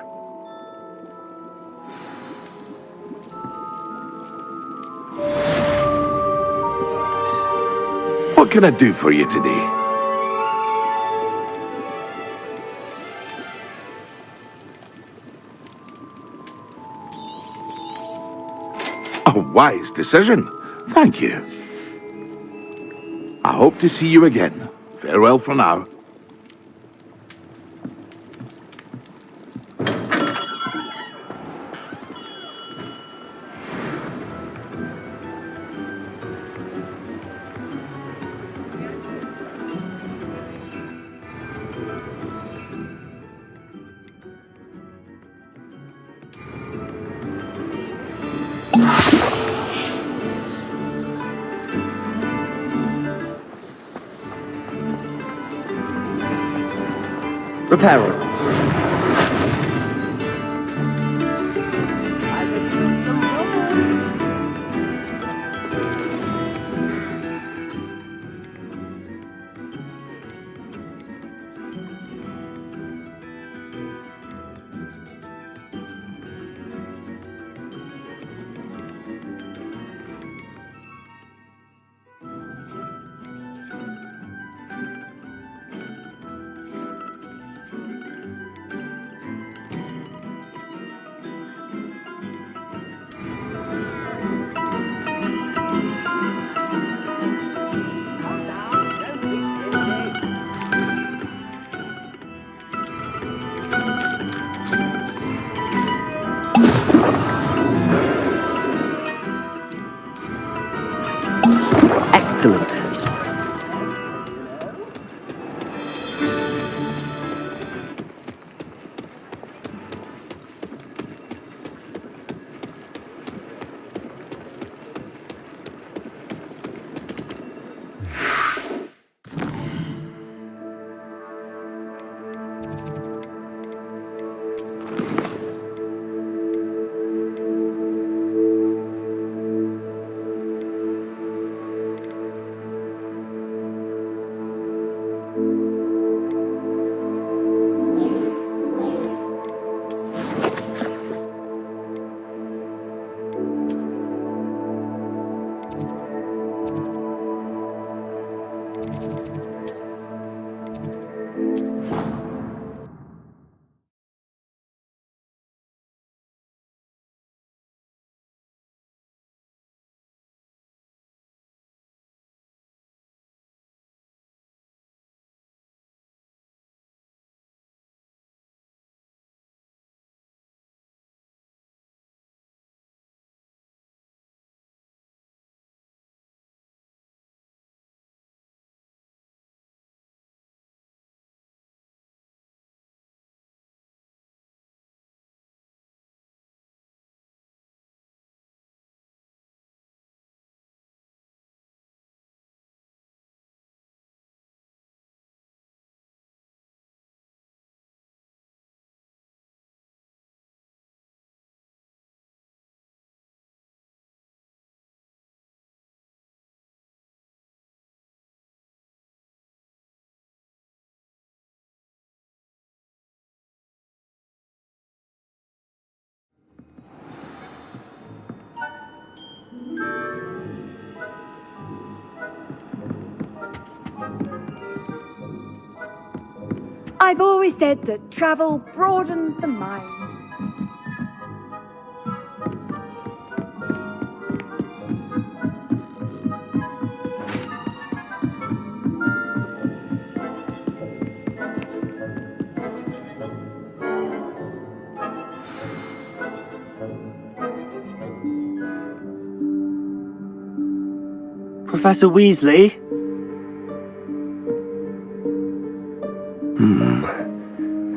What can I do for you today? A wise decision. Thank you. I hope to see you again. Farewell for now. Repairer. Excellent. I've always said that travel broadens the mind. Professor Weasley?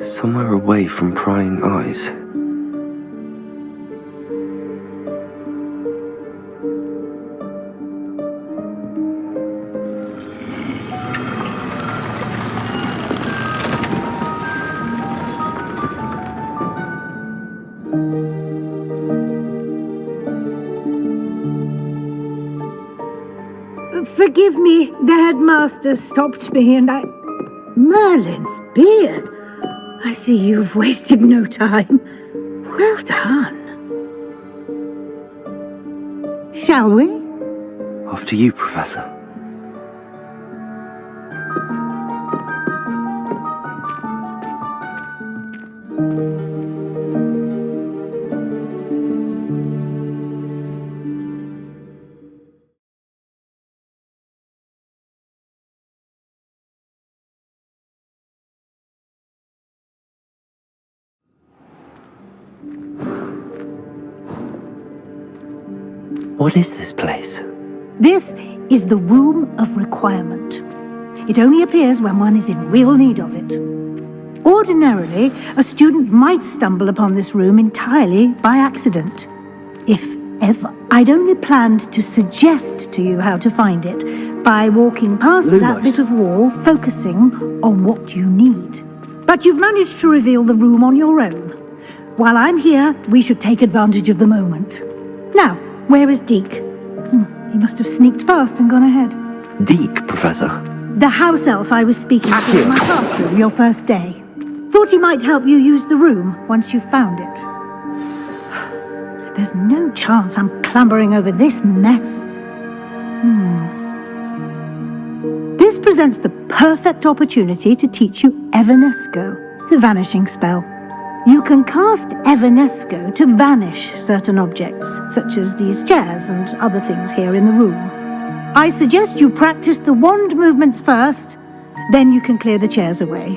Somewhere away from prying eyes. Forgive me, the headmaster stopped me and I... Merlin's beard! I see you've wasted no time. Well done. Shall we? Off to you, Professor. What is this place? This is the Room of Requirement. It only appears when one is in real need of it. Ordinarily, a student might stumble upon this room entirely by accident, if ever. I'd only planned to suggest to you how to find it by walking past that bit of wall, focusing on what you need. But you've managed to reveal the room on your own. While I'm here, we should take advantage of the moment. Now, where is Deke? He must have sneaked past and gone ahead. Deke, Professor. The house elf I was speaking to in my classroom your first day. Thought he might help you use the room once you've found it. There's no chance I'm clambering over this mess. This presents the perfect opportunity to teach you Evanesco, the vanishing spell. You can cast Evanesco to vanish certain objects, such as these chairs and other things here in the room. I suggest you practice the wand movements first, then you can clear the chairs away.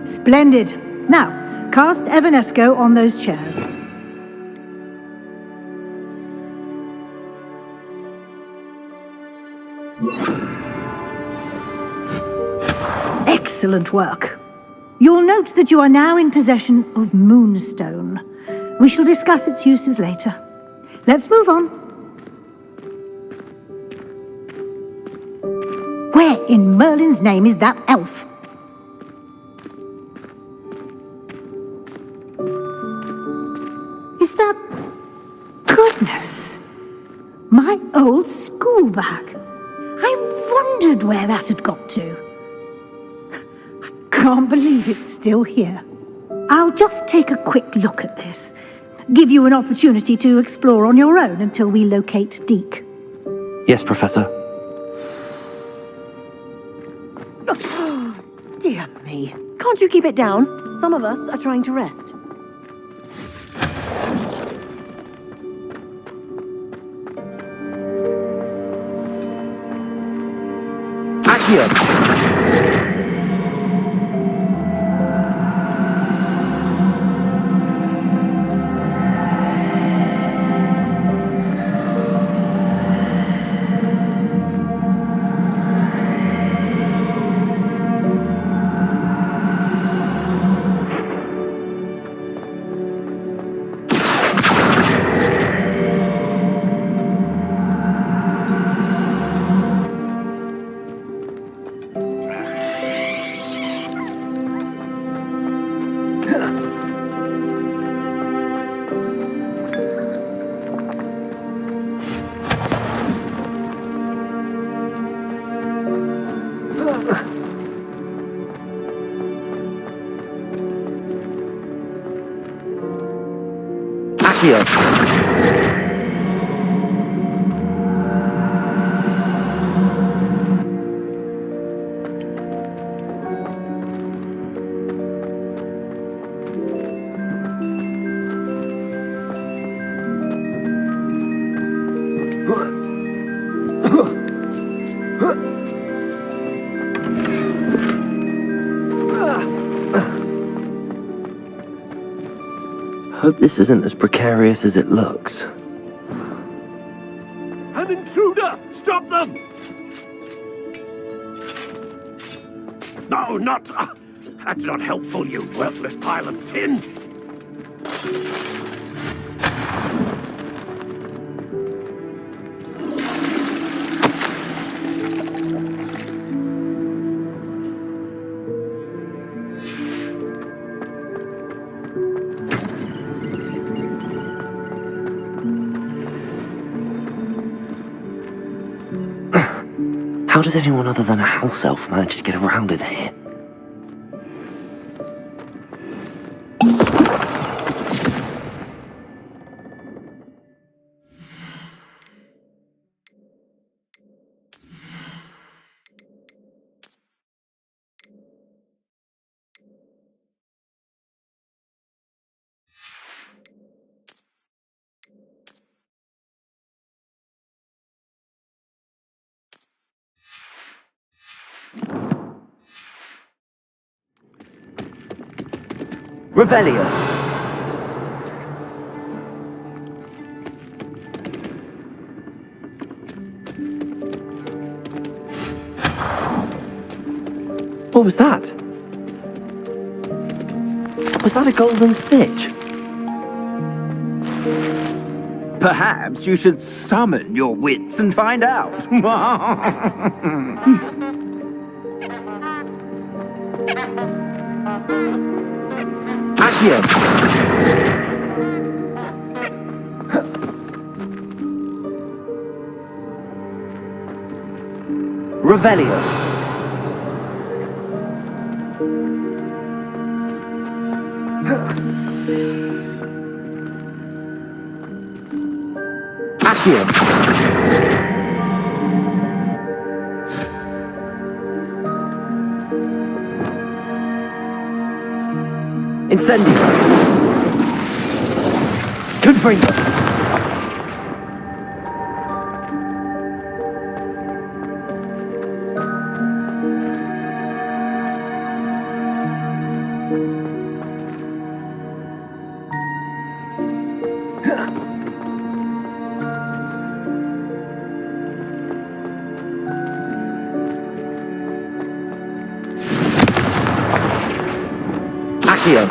Splendid. Now, cast Evanesco on those chairs. Excellent work. You'll note that you are now in possession of Moonstone. We shall discuss its uses later. Let's move on. Where in Merlin's name is that elf? Goodness! My old school bag. I wondered where that had got to. I can't believe it's still here. I'll just take a quick look at this. Give you an opportunity to explore on your own until we locate Deke. Yes, Professor. Dear me. Can't you keep it down? Some of us are trying to rest. Here. Accio. Hope this isn't as precarious as it looks. An intruder! Stop them! No, not... that's not helpful, you worthless pile of tin! How does anyone other than a house elf manage to get around in here? Revelio. What was that? Was that a golden stitch? Perhaps you should summon your wits and find out. Accio. Revelio. Accio. Incendio. Confringo. Accio.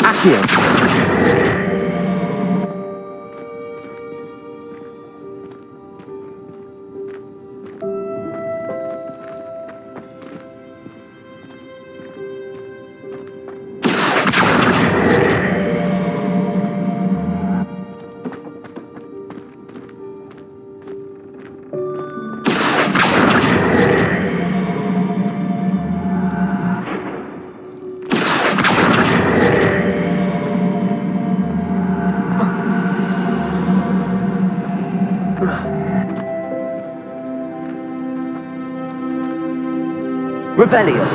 Accio. Revelio.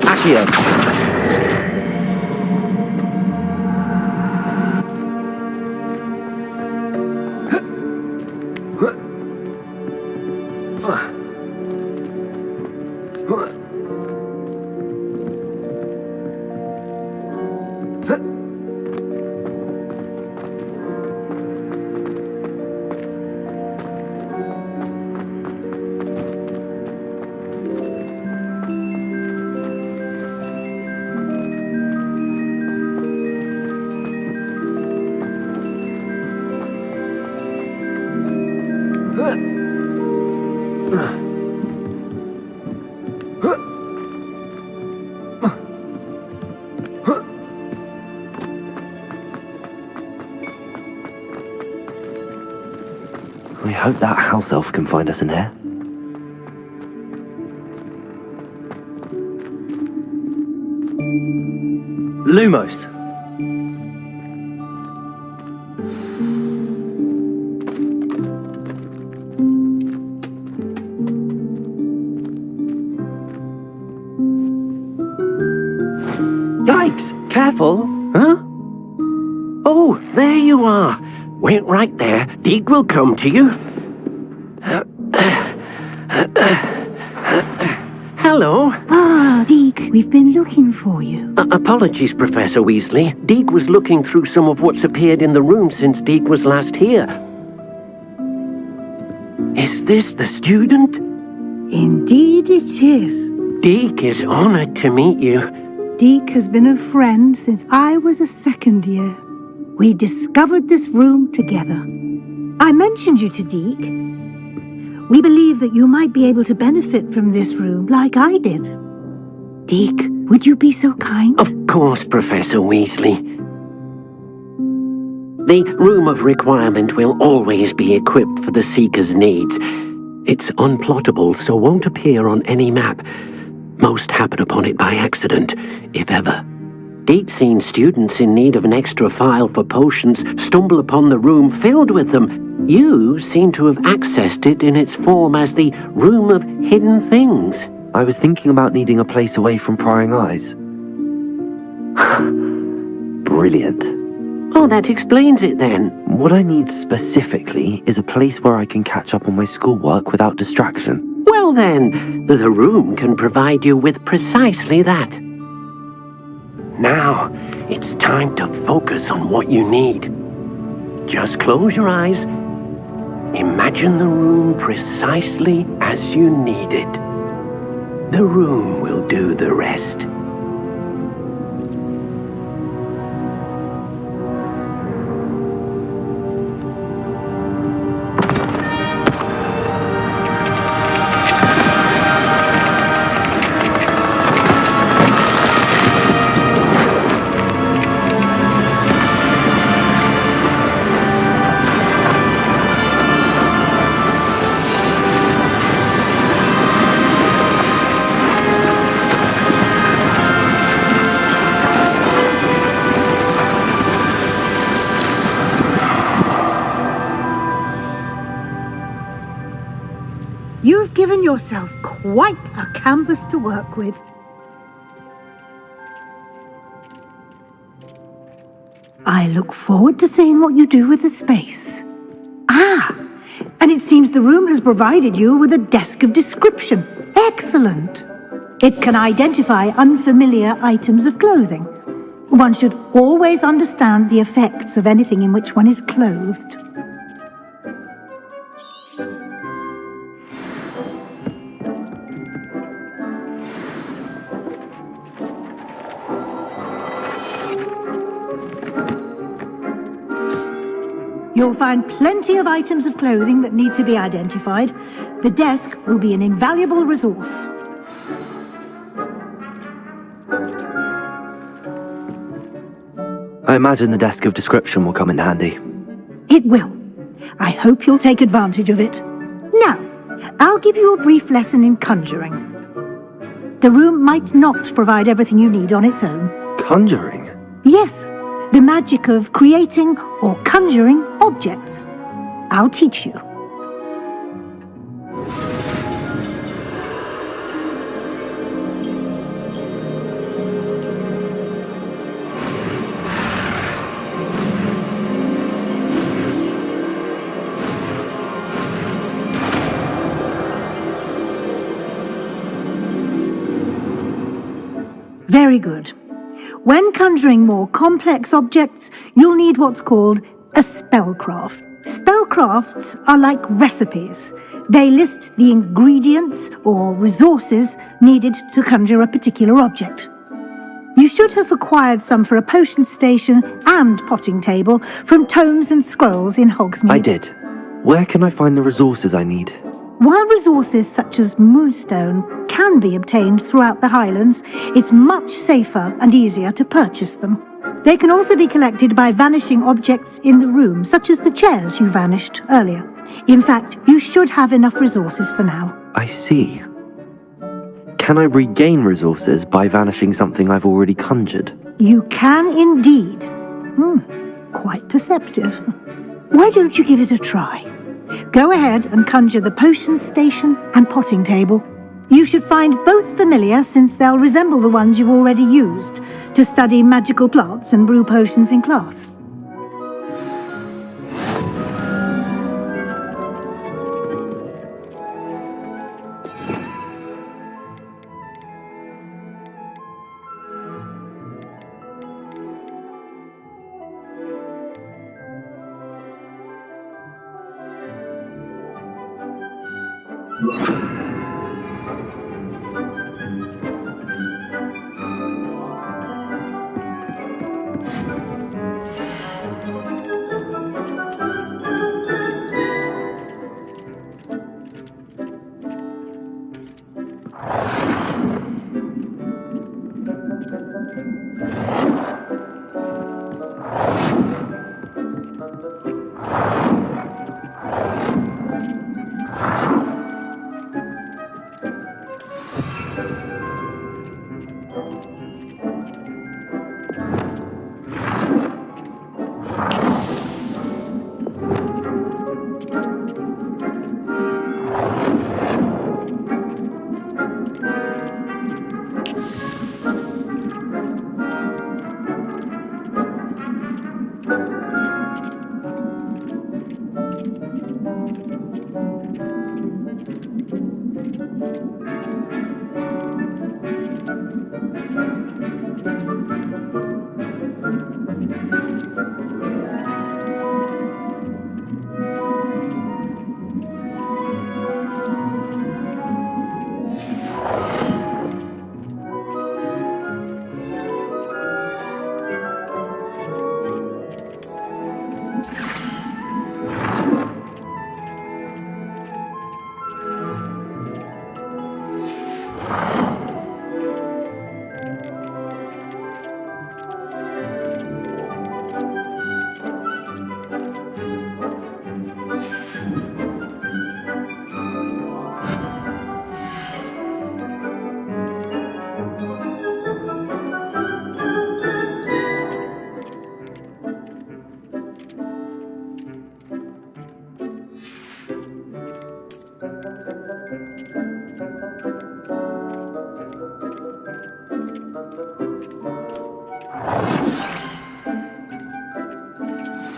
Accio. I hope that house elf can find us in here. Lumos. Yikes! Careful! Huh? Oh, there you are. Wait right there. Deke will come to you. Hello. Ah, Deke, we've been looking for you. Apologies, Professor Weasley. Deke was looking through some of what's appeared in the room since Deke was last here. Is this the student? Indeed it is. Deke is honored to meet you. Deke has been a friend since I was a second year. We discovered this room together. I mentioned you to Deke. We believe that you might be able to benefit from this room like I did. Deke, would you be so kind? Of course, Professor Weasley. The Room of Requirement will always be equipped for the Seeker's needs. It's unplottable, so won't appear on any map. Most happen upon it by accident, if ever. Deke's seen students in need of an extra file for potions stumble upon the room filled with them. You seem to have accessed it in its form as the Room of Hidden Things. I was thinking about needing a place away from prying eyes. Brilliant. Oh, that explains it then. What I need specifically is a place where I can catch up on my schoolwork without distraction. Well then, the room can provide you with precisely that. Now, it's time to focus on what you need. Just close your eyes. Imagine the room precisely as you need it. The room will do the rest. You've given yourself quite a canvas to work with. I look forward to seeing what you do with the space. Ah, and it seems the room has provided you with a desk of description. Excellent. It can identify unfamiliar items of clothing. One should always understand the effects of anything in which one is clothed. You'll find plenty of items of clothing that need to be identified. The desk will be an invaluable resource. I imagine the desk of description will come in handy. It will. I hope you'll take advantage of it. Now, I'll give you a brief lesson in conjuring. The room might not provide everything you need on its own. Conjuring? Yes. The magic of creating or conjuring objects. I'll teach you. Very good. When conjuring more complex objects, you'll need what's called a spellcraft. Spellcrafts are like recipes. They list the ingredients or resources needed to conjure a particular object. You should have acquired some for a potion station and potting table from tomes and scrolls in Hogsmeade. I did. Where can I find the resources I need? While resources such as moonstone can be obtained throughout the Highlands, it's much safer and easier to purchase them. They can also be collected by vanishing objects in the room, such as the chairs you vanished earlier. In fact, you should have enough resources for now. I see. Can I regain resources by vanishing something I've already conjured? You can indeed. Quite perceptive. Why don't you give it a try? Go ahead and conjure the potion station and potting table. You should find both familiar, since they'll resemble the ones you've already used to study magical plants and brew potions in class.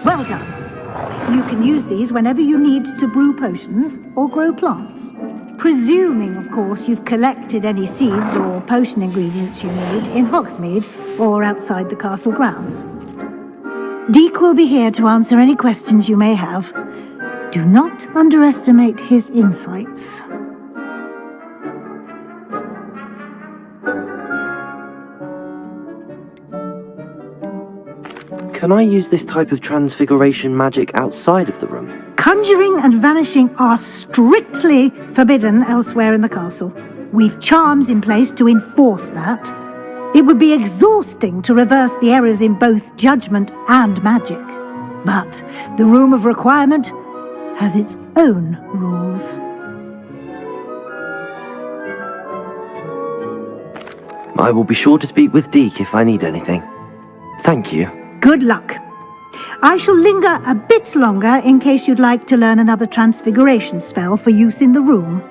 Well done. You can use these whenever you need to brew potions or grow plants. Presuming, of course, you've collected any seeds or potion ingredients you need in Hogsmeade or outside the castle grounds. Deke will be here to answer any questions you may have. Do not underestimate his insights. Can I use this type of transfiguration magic outside of the room? Conjuring and vanishing are strictly forbidden elsewhere in the castle. We've charms in place to enforce that. It would be exhausting to reverse the errors in both judgment and magic. But the Room of Requirement has its own rules. I will be sure to speak with Deke if I need anything. Thank you. Good luck. I shall linger a bit longer in case you'd like to learn another transfiguration spell for use in the room.